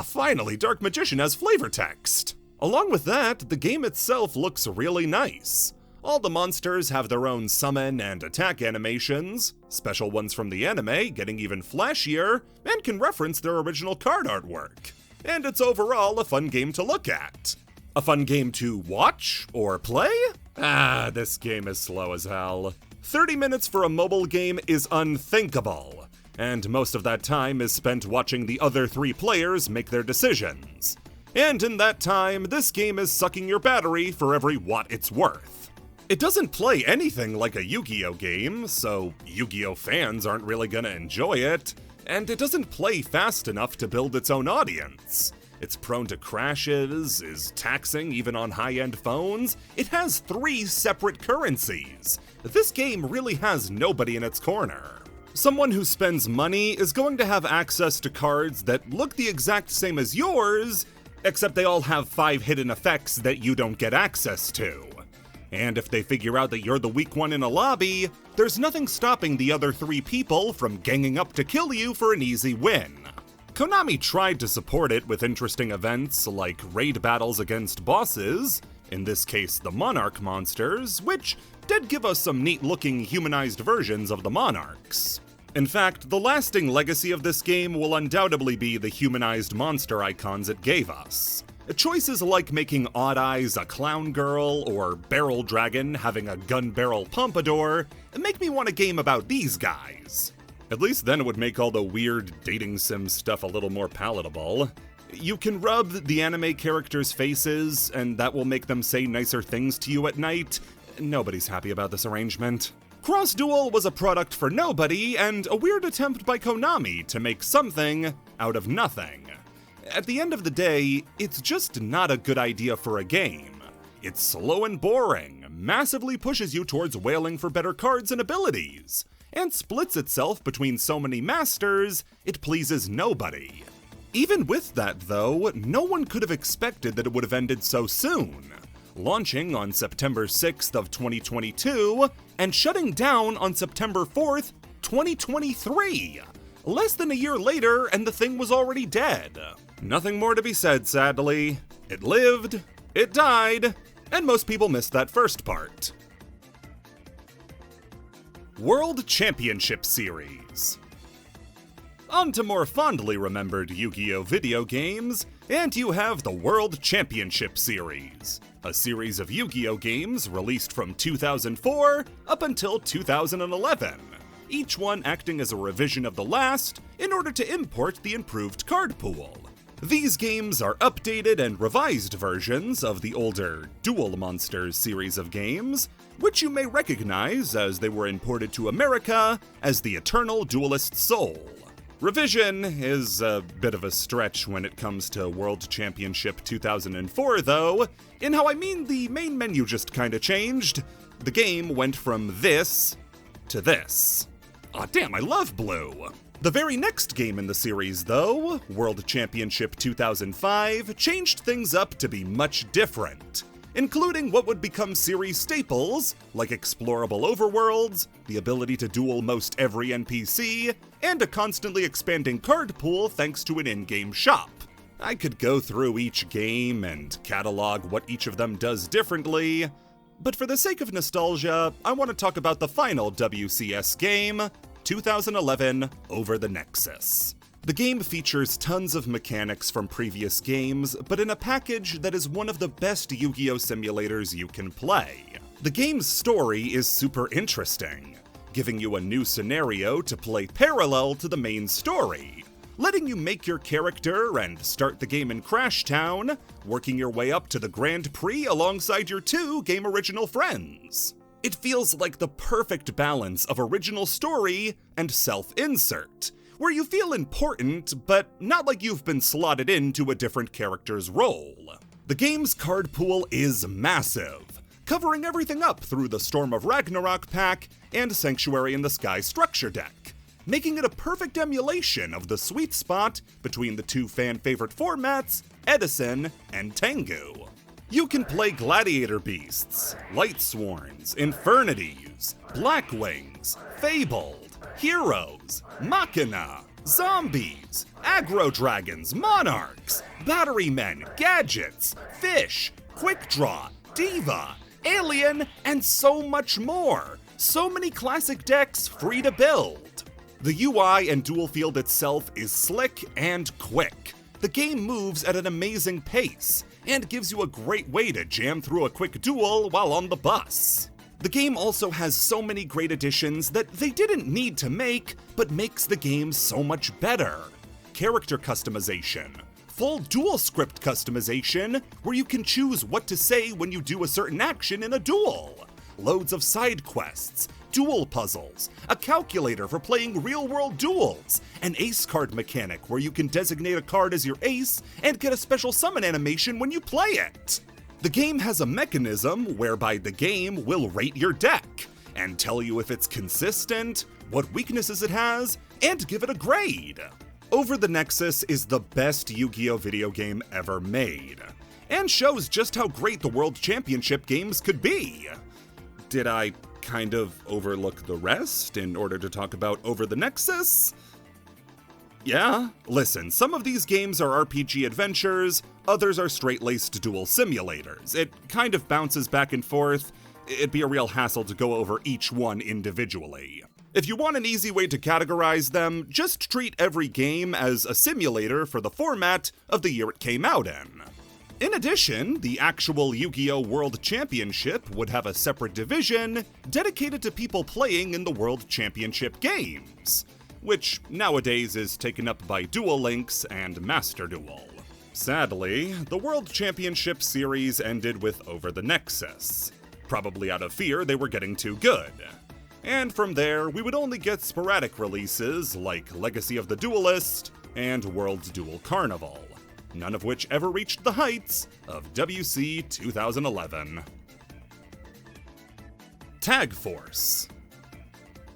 Finally, Dark Magician has flavor text. Along with that, the game itself looks really nice. All the monsters have their own summon and attack animations, special ones from the anime getting even flashier, and can reference their original card artwork. And it's overall a fun game to look at. A fun game to watch or play? This game is slow as hell. 30 minutes for a mobile game is unthinkable, and most of that time is spent watching the other 3 players make their decisions. And in that time, this game is sucking your battery for every watt it's worth. It doesn't play anything like a Yu-Gi-Oh game, so Yu-Gi-Oh fans aren't really gonna enjoy it, and it doesn't play fast enough to build its own audience. It's prone to crashes, is taxing even on high-end phones. It has 3 separate currencies. This game really has nobody in its corner. Someone who spends money is going to have access to cards that look the exact same as yours, except they all have 5 hidden effects that you don't get access to. And if they figure out that you're the weak one in a lobby, there's nothing stopping the other 3 people from ganging up to kill you for an easy win. Konami tried to support it with interesting events like raid battles against bosses, in this case the Monarch monsters, which did give us some neat-looking humanized versions of the Monarchs. In fact, the lasting legacy of this game will undoubtedly be the humanized monster icons it gave us. Choices like making Odd Eyes a clown girl or Barrel Dragon having a gun barrel pompadour make me want a game about these guys. At least then it would make all the weird dating sim stuff a little more palatable. You can rub the anime characters' faces, and that will make them say nicer things to you at night. Nobody's happy about this arrangement. Cross Duel was a product for nobody, and a weird attempt by Konami to make something out of nothing. At the end of the day, it's just not a good idea for a game. It's slow and boring, massively pushes you towards wailing for better cards and abilities, and splits itself between so many masters, it pleases nobody. Even with that though, no one could have expected that it would have ended so soon, launching on September 6th of 2022, and shutting down on September 4th, 2023. Less than a year later, and the thing was already dead. Nothing more to be said, sadly. It lived, it died, and most people missed that first part. World Championship Series. On to more fondly remembered Yu-Gi-Oh! Video games, and you have the World Championship Series, a series of Yu-Gi-Oh! Games released from 2004 up until 2011, each one acting as a revision of the last in order to import the improved card pool. These games are updated and revised versions of the older Duel Monsters series of games, which you may recognize as they were imported to America as the Eternal Duelist Soul. Revision is a bit of a stretch when it comes to World Championship 2004 though, in how I mean the main menu just kinda changed. The game went from this to this. Aw damn, I love blue! The very next game in the series, though, World Championship 2005, changed things up to be much different, including what would become series staples, like explorable overworlds, the ability to duel most every NPC, and a constantly expanding card pool thanks to an in-game shop. I could go through each game and catalog what each of them does differently, but for the sake of nostalgia, I want to talk about the final WCS game, 2011 Over the Nexus. The game features tons of mechanics from previous games, but in a package that is one of the best Yu-Gi-Oh! Simulators you can play. The game's story is super interesting, giving you a new scenario to play parallel to the main story, letting you make your character and start the game in Crash Town, working your way up to the Grand Prix alongside your two game original friends. It feels like the perfect balance of original story and self-insert, where you feel important, but not like you've been slotted into a different character's role. The game's card pool is massive, covering everything up through the Storm of Ragnarok pack and Sanctuary in the Sky structure deck, making it a perfect emulation of the sweet spot between the two fan-favorite formats, Edison and Tengu. You can play Gladiator Beasts, Lightsworns, Infernities, Blackwings, Fabled, Heroes, Machina, Zombies, Aggro Dragons, Monarchs, Battery Men, Gadgets, Fish, Quick Draw, Diva, Alien, and so much more. So many classic decks free to build. The UI and duel field itself is slick and quick. The game moves at an amazing pace, and gives you a great way to jam through a quick duel while on the bus. The game also has so many great additions that they didn't need to make, but makes the game so much better. Character customization, full duel script customization, where you can choose what to say when you do a certain action in a duel. Loads of side quests, duel puzzles, a calculator for playing real-world duels, an ace card mechanic where you can designate a card as your ace and get a special summon animation when you play it. The game has a mechanism whereby the game will rate your deck and tell you if it's consistent, what weaknesses it has, and give it a grade. Over the Nexus is the best Yu-Gi-Oh! Video game ever made, and shows just how great the World Championship games could be. Did I kind of overlook the rest in order to talk about Over the Nexus? Yeah, listen, some of these games are RPG adventures, others are straight-laced duel simulators. It kind of bounces back and forth. It'd be a real hassle to go over each one individually. If you want an easy way to categorize them, just treat every game as a simulator for the format of the year it came out in. In addition, the actual Yu-Gi-Oh! World Championship would have a separate division dedicated to people playing in the World Championship games, which nowadays is taken up by Duel Links and Master Duel. Sadly, the World Championship series ended with Over the Nexus, probably out of fear they were getting too good. And from there, we would only get sporadic releases like Legacy of the Duelist and World Duel Carnival, none of which ever reached the heights of WC 2011. Tag Force.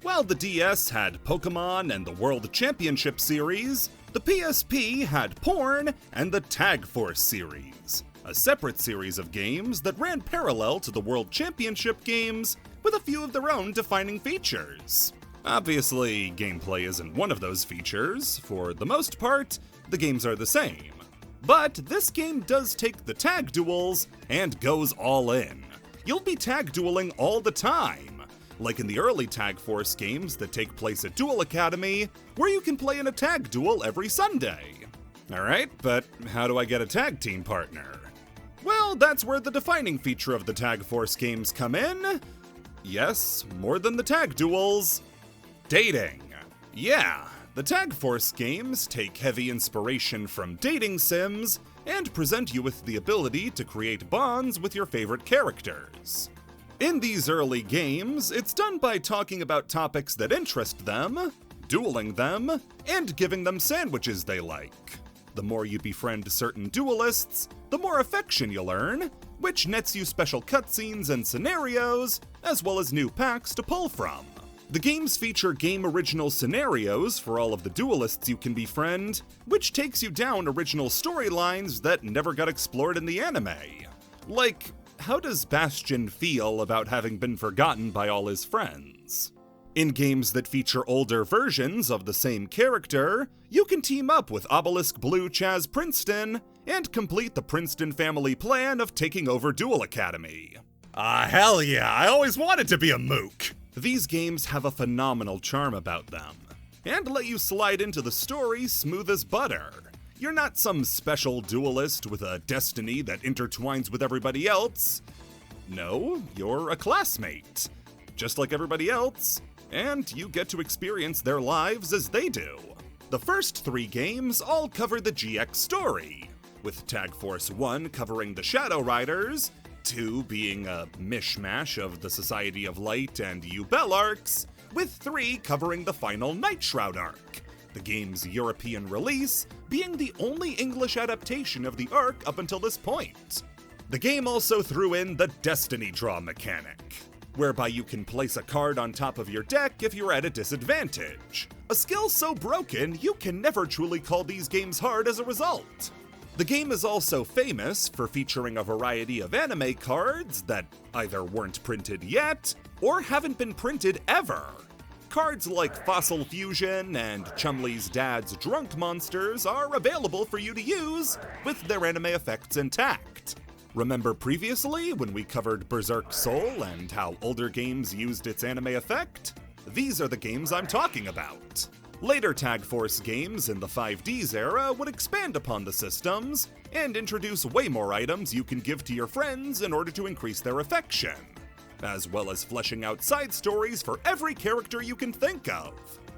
While the DS had Pokemon and the World Championship series, the PSP had Porn and the Tag Force series, a separate series of games that ran parallel to the World Championship games with a few of their own defining features. Obviously, gameplay isn't one of those features. For the most part, the games are the same. But this game does take the tag duels and goes all in. You'll be tag dueling all the time, like in the early Tag Force games that take place at Duel Academy, where you can play in a tag duel every Sunday. Alright, but how do I get a tag team partner? Well, that's where the defining feature of the Tag Force games come in. Yes, more than the tag duels. Dating. Yeah. The Tag Force games take heavy inspiration from dating sims and present you with the ability to create bonds with your favorite characters. In these early games, it's done by talking about topics that interest them, dueling them, and giving them sandwiches they like. The more you befriend certain duelists, the more affection you'll earn, which nets you special cutscenes and scenarios, as well as new packs to pull from. The games feature game original scenarios for all of the duelists you can befriend, which takes you down original storylines that never got explored in the anime. Like, how does Bastion feel about having been forgotten by all his friends? In games that feature older versions of the same character, you can team up with Obelisk Blue Chaz Princeton and complete the Princeton family plan of taking over Duel Academy. Hell yeah, I always wanted to be a mook! These games have a phenomenal charm about them. and let you slide into the story smooth as butter. You're not some special duelist with a destiny that intertwines with everybody else. No, you're a classmate, just like everybody else, and you get to experience their lives as they do. The first 3 games all cover the GX story, with Tag Force 1 covering the Shadow Riders, 2 being a mishmash of the Society of Light and Yubel arcs, with 3 covering the final Night Shroud arc, the game's European release being the only English adaptation of the arc up until this point. The game also threw in the Destiny Draw mechanic, whereby you can place a card on top of your deck if you're at a disadvantage. A skill so broken, you can never truly call these games hard as a result. The game is also famous for featuring a variety of anime cards that either weren't printed yet, or haven't been printed ever. Cards like Fossil Fusion and Chumley's dad's Drunk Monsters are available for you to use with their anime effects intact. Remember previously when we covered Berserk Soul and how older games used its anime effect? These are the games I'm talking about. Later Tag Force games in the 5Ds era would expand upon the systems and introduce way more items you can give to your friends in order to increase their affection, as well as fleshing out side stories for every character you can think of.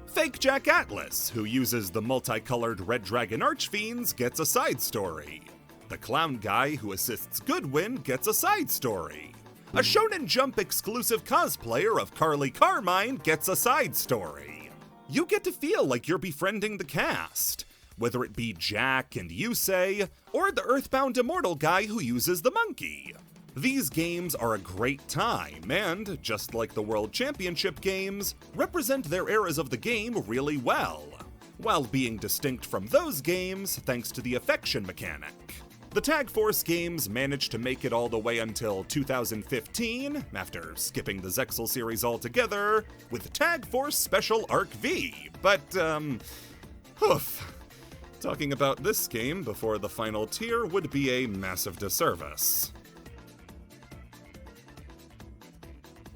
Fake Jack Atlas, who uses the multicolored Red Dragon Archfiends, gets a side story. The clown guy who assists Goodwin gets a side story. A Shonen Jump exclusive cosplayer of Carly Carmine gets a side story. You get to feel like you're befriending the cast, whether it be Jack and Yusei, or the Earthbound Immortal guy who uses the monkey. These games are a great time, and, just like the World Championship games, represent their eras of the game really well, while being distinct from those games thanks to the affection mechanic. The Tag Force games managed to make it all the way until 2015, after skipping the Zexal series altogether, with Tag Force Special Arc V, but, talking about this game before the final tier would be a massive disservice.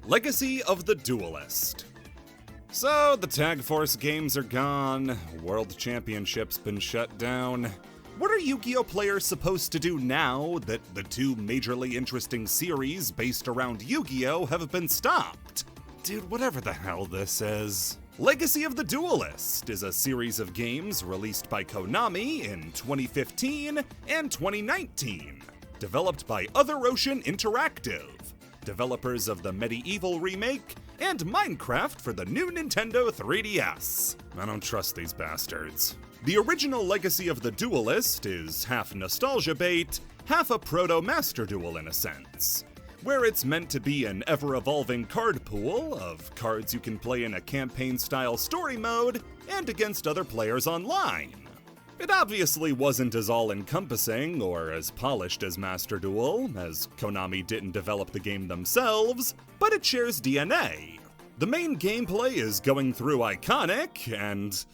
Legacy of the Duelist. So, the Tag Force games are gone, World Championship's been shut down. What are Yu-Gi-Oh! Players supposed to do now that the 2 majorly interesting series based around Yu-Gi-Oh! Have been stopped? Dude, whatever the hell this is. Legacy of the Duelist is a series of games released by Konami in 2015 and 2019, developed by Other Ocean Interactive, developers of the Medieval remake, and Minecraft for the new Nintendo 3DS. I don't trust these bastards. The original Legacy of the Duelist is half nostalgia bait, half a proto-Master Duel in a sense, where it's meant to be an ever-evolving card pool of cards you can play in a campaign-style story mode and against other players online. It obviously wasn't as all-encompassing or as polished as Master Duel, as Konami didn't develop the game themselves, but it shares DNA. The main gameplay is going through iconic and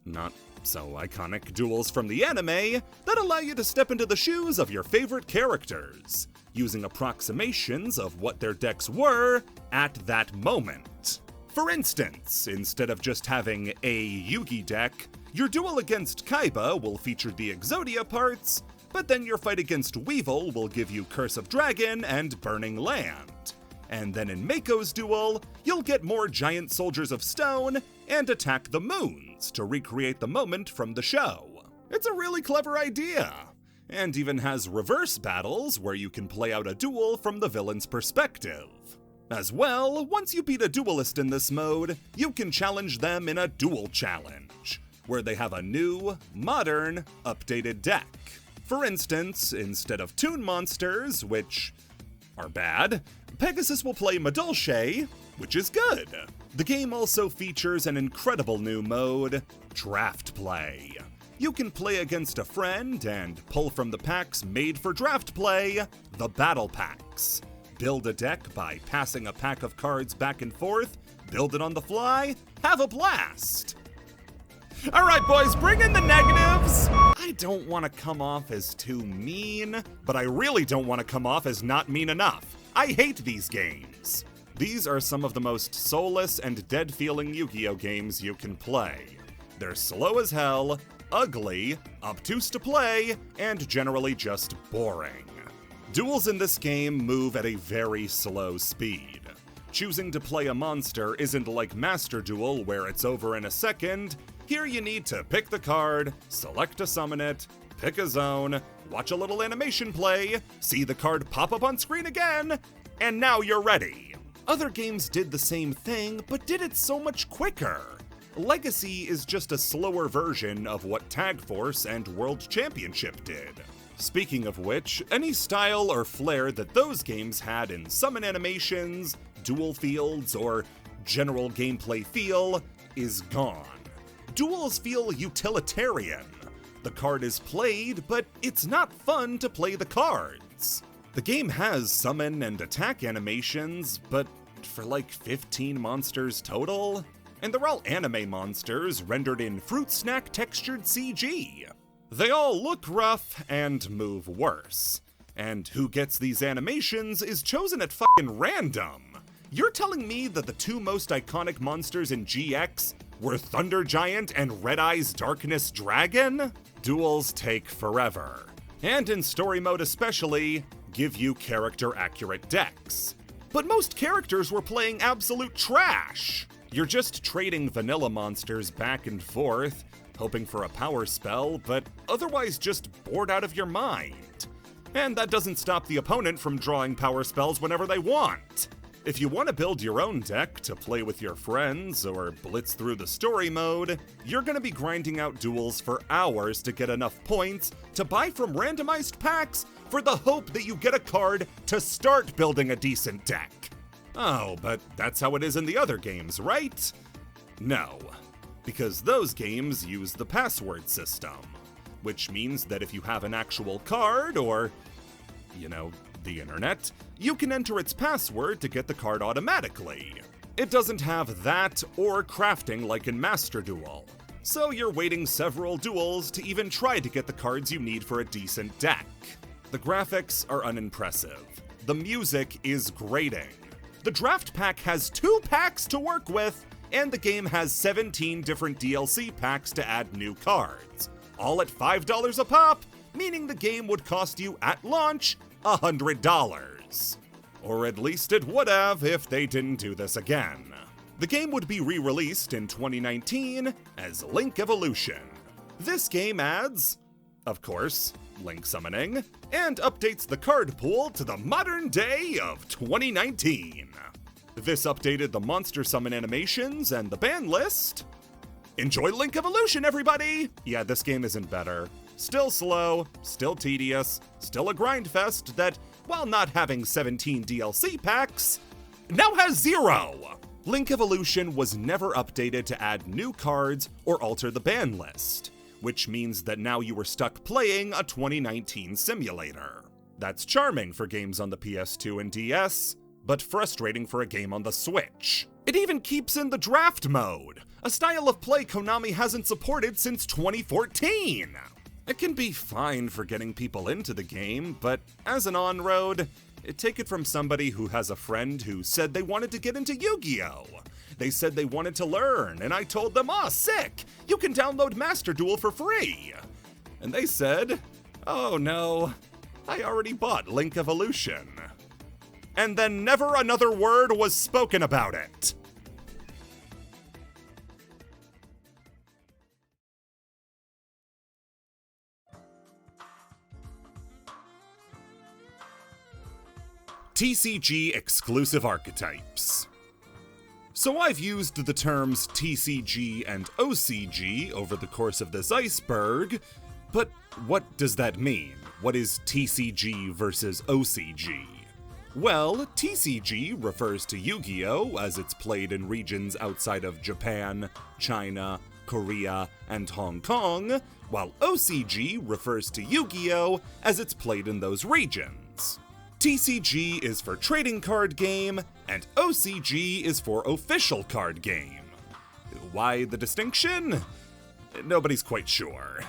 not so iconic duels from the anime that allow you to step into the shoes of your favorite characters, using approximations of what their decks were at that moment. For instance, instead of just having a Yugi deck, your duel against Kaiba will feature the Exodia parts, but then your fight against Weevil will give you Curse of Dragon and Burning Land. And then in Mako's duel, you'll get more Giant Soldiers of Stone and Attack the Moons to recreate the moment from the show. It's a really clever idea, and even has reverse battles where you can play out a duel from the villain's perspective. As well, once you beat a duelist in this mode, you can challenge them in a duel challenge, where they have a new, modern, updated deck. For instance, instead of Toon Monsters, which are bad, Pegasus will play Madolche, which is good. The game also features an incredible new mode, Draft Play. You can play against a friend and pull from the packs made for draft play, the Battle Packs. Build a deck by passing a pack of cards back and forth, build it on the fly, have a blast! Alright boys, bring in the negatives! I don't want to come off as too mean, but I really don't want to come off as not mean enough. I hate these games. These are some of the most soulless and dead-feeling Yu-Gi-Oh! Games you can play. They're slow as hell, ugly, obtuse to play, and generally just boring. Duels in this game move at a very slow speed. Choosing to play a monster isn't like Master Duel, where it's over in a second. Here you need to pick the card, select to summon it, pick a zone, watch a little animation play, see the card pop up on screen again, and now you're ready. Other games did the same thing, but did it so much quicker. Legacy is just a slower version of what Tag Force and World Championship did. Speaking of which, any style or flair that those games had in summon animations, duel fields, or general gameplay feel is gone. Duels feel utilitarian. The card is played, but it's not fun to play the cards. The game has summon and attack animations, but for like 15 monsters total? And they're all anime monsters rendered in fruit snack textured CG. They all look rough and move worse. And who gets these animations is chosen at fucking random. You're telling me that the two most iconic monsters in GX were Thunder Giant and Red Eye's Darkness Dragon? Duels take forever. And in story mode especially, give you character-accurate decks. But most characters were playing absolute trash. You're just trading vanilla monsters back and forth, hoping for a power spell, but otherwise just bored out of your mind. And that doesn't stop the opponent from drawing power spells whenever they want. If you want to build your own deck to play with your friends or blitz through the story mode, you're going to be grinding out duels for hours to get enough points to buy from randomized packs for the hope that you get a card to start building a decent deck. Oh, but that's how it is in the other games, right? No, because those games use the password system, which means that if you have an actual card or, the internet, you can enter its password to get the card automatically. It doesn't have that or crafting like in Master Duel, so you're waiting several duels to even try to get the cards you need for a decent deck. The graphics are unimpressive. The music is grating. The draft pack has 2 packs to work with, and the game has 17 different DLC packs to add new cards, all at $5 a pop, meaning the game would cost you at launch $100. Or at least it would have if they didn't do this again. The game would be re-released in 2019 as Link Evolution. This game adds, of course, Link summoning, and updates the card pool to the modern day of 2019. This updated the monster summon animations and the ban list. Enjoy Link Evolution, everybody! Yeah, this game isn't better. Still slow, still tedious, still a grind fest that, while not having 17 DLC packs, now has 0! Link Evolution was never updated to add new cards or alter the ban list, which means that now you were stuck playing a 2019 simulator. That's charming for games on the PS2 and DS, but frustrating for a game on the Switch. It even keeps in the draft mode, a style of play Konami hasn't supported since 2014. It can be fine for getting people into the game, but as an on-road, take it from somebody who has a friend who said they wanted to get into Yu-Gi-Oh! They said they wanted to learn, and I told them, "Aw, sick! You can download Master Duel for free!" And they said, "Oh no, I already bought Link Evolution." And then never another word was spoken about it. TCG exclusive archetypes. So I've used the terms TCG and OCG over the course of this Iceberg, but what does that mean? What is TCG versus OCG? Well, TCG refers to Yu-Gi-Oh! As it's played in regions outside of Japan, China, Korea, and Hong Kong, while OCG refers to Yu-Gi-Oh! As it's played in those regions. TCG is for trading card game, and OCG is for official card game. Why the distinction? Nobody's quite sure.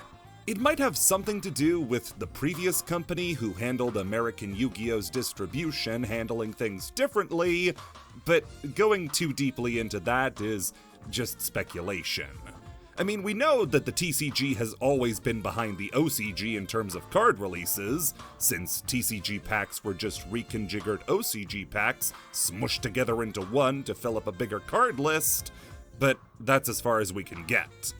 It might have something to do with the previous company who handled American Yu-Gi-Oh's distribution handling things differently, but going too deeply into that is just speculation. I mean, we know that the TCG has always been behind the OCG in terms of card releases, since TCG packs were just reconfigured OCG packs smushed together into one to fill up a bigger card list, but that's as far as we can get.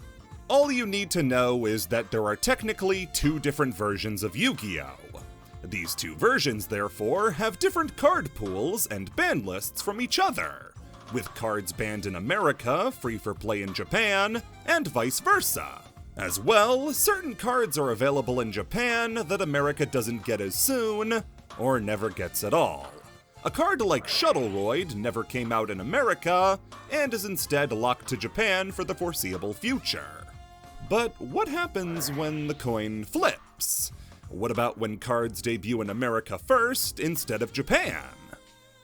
All you need to know is that there are technically two different versions of Yu-Gi-Oh! These two versions, therefore, have different card pools and ban lists from each other, with cards banned in America, free for play in Japan, and vice versa. As well, certain cards are available in Japan that America doesn't get as soon, or never gets at all. A card like Shuttleroid never came out in America, and is instead locked to Japan for the foreseeable future. But what happens when the coin flips? What about when cards debut in America first instead of Japan?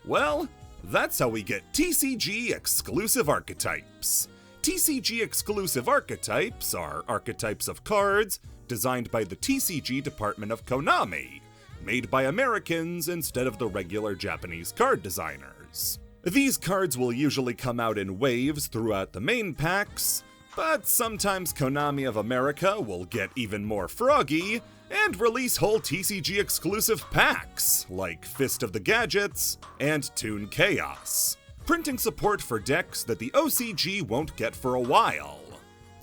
Well, that's how we get TCG exclusive archetypes. TCG exclusive archetypes are archetypes of cards designed by the TCG department of Konami, made by Americans instead of the regular Japanese card designers. These cards will usually come out in waves throughout the main packs, but sometimes Konami of America will get even more froggy and release whole TCG exclusive packs, like Fist of the Gadgets and Toon Chaos, printing support for decks that the OCG won't get for a while.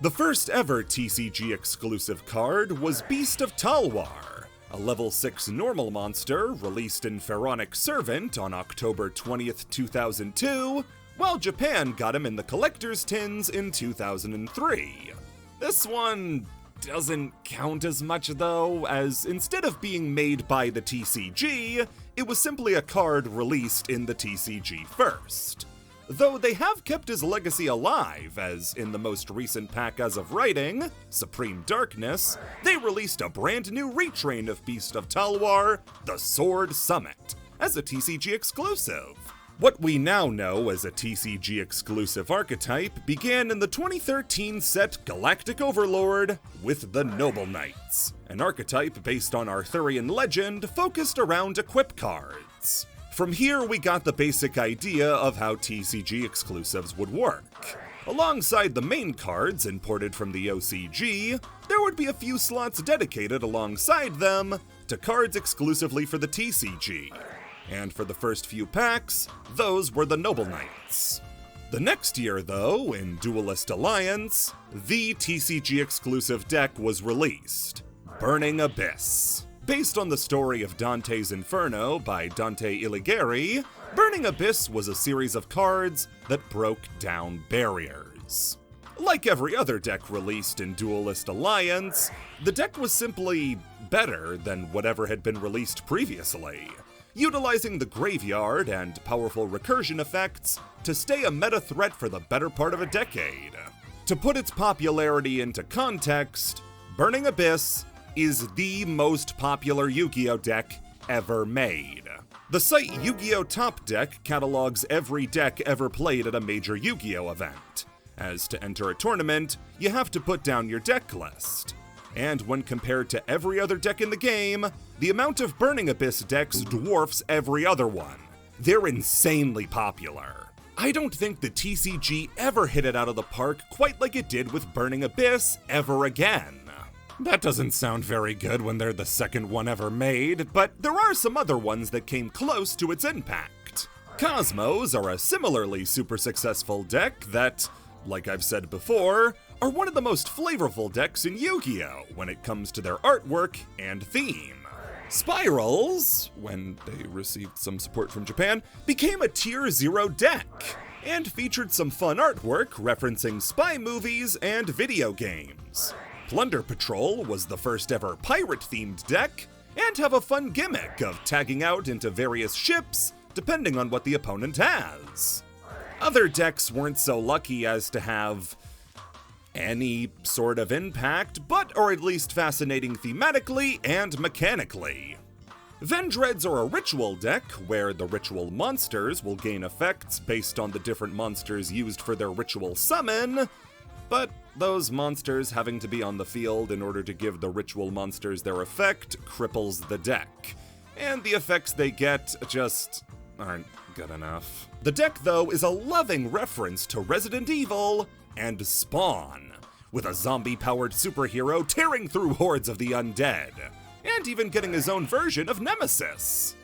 The first ever TCG exclusive card was Beast of Talwar, a level 6 normal monster released in Pharaonic Servant on October 20th, 2002, while Japan got him in the collector's tins in 2003. This one doesn't count as much though, as instead of being made by the TCG, it was simply a card released in the TCG first. Though they have kept his legacy alive, as in the most recent pack as of writing, Supreme Darkness, they released a brand new retrain of Beast of Talwar, the Sword Summit, as a TCG exclusive. What we now know as a TCG exclusive archetype began in the 2013 set Galactic Overlord with the Noble Knights, an archetype based on Arthurian legend focused around equip cards. From here we got the basic idea of how TCG exclusives would work. Alongside the main cards imported from the OCG, there would be a few slots dedicated alongside them to cards exclusively for the TCG. And for the first few packs, those were the Noble Knights. The next year, though, in Duelist Alliance, the TCG exclusive deck was released, Burning Abyss. Based on the story of Dante's Inferno by Dante Alighieri, Burning Abyss was a series of cards that broke down barriers. Like every other deck released in Duelist Alliance, the deck was simply better than whatever had been released previously, utilizing the graveyard and powerful recursion effects to stay a meta threat for the better part of a decade. To put its popularity into context, Burning Abyss is the most popular Yu-Gi-Oh deck ever made. The site Yu-Gi-Oh! Top Deck catalogs every deck ever played at a major Yu-Gi-Oh! Event. As to enter a tournament, you have to put down your deck list. And when compared to every other deck in the game, the amount of Burning Abyss decks dwarfs every other one. They're insanely popular. I don't think the TCG ever hit it out of the park quite like it did with Burning Abyss ever again. That doesn't sound very good when they're the second one ever made, but there are some other ones that came close to its impact. Cosmos are a similarly super successful deck that, like I've said before, are one of the most flavorful decks in Yu-Gi-Oh! When it comes to their artwork and theme. Spirals, when they received some support from Japan, became a Tier 0 deck, and featured some fun artwork referencing spy movies and video games. Plunder Patrol was the first ever pirate-themed deck, and have a fun gimmick of tagging out into various ships depending on what the opponent has. Other decks weren't so lucky as to have any sort of impact, but are at least fascinating thematically and mechanically. Vendreads are a ritual deck, where the ritual monsters will gain effects based on the different monsters used for their ritual summon, but those monsters having to be on the field in order to give the ritual monsters their effect cripples the deck, and the effects they get just aren't good enough. The deck, though, is a loving reference to Resident Evil and Spawn, with a zombie-powered superhero tearing through hordes of the undead, and even getting his own version of Nemesis.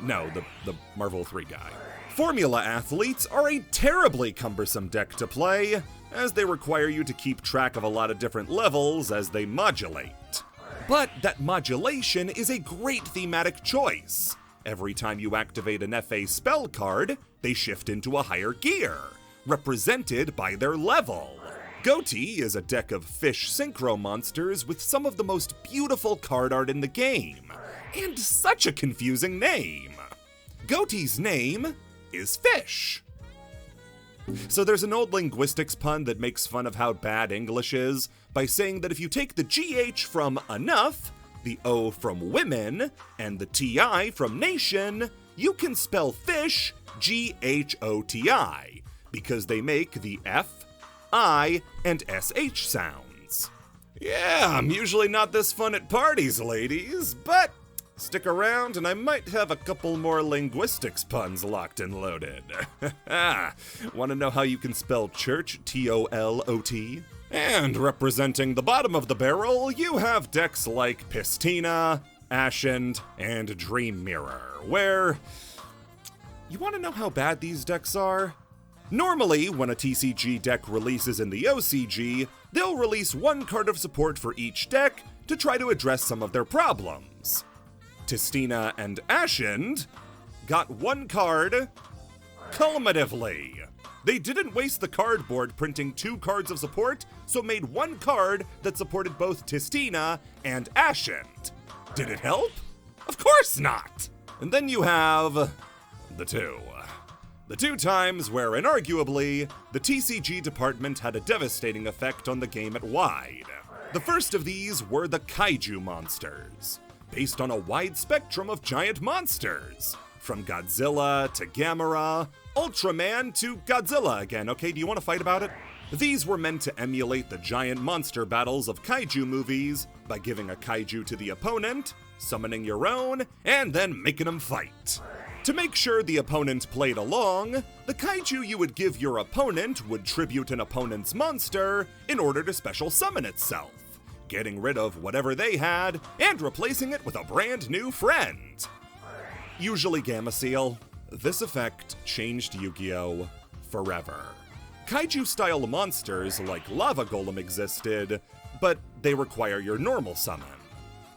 No, the Marvel 3 guy. Formula athletes are a terribly cumbersome deck to play, as they require you to keep track of a lot of different levels as they modulate. But that modulation is a great thematic choice. Every time you activate an FA spell card, they shift into a higher gear, represented by their level. Goatee is a deck of fish synchro monsters with some of the most beautiful card art in the game, and such a confusing name. Goatee's name is Fish. So there's an old linguistics pun that makes fun of how bad English is by saying that if you take the GH from enough, the O from women, and the TI from nation, you can spell fish GHOTI, because they make the F, I, and SH sounds. Yeah, I'm usually not this fun at parties, ladies, but stick around and I might have a couple more linguistics puns locked and loaded. Want to know how you can spell church, TOLOT? And representing the bottom of the barrel, you have decks like Pistina, Ascend, and Dream Mirror, where... You want to know how bad these decks are? Normally, when a TCG deck releases in the OCG, they'll release one card of support for each deck to try to address some of their problems. Tistina and Ascend got one card cumulatively. They didn't waste the cardboard printing two cards of support, so made one card that supported both Tistina and Ascend. Did it help? Of course not! And then you have the two. The two times where, inarguably, the TCG department had a devastating effect on the game at wide. The first of these were the Kaiju monsters, based on a wide spectrum of giant monsters, from Godzilla to Gamera, Ultraman to Godzilla again. Okay, do you want to fight about it? These were meant to emulate the giant monster battles of kaiju movies by giving a kaiju to the opponent, summoning your own, and then making them fight. To make sure the opponent played along, the kaiju you would give your opponent would tribute an opponent's monster in order to special summon itself, getting rid of whatever they had and replacing it with a brand new friend. Usually Gameciel. This effect changed Yu-Gi-Oh! Forever. Kaiju-style monsters like Lava Golem existed, but they require your normal summon.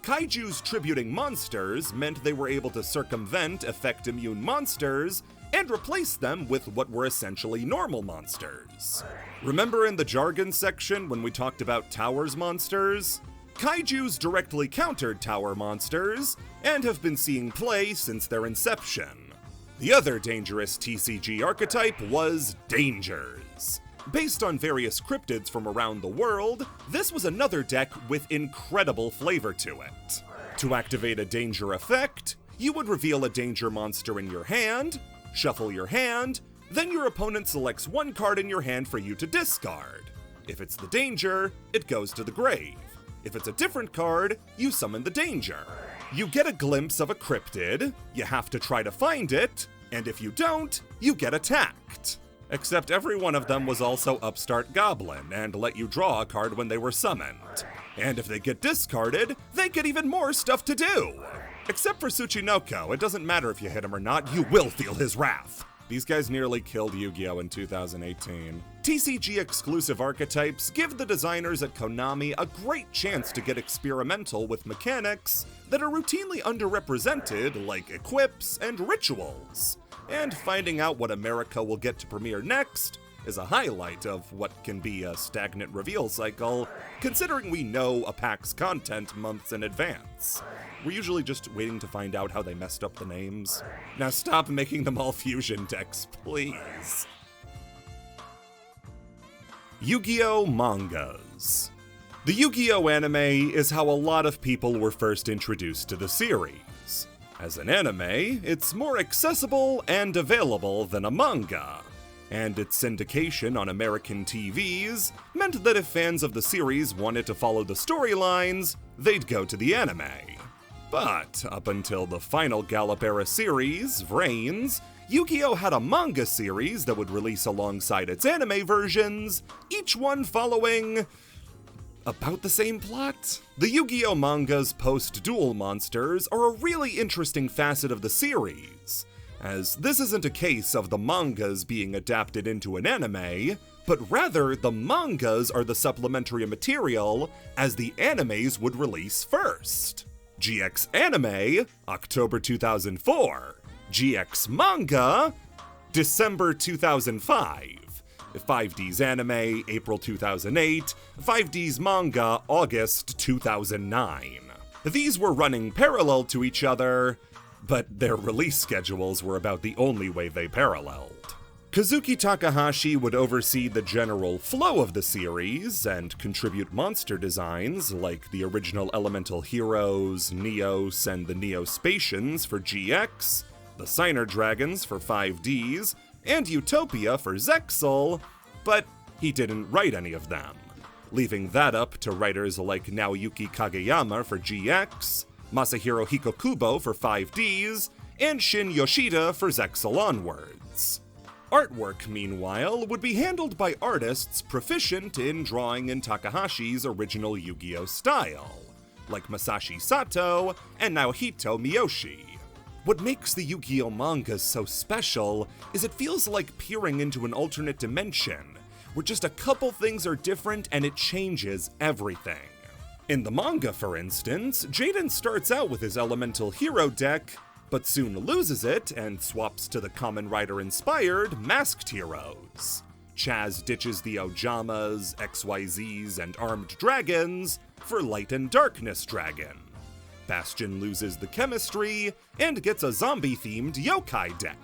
Kaijus tributing monsters meant they were able to circumvent effect-immune monsters and replace them with what were essentially normal monsters. Remember in the jargon section when we talked about Towers monsters? Kaijus directly countered Tower monsters and have been seeing play since their inception. The other dangerous TCG archetype was Dangers. Based on various cryptids from around the world, this was another deck with incredible flavor to it. To activate a Danger effect, you would reveal a Danger monster in your hand, shuffle your hand, then your opponent selects one card in your hand for you to discard. If it's the Danger, it goes to the grave. If it's a different card, you summon the Danger. You get a glimpse of a cryptid, you have to try to find it, and if you don't, you get attacked. Except every one of them was also Upstart Goblin and let you draw a card when they were summoned. And if they get discarded, they get even more stuff to do. Except for Tsuchinoko, it doesn't matter if you hit him or not, you will feel his wrath. These guys nearly killed Yu-Gi-Oh! In 2018. TCG exclusive archetypes give the designers at Konami a great chance to get experimental with mechanics that are routinely underrepresented, like equips and rituals. And finding out what America will get to premiere next is a highlight of what can be a stagnant reveal cycle, considering we know a pack's content months in advance. We're usually just waiting to find out how they messed up the names. Now stop making them all fusion decks, please. Yu-Gi-Oh! Mangas. The Yu-Gi-Oh! Anime is how a lot of people were first introduced to the series. As an anime, it's more accessible and available than a manga. and its syndication on American TVs meant that if fans of the series wanted to follow the storylines, they'd go to the anime. But up until the final Gallop-era series, Vrains, Yu-Gi-Oh! Had a manga series that would release alongside its anime versions, each one following about the same plot. The Yu-Gi-Oh! Manga's post-duel monsters are a really interesting facet of the series, as this isn't a case of the mangas being adapted into an anime, but rather the mangas are the supplementary material as the animes would release first. GX Anime, October 2004. GX Manga, December 2005. 5D's Anime, April 2008. 5D's Manga, August 2009. These were running parallel to each other, but their release schedules were about the only way they paralleled. Kazuki Takahashi would oversee the general flow of the series and contribute monster designs like the original Elemental Heroes, Neos, and the Neospatians for GX, the Signer Dragons for 5Ds, and Utopia for Zexal, but he didn't write any of them, leaving that up to writers like Naoyuki Kageyama for GX, Masahiro Hikokubo for 5Ds, and Shin Yoshida for Zexal onwards. Artwork, meanwhile, would be handled by artists proficient in drawing in Takahashi's original Yu-Gi-Oh! Style, like Masashi Sato and Naohito Miyoshi. What makes the Yu-Gi-Oh! Mangas so special is it feels like peering into an alternate dimension, where just a couple things are different and it changes everything. In the manga, for instance, Jaden starts out with his Elemental Hero deck, but soon loses it and swaps to the Kamen Rider-inspired Masked Heroes. Chaz ditches the Ojamas, XYZs, and Armed Dragons for Light and Darkness Dragon. Bastion loses the chemistry and gets a zombie-themed yokai deck.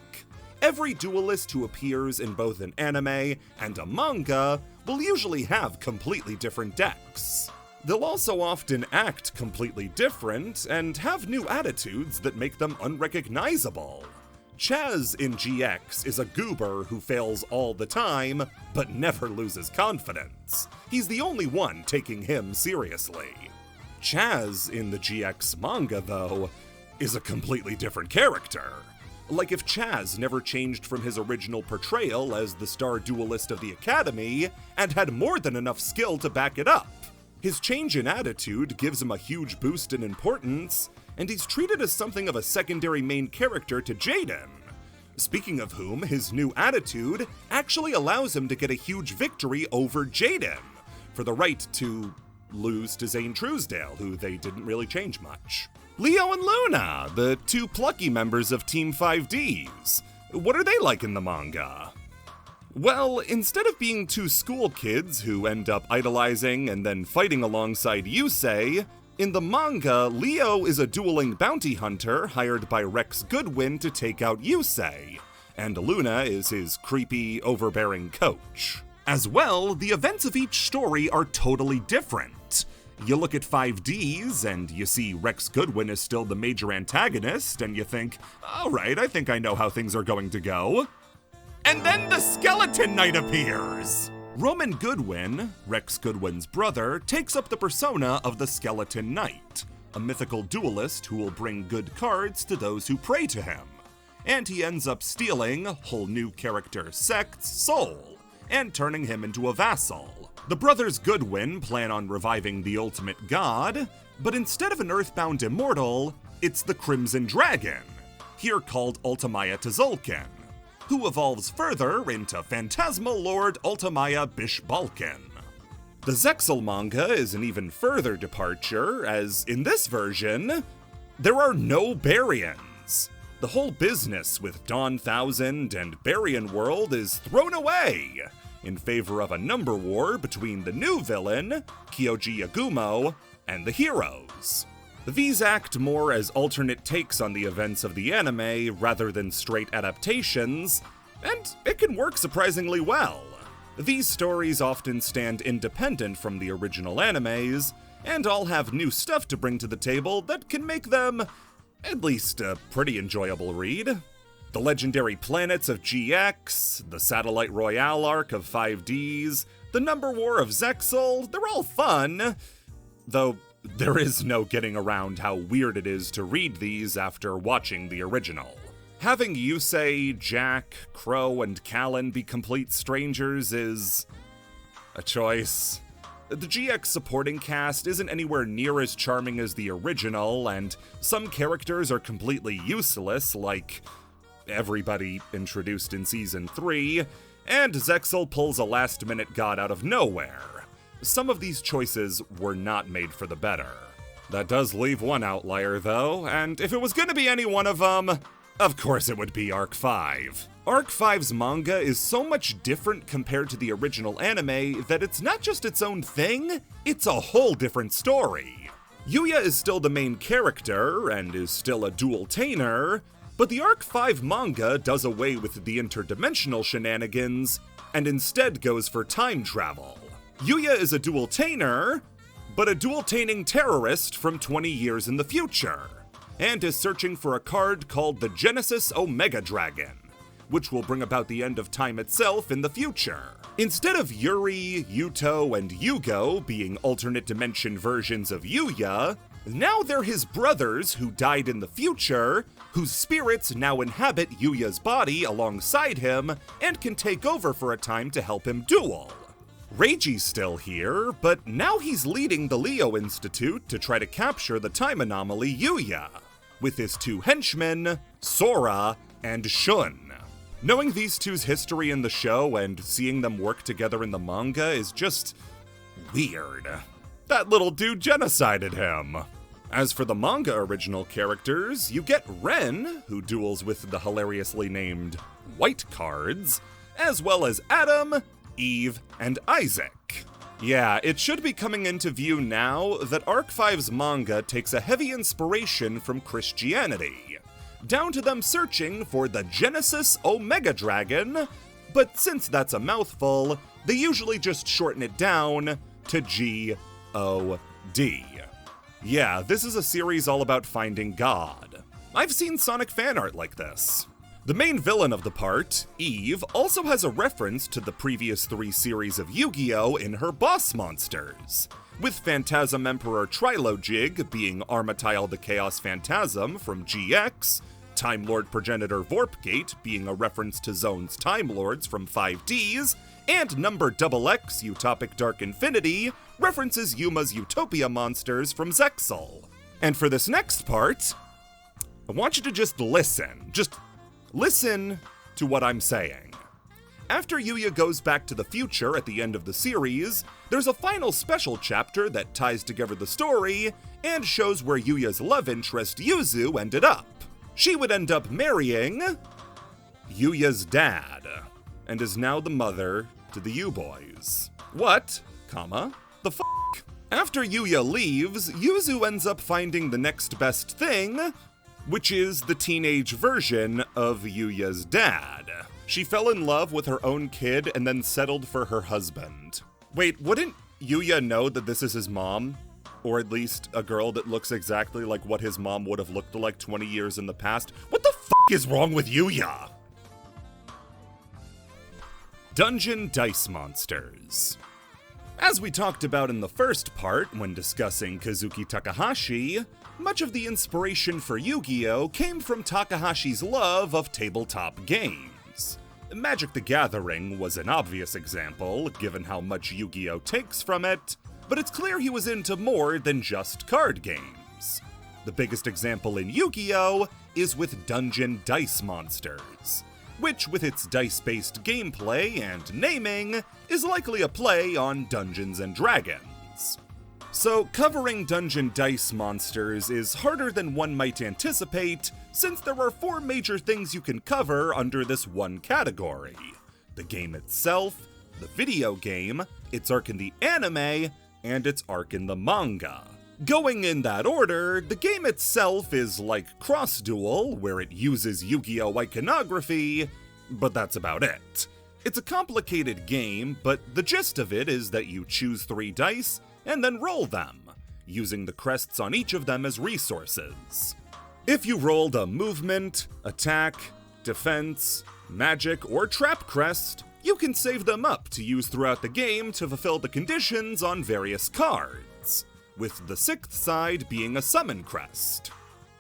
Every duelist who appears in both an anime and a manga will usually have completely different decks. They'll also often act completely different and have new attitudes that make them unrecognizable. Chaz in GX is a goober who fails all the time, but never loses confidence. He's the only one taking him seriously. Chaz in the GX manga, though, is a completely different character. Like if Chaz never changed from his original portrayal as the star duelist of the Academy and had more than enough skill to back it up. His change in attitude gives him a huge boost in importance, and he's treated as something of a secondary main character to Jaden. Speaking of whom, his new attitude actually allows him to get a huge victory over Jaden, for the right to lose to Zane Truesdale, who they didn't really change much. Leo and Luna, the two plucky members of Team 5Ds. What are they like in the manga? Well, instead of being two school kids who end up idolizing and then fighting alongside Yusei, in the manga, Leo is a dueling bounty hunter hired by Rex Goodwin to take out Yusei, and Luna is his creepy, overbearing coach. As well, the events of each story are totally different. You look at 5Ds, and you see Rex Goodwin is still the major antagonist, and you think, alright, I think I know how things are going to go. And then the Skeleton Knight appears! Roman Goodwin, Rex Goodwin's brother, takes up the persona of the Skeleton Knight, a mythical duelist who will bring good cards to those who pray to him. And he ends up stealing whole new character Sect's soul, and turning him into a vassal. The brothers Goodwin plan on reviving the ultimate god, but instead of an earthbound immortal, it's the Crimson Dragon, here called Ultimaya Tzolk'in, who evolves further into Phantasmal Lord Ultimaya Bishbalkin. The Zexal manga is an even further departure, as in this version, there are no Baryons. The whole business with Dawn Thousand and Baryon World is thrown away in favor of a number war between the new villain, Kyoji Yagumo, and the heroes. These act more as alternate takes on the events of the anime rather than straight adaptations, and it can work surprisingly well. These stories often stand independent from the original animes, and all have new stuff to bring to the table that can make them at least a pretty enjoyable read. The legendary planets of GX, the Satellite Royale arc of 5Ds, the Number War of Zexal, they're all fun. Though, there is no getting around how weird it is to read these after watching the original. Having Yusei, Jack, Crow, and Callan be complete strangers is a choice. The GX supporting cast isn't anywhere near as charming as the original, and some characters are completely useless, like everybody introduced in Season 3, and Zexal pulls a last-minute god out of nowhere. Some of these choices were not made for the better. That does leave one outlier, though, and if it was gonna be any one of them, of course it would be Arc 5. Arc 5's manga is so much different compared to the original anime that it's not just its own thing, it's a whole different story. Yuya is still the main character, and is still a duel-tainer, but the Arc 5 manga does away with the interdimensional shenanigans, and instead goes for time travel. Yuya is a duel-tainer, but a duel-taining terrorist from 20 years in the future, and is searching for a card called the Genesis Omega Dragon, which will bring about the end of time itself in the future. Instead of Yuri, Yuto, and Yugo being alternate dimension versions of Yuya, now they're his brothers who died in the future, whose spirits now inhabit Yuya's body alongside him and can take over for a time to help him duel. Reiji's still here, but now he's leading the Leo Institute to try to capture the time anomaly Yuya, with his two henchmen, Sora and Shun. Knowing these two's history in the show and seeing them work together in the manga is just weird. That little dude genocided him. As for the manga original characters, you get Ren, who duels with the hilariously named White Cards, as well as Adam, Eve, and Isaac. Yeah, it should be coming into view now that Arc 5's manga takes a heavy inspiration from Christianity, down to them searching for the Genesis Omega Dragon, but since that's a mouthful, they usually just shorten it down to G-O-D. Yeah, this is a series all about finding God. I've seen Sonic fan art like this. The main villain of the part, Eve, also has a reference to the previous 3 series of Yu-Gi-Oh! In her boss monsters, with Phantasm Emperor Trilojig being Armatile the Chaos Phantasm from GX, Time Lord Progenitor Vorpgate being a reference to Zone's Time Lords from 5Ds, and Number XX Utopic Dark Infinity references Yuma's Utopia monsters from Zexal. And for this next part, I want you to just listen. Just listen to what I'm saying. After Yuya goes back to the future at the end of the series, there's a final special chapter that ties together the story and shows where Yuya's love interest Yuzu ended up. She would end up marrying Yuya's dad, and is now the mother to the U-boys. What, the f***? After Yuya leaves, Yuzu ends up finding the next best thing, which is the teenage version of Yuya's dad. She fell in love with her own kid and then settled for her husband. Wait, wouldn't Yuya know that this is his mom? Or at least a girl that looks exactly like what his mom would have looked like 20 years in the past? What the f*** is wrong with Yuya? Dungeon Dice Monsters. As we talked about in the first part when discussing Kazuki Takahashi, much of the inspiration for Yu-Gi-Oh! Came from Takahashi's love of tabletop games. Magic the Gathering was an obvious example, given how much Yu-Gi-Oh! Takes from it, but it's clear he was into more than just card games. The biggest example in Yu-Gi-Oh! Is with Dungeon Dice Monsters, which with its dice-based gameplay and naming, is likely a play on Dungeons & Dragons. So covering Dungeon Dice Monsters is harder than one might anticipate, since there are 4 major things you can cover under this one category: the game itself, the video game, its arc in the anime, and its arc in the manga. Going in that order, the game itself is like Cross Duel, where it uses Yu-Gi-Oh! Iconography, but that's about it. It's a complicated game, but the gist of it is that you choose 3 dice and then roll them, using the crests on each of them as resources. If you rolled a movement, attack, defense, magic, or trap crest, you can save them up to use throughout the game to fulfill the conditions on various cards, with the 6th side being a summon crest.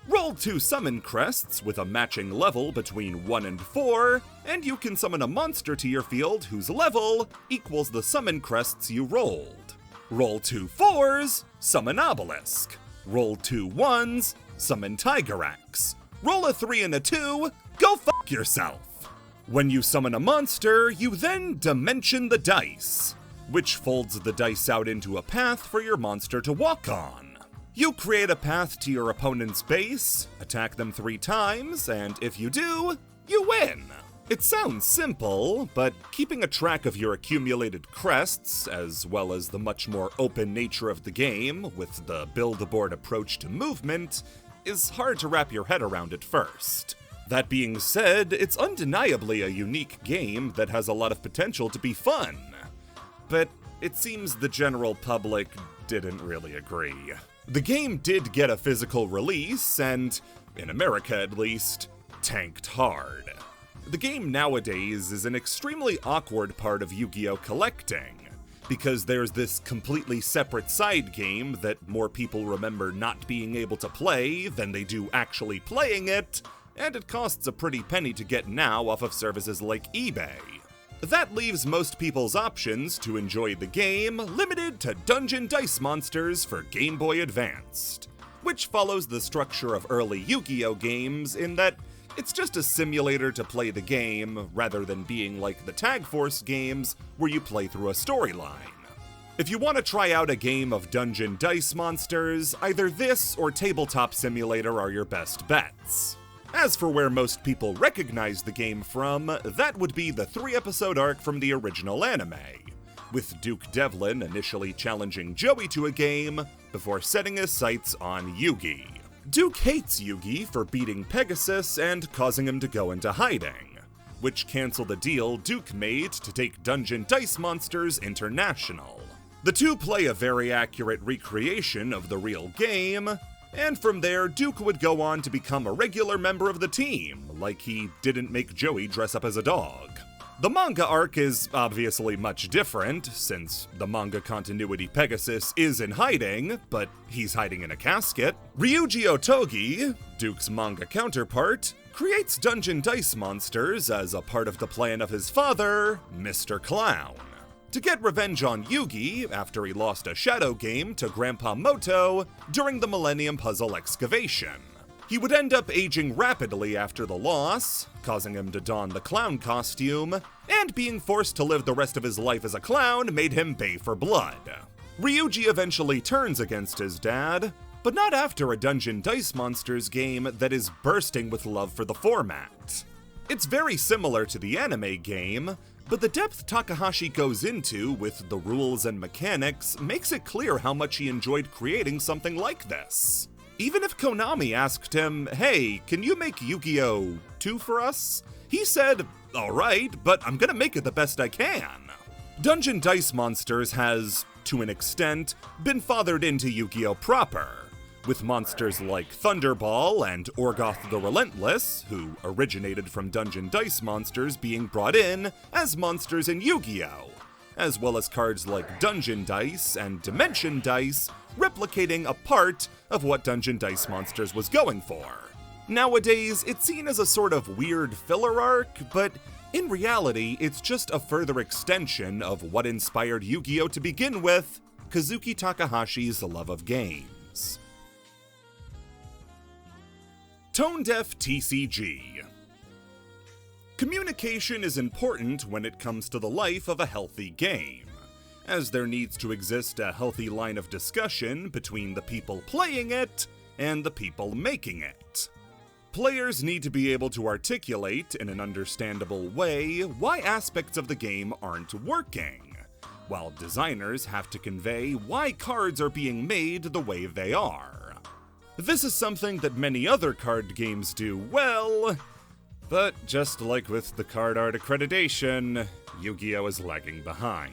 Roll 2 summon crests with a matching level between 1 and 4, and you can summon a monster to your field whose level equals the summon crests you rolled. Roll 2 4s, summon Obelisk. Roll 2 1s, summon Tigerax. Roll a 3 and a 2, go fuck yourself! When you summon a monster, you then dimension the dice, which folds the dice out into a path for your monster to walk on. You create a path to your opponent's base, attack them 3 times, and if you do, you win! It sounds simple, but keeping a track of your accumulated crests, as well as the much more open nature of the game, with the build-a-board approach to movement, is hard to wrap your head around at first. That being said, it's undeniably a unique game that has a lot of potential to be fun. But it seems the general public didn't really agree. The game did get a physical release, and, in America at least, tanked hard. The game nowadays is an extremely awkward part of Yu-Gi-Oh! Collecting, because there's this completely separate side game that more people remember not being able to play than they do actually playing it, and it costs a pretty penny to get now off of services like eBay. That leaves most people's options to enjoy the game limited to Dungeon Dice Monsters for Game Boy Advanced, which follows the structure of early Yu-Gi-Oh! Games in that it's just a simulator to play the game, rather than being like the Tag Force games where you play through a storyline. If you want to try out a game of Dungeon Dice Monsters, either this or Tabletop Simulator are your best bets. As for where most people recognize the game from, that would be the 3-episode arc from the original anime, with Duke Devlin initially challenging Joey to a game before setting his sights on Yugi. Duke hates Yugi for beating Pegasus and causing him to go into hiding, which canceled a deal Duke made to take Dungeon Dice Monsters international. The two play a very accurate recreation of the real game, and from there, Duke would go on to become a regular member of the team, like he didn't make Joey dress up as a dog. The manga arc is obviously much different, since the manga continuity Pegasus is in hiding, but he's hiding in a casket. Ryuji Otogi, Duke's manga counterpart, creates Dungeon Dice Monsters as a part of the plan of his father, Mr. Clown, to get revenge on Yugi after he lost a shadow game to Grandpa Moto during the Millennium Puzzle excavation. He would end up aging rapidly after the loss, causing him to don the clown costume, and being forced to live the rest of his life as a clown made him bay for blood. Ryuji eventually turns against his dad, but not after a Dungeon Dice Monsters game that is bursting with love for the format. It's very similar to the anime game, but the depth Takahashi goes into with the rules and mechanics makes it clear how much he enjoyed creating something like this. Even if Konami asked him, hey, can you make Yu-Gi-Oh! 2 for us? He said, alright, but I'm gonna make it the best I can. Dungeon Dice Monsters has, to an extent, been fathered into Yu-Gi-Oh! Proper, with monsters like Thunderball and Orgoth the Relentless, who originated from Dungeon Dice Monsters, being brought in as monsters in Yu-Gi-Oh!, as well as cards like Dungeon Dice and Dimension Dice, replicating a part of what Dungeon Dice Monsters was going for. Nowadays, it's seen as a sort of weird filler arc, but in reality, it's just a further extension of what inspired Yu-Gi-Oh! To begin with, Kazuki Takahashi's love of games. Tone-deaf TCG. Communication is important when it comes to the life of a healthy game, as there needs to exist a healthy line of discussion between the people playing it and the people making it. Players need to be able to articulate in an understandable way why aspects of the game aren't working, while designers have to convey why cards are being made the way they are. This is something that many other card games do well, but just like with the card art accreditation, Yu-Gi-Oh! Is lagging behind.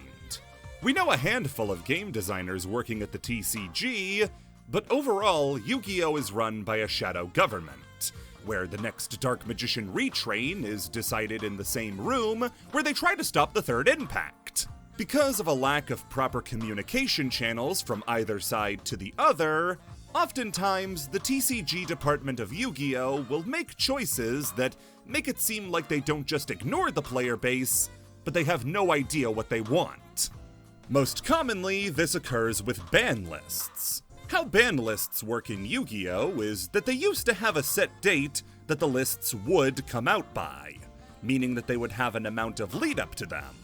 We know a handful of game designers working at the TCG, but overall, Yu-Gi-Oh! Is run by a shadow government, where the next Dark Magician retrain is decided in the same room where they try to stop the third impact. Because of a lack of proper communication channels from either side to the other, oftentimes the TCG department of Yu-Gi-Oh! Will make choices that make it seem like they don't just ignore the player base, but they have no idea what they want. Most commonly, this occurs with ban lists. How ban lists work in Yu-Gi-Oh! Is that they used to have a set date that the lists would come out by, meaning that they would have an amount of lead up to them.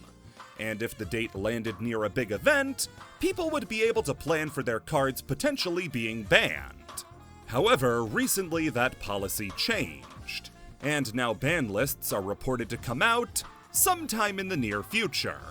And if the date landed near a big event, people would be able to plan for their cards potentially being banned. However, recently that policy changed, and now ban lists are reported to come out sometime in the near future.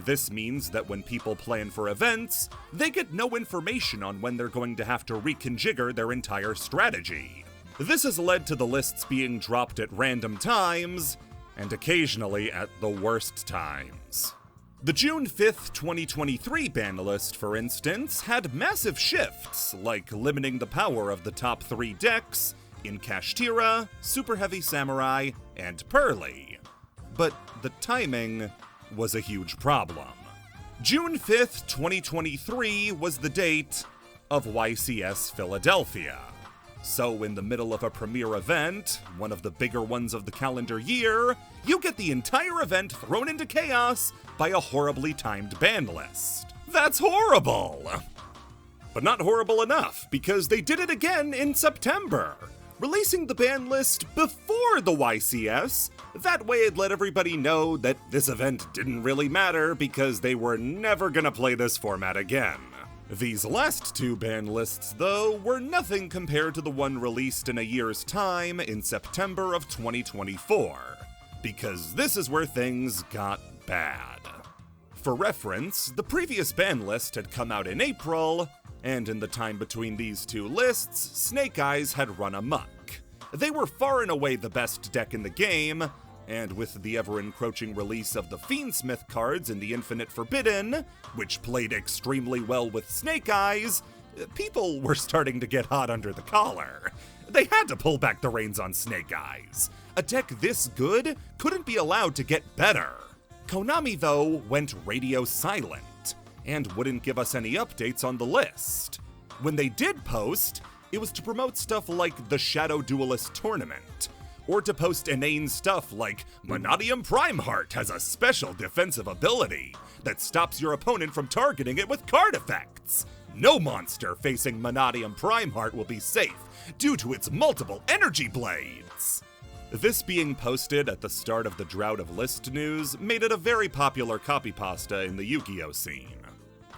This means that when people plan for events, they get no information on when they're going to have to reconfigure their entire strategy. This has led to the lists being dropped at random times, and occasionally at the worst times. The June 5th, 2023 ban list, for instance, had massive shifts, like limiting the power of the top 3 decks in Kashtira, Super Heavy Samurai, and Pearly. But the timing was a huge problem. June 5th, 2023 was the date of YCS Philadelphia. So in the middle of a premiere event, one of the bigger ones of the calendar year, you get the entire event thrown into chaos by a horribly timed ban list. That's horrible! But not horrible enough, because they did it again in September, releasing the ban list before the YCS. That way it let everybody know that this event didn't really matter because they were never gonna play this format again. These last 2 ban lists, though, were nothing compared to the one released in a year's time in September of 2024, because this is where things got bad. For reference, the previous ban list had come out in April, and in the time between these 2 lists, Snake Eyes had run amok. They were far and away the best deck in the game, and with the ever-encroaching release of the Fiendsmith cards in the Infinite Forbidden, which played extremely well with Snake Eyes, people were starting to get hot under the collar. They had to pull back the reins on Snake Eyes. A deck this good couldn't be allowed to get better. Konami, though, went radio silent, and wouldn't give us any updates on the list. When they did post, it was to promote stuff like the Shadow Duelist tournament, or to post inane stuff like Monadium Primeheart has a special defensive ability that stops your opponent from targeting it with card effects. No monster facing Monadium Primeheart will be safe due to its multiple energy blades. This being posted at the start of the drought of list news made it a very popular copypasta in the Yu-Gi-Oh scene.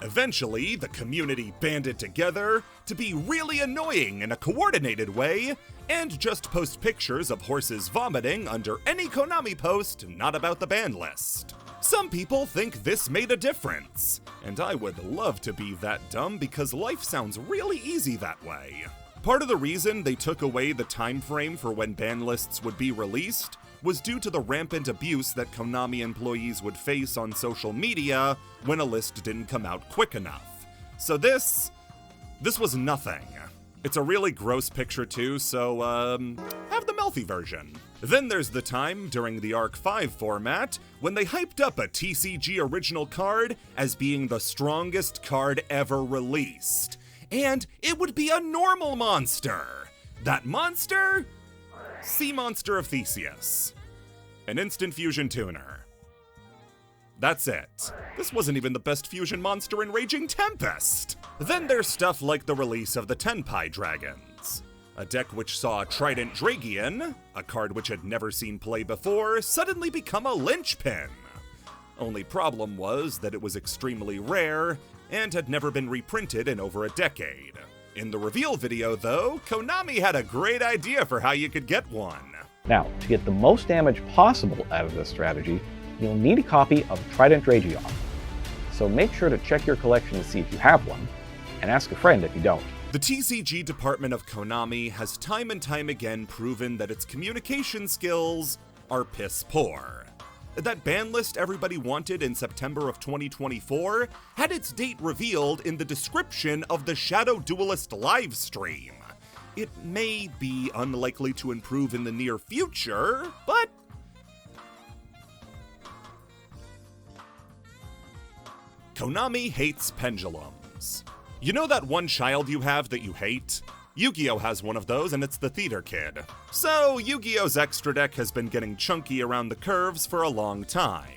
Eventually, the community banded together to be really annoying in a coordinated way, and just post pictures of horses vomiting under any Konami post not about the ban list. Some people think this made a difference, and I would love to be that dumb because life sounds really easy that way. Part of the reason they took away the time frame for when ban lists would be released was due to the rampant abuse that Konami employees would face on social media when a list didn't come out quick enough. So this was nothing. It's a really gross picture too, so have the Melfi version. Then there's the time during the Arc 5 format when they hyped up a TCG original card as being the strongest card ever released. And it would be a normal monster. That monster? Sea Monster of Theseus. An instant fusion tuner. That's it. This wasn't even the best fusion monster in Raging Tempest! Then there's stuff like the release of the Tenpai Dragons. A deck which saw Trident Dragian, a card which had never seen play before, suddenly become a linchpin. Only problem was that it was extremely rare and had never been reprinted in over a decade. In the reveal video, though, Konami had a great idea for how you could get one. Now, to get the most damage possible out of this strategy, you'll need a copy of Trident Dragion. So make sure to check your collection to see if you have one, and ask a friend if you don't. The TCG department of Konami has time and time again proven that its communication skills are piss poor. That ban list everybody wanted in September of 2024 had its date revealed in the description of the Shadow Duelist livestream. it may be unlikely to improve in the near future, but Konami hates pendulums. You know that one child you have that you hate? Yu-Gi-Oh! Has one of those, and it's the theater kid. So, Yu-Gi-Oh!'s extra deck has been getting chunky around the curves for a long time.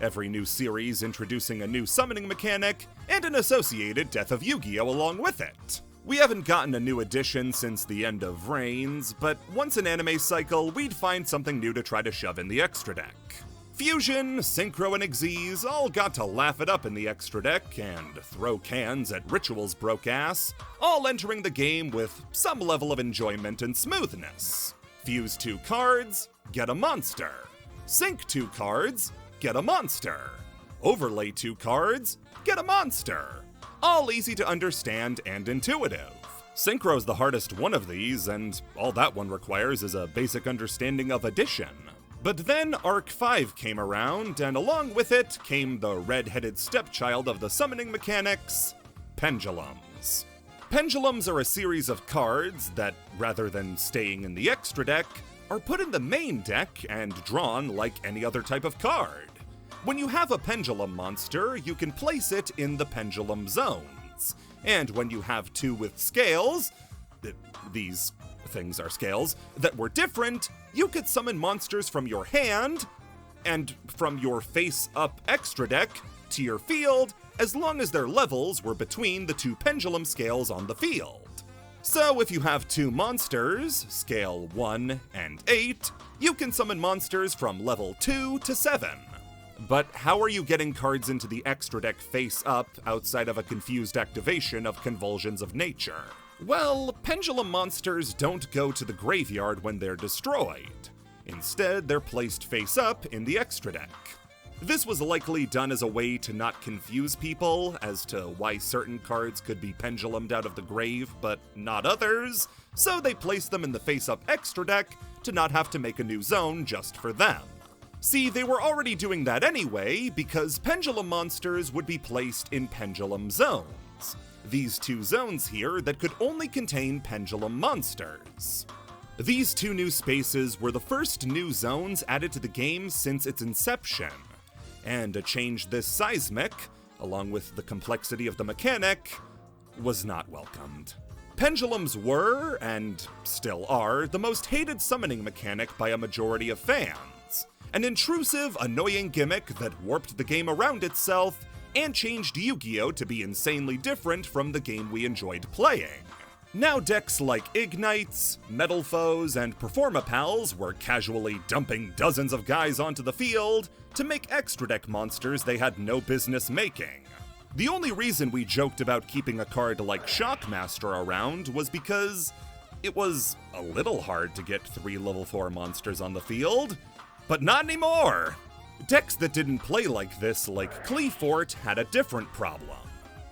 Every new series introducing a new summoning mechanic, and an associated Death of Yu-Gi-Oh! Along with it. We haven't gotten a new edition since the end of Reigns, but once an anime cycle, we'd find something new to try to shove in the extra deck. Fusion, Synchro, and Xyz all got to laugh it up in the extra deck and throw cans at Ritual's broke ass, all entering the game with some level of enjoyment and smoothness. Fuse 2 cards, get a monster. Sync 2 cards, get a monster. Overlay 2 cards, get a monster. All easy to understand and intuitive. Synchro's the hardest one of these, and all that one requires is a basic understanding of addition. But then Arc 5 came around, and along with it came the red-headed stepchild of the summoning mechanics, pendulums. Pendulums are a series of cards that, rather than staying in the extra deck, are put in the main deck and drawn like any other type of card. When you have a pendulum monster, you can place it in the pendulum zones. And when you have 2 with scales, these things are scales, that were different, you could summon monsters from your hand and from your face-up extra deck to your field, as long as their levels were between the 2 pendulum scales on the field. So if you have 2 monsters, scale 1 and 8, you can summon monsters from level 2 to 7. But how are you getting cards into the extra deck face-up outside of a confused activation of Convulsions of Nature? Well, pendulum monsters don't go to the graveyard when they're destroyed. Instead, they're placed face-up in the extra deck. This was likely done as a way to not confuse people as to why certain cards could be pendulumed out of the grave, but not others, so they placed them in the face-up extra deck to not have to make a new zone just for them. See, they were already doing that anyway, because pendulum monsters would be placed in pendulum zones. These 2 zones here that could only contain pendulum monsters. These 2 new spaces were the first new zones added to the game since its inception, and a change this seismic, along with the complexity of the mechanic, was not welcomed. Pendulums were, and still are, the most hated summoning mechanic by a majority of fans. An intrusive, annoying gimmick that warped the game around itself and changed Yu-Gi-Oh! To be insanely different from the game we enjoyed playing. Now decks like Ignites, Metal Foes, and Performapals were casually dumping dozens of guys onto the field to make extra deck monsters they had no business making. The only reason we joked about keeping a card like Shockmaster around was because it was a little hard to get 3 level 4 monsters on the field, but not anymore! Decks that didn't play like this, like Cleefort, had a different problem.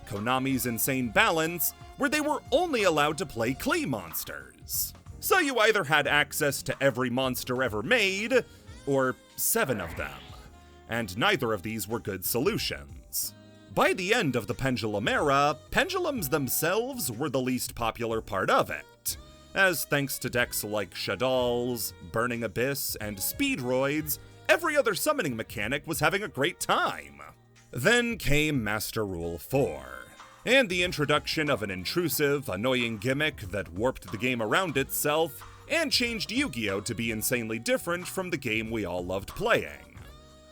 Konami's insane balance, where they were only allowed to play Klee monsters. So you either had access to every monster ever made, or 7 of them. And neither of these were good solutions. By the end of the Pendulum era, pendulums themselves were the least popular part of it, as thanks to decks like Shadal's, Burning Abyss, and Speedroids, every other summoning mechanic was having a great time. Then came Master Rule 4, and the introduction of an intrusive, annoying gimmick that warped the game around itself and changed Yu-Gi-Oh! To be insanely different from the game we all loved playing.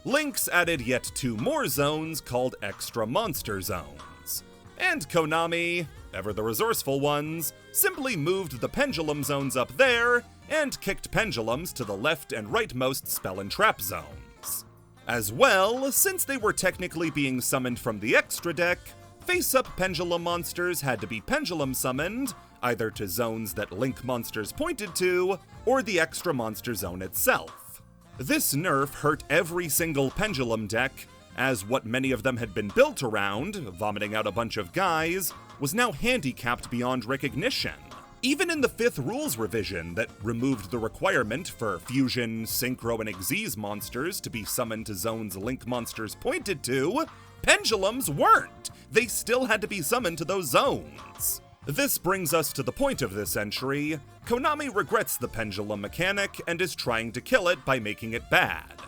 Lynx added yet 2 more zones called Extra Monster Zones, and Konami, ever the resourceful ones, simply moved the pendulum zones up there and kicked pendulums to the left and rightmost spell and trap zones. As well, since they were technically being summoned from the extra deck, face-up pendulum monsters had to be pendulum summoned, either to zones that Link monsters pointed to, or the extra monster zone itself. This nerf hurt every single pendulum deck, as what many of them had been built around, vomiting out a bunch of guys, was now handicapped beyond recognition. Even in the 5th rules revision that removed the requirement for Fusion, Synchro, and Xyz monsters to be summoned to zones Link monsters pointed to, pendulums weren't! They still had to be summoned to those zones. This brings us to the point of this entry. Konami regrets the pendulum mechanic and is trying to kill it by making it bad.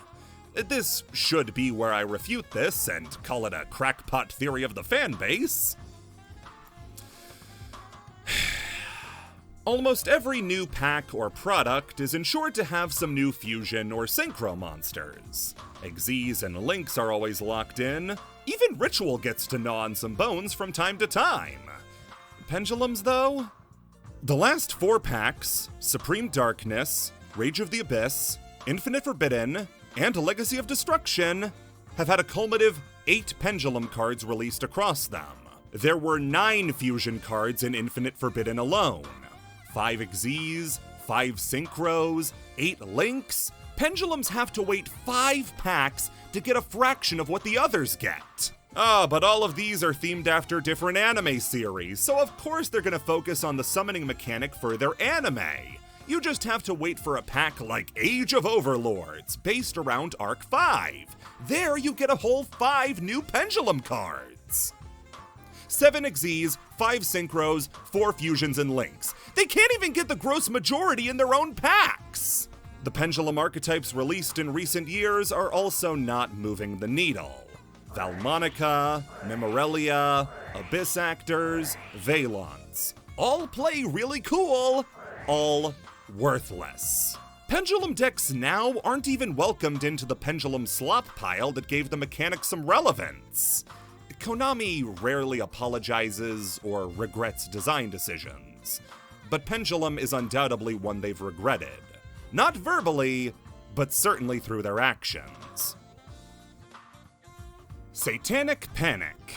This should be where I refute this and call it a crackpot theory of the fanbase. Almost every new pack or product is ensured to have some new fusion or synchro monsters. Xyz and Lynx are always locked in. Even Ritual gets to gnaw on some bones from time to time. Pendulums, though? The last 4 packs, Supreme Darkness, Rage of the Abyss, Infinite Forbidden, and Legacy of Destruction, have had a cumulative 8 Pendulum cards released across them. There were 9 fusion cards in Infinite Forbidden alone. 5 Xyz, 5 Synchros, 8 Lynx. Pendulums have to wait 5 packs to get a fraction of what the others get. But all of these are themed after different anime series, so of course they're gonna focus on the summoning mechanic for their anime. You just have to wait for a pack like Age of Overlords, based around Arc 5. There you get a whole 5 new Pendulum cards. 7 Xyz, 5 Synchros, 4 Fusions, and Lynx. They can't even get the gross majority in their own packs! The Pendulum archetypes released in recent years are also not moving the needle. Valmonica, Memorelia, Abyss Actors, Valons. All play really cool, all worthless. Pendulum decks now aren't even welcomed into the Pendulum slop pile that gave the mechanic some relevance. Konami rarely apologizes or regrets design decisions, but Pendulum is undoubtedly one they've regretted. Not verbally, but certainly through their actions. Satanic Panic.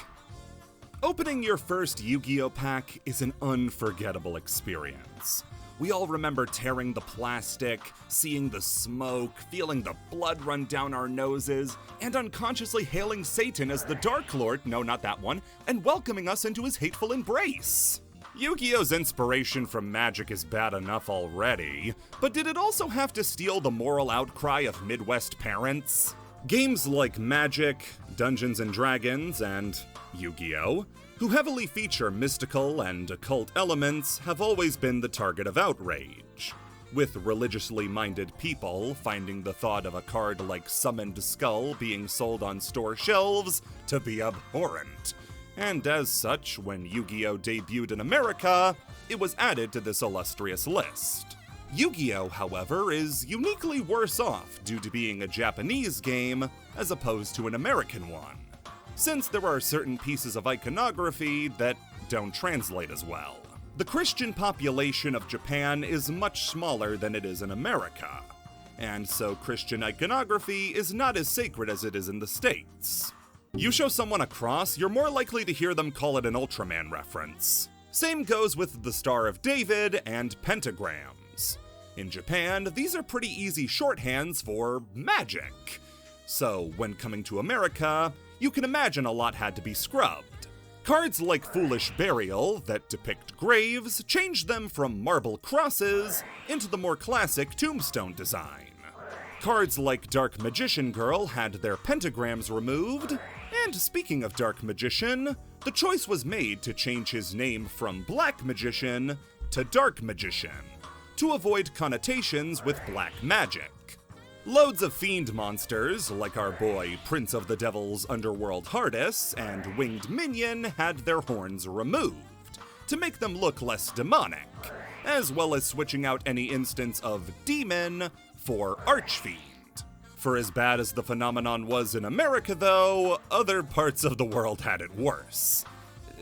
Opening your first Yu-Gi-Oh! Pack is an unforgettable experience. We all remember tearing the plastic, seeing the smoke, feeling the blood run down our noses, and unconsciously hailing Satan as the Dark Lord, no, not that one, and welcoming us into his hateful embrace. Yu-Gi-Oh's inspiration from magic is bad enough already, but did it also have to steal the moral outcry of Midwest parents? Games like Magic, Dungeons & Dragons, and Yu-Gi-Oh!, who heavily feature mystical and occult elements, have always been the target of outrage, with religiously minded people finding the thought of a card like Summoned Skull being sold on store shelves to be abhorrent. And as such, when Yu-Gi-Oh! Debuted in America, it was added to this illustrious list. Yu-Gi-Oh!, however, is uniquely worse off due to being a Japanese game as opposed to an American one, since there are certain pieces of iconography that don't translate as well. The Christian population of Japan is much smaller than it is in America, and so Christian iconography is not as sacred as it is in the States. You show someone a cross, you're more likely to hear them call it an Ultraman reference. Same goes with the Star of David and pentagrams. In Japan, these are pretty easy shorthands for magic. So when coming to America, you can imagine a lot had to be scrubbed. Cards like Foolish Burial, that depict graves, changed them from marble crosses into the more classic tombstone design. Cards like Dark Magician Girl had their pentagrams removed, and speaking of Dark Magician, the choice was made to change his name from Black Magician to Dark Magician, to avoid connotations with black magic. Loads of fiend monsters, like our boy Prince of the Devil's Underworld Hardus and Winged Minion, had their horns removed, to make them look less demonic, as well as switching out any instance of demon for archfiend. For as bad as the phenomenon was in America, though, other parts of the world had it worse.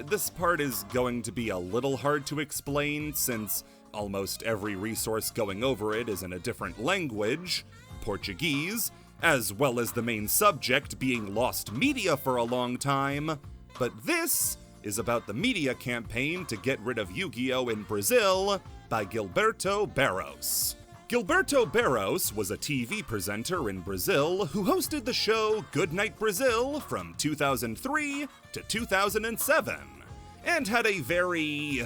This part is going to be a little hard to explain, since almost every resource going over it is in a different language, Portuguese, as well as the main subject being lost media for a long time, but this is about the media campaign to get rid of Yu-Gi-Oh! In Brazil by Gilberto Barros. Gilberto Barros was a TV presenter in Brazil who hosted the show Good Night Brazil from 2003 to 2007, and had a very,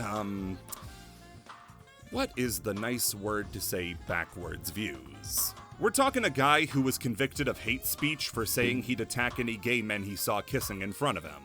what is the nice word to say backwards views? We're talking a guy who was convicted of hate speech for saying he'd attack any gay men he saw kissing in front of him.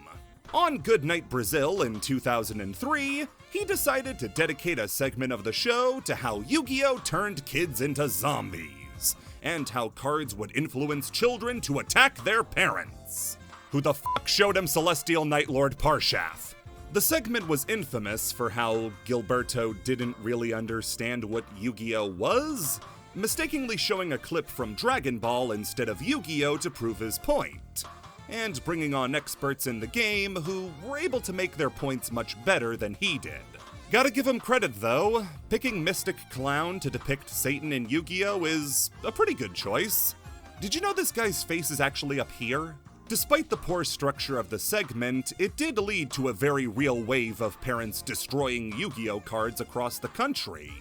On Goodnight Brazil in 2003, he decided to dedicate a segment of the show to how Yu-Gi-Oh! Turned kids into zombies, and how cards would influence children to attack their parents. Who the fuck showed him Celestial Night Lord Parshaf? The segment was infamous for how Gilberto didn't really understand what Yu-Gi-Oh! Was, mistakenly showing a clip from Dragon Ball instead of Yu-Gi-Oh! To prove his point, and bringing on experts in the game who were able to make their points much better than he did. Gotta give him credit though, picking Mystic Clown to depict Satan in Yu-Gi-Oh! Is a pretty good choice. Did you know this guy's face is actually up here? Despite the poor structure of the segment, it did lead to a very real wave of parents destroying Yu-Gi-Oh! Cards across the country,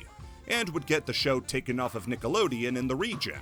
and would get the show taken off of Nickelodeon in the region.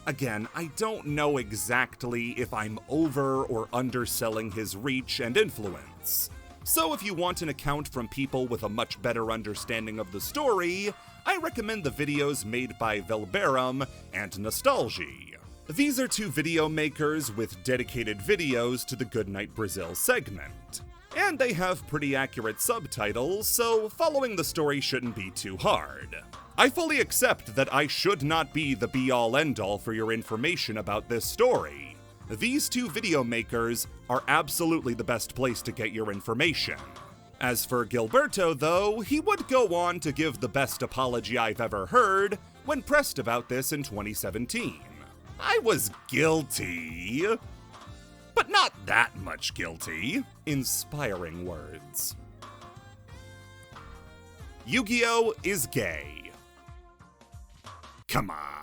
Again, I don't know exactly if I'm over or underselling his reach and influence. So if you want an account from people with a much better understanding of the story, I recommend the videos made by Velberum and Nostalgie. These are two video makers with dedicated videos to the Goodnight Brazil segment. And they have pretty accurate subtitles, so following the story shouldn't be too hard. I fully accept that I should not be the be-all end-all for your information about this story. These two video makers are absolutely the best place to get your information. As for Gilberto, though, he would go on to give the best apology I've ever heard when pressed about this in 2017. I was guilty, but not that much guilty. Inspiring words. Yu-Gi-Oh! Is gay. Come on.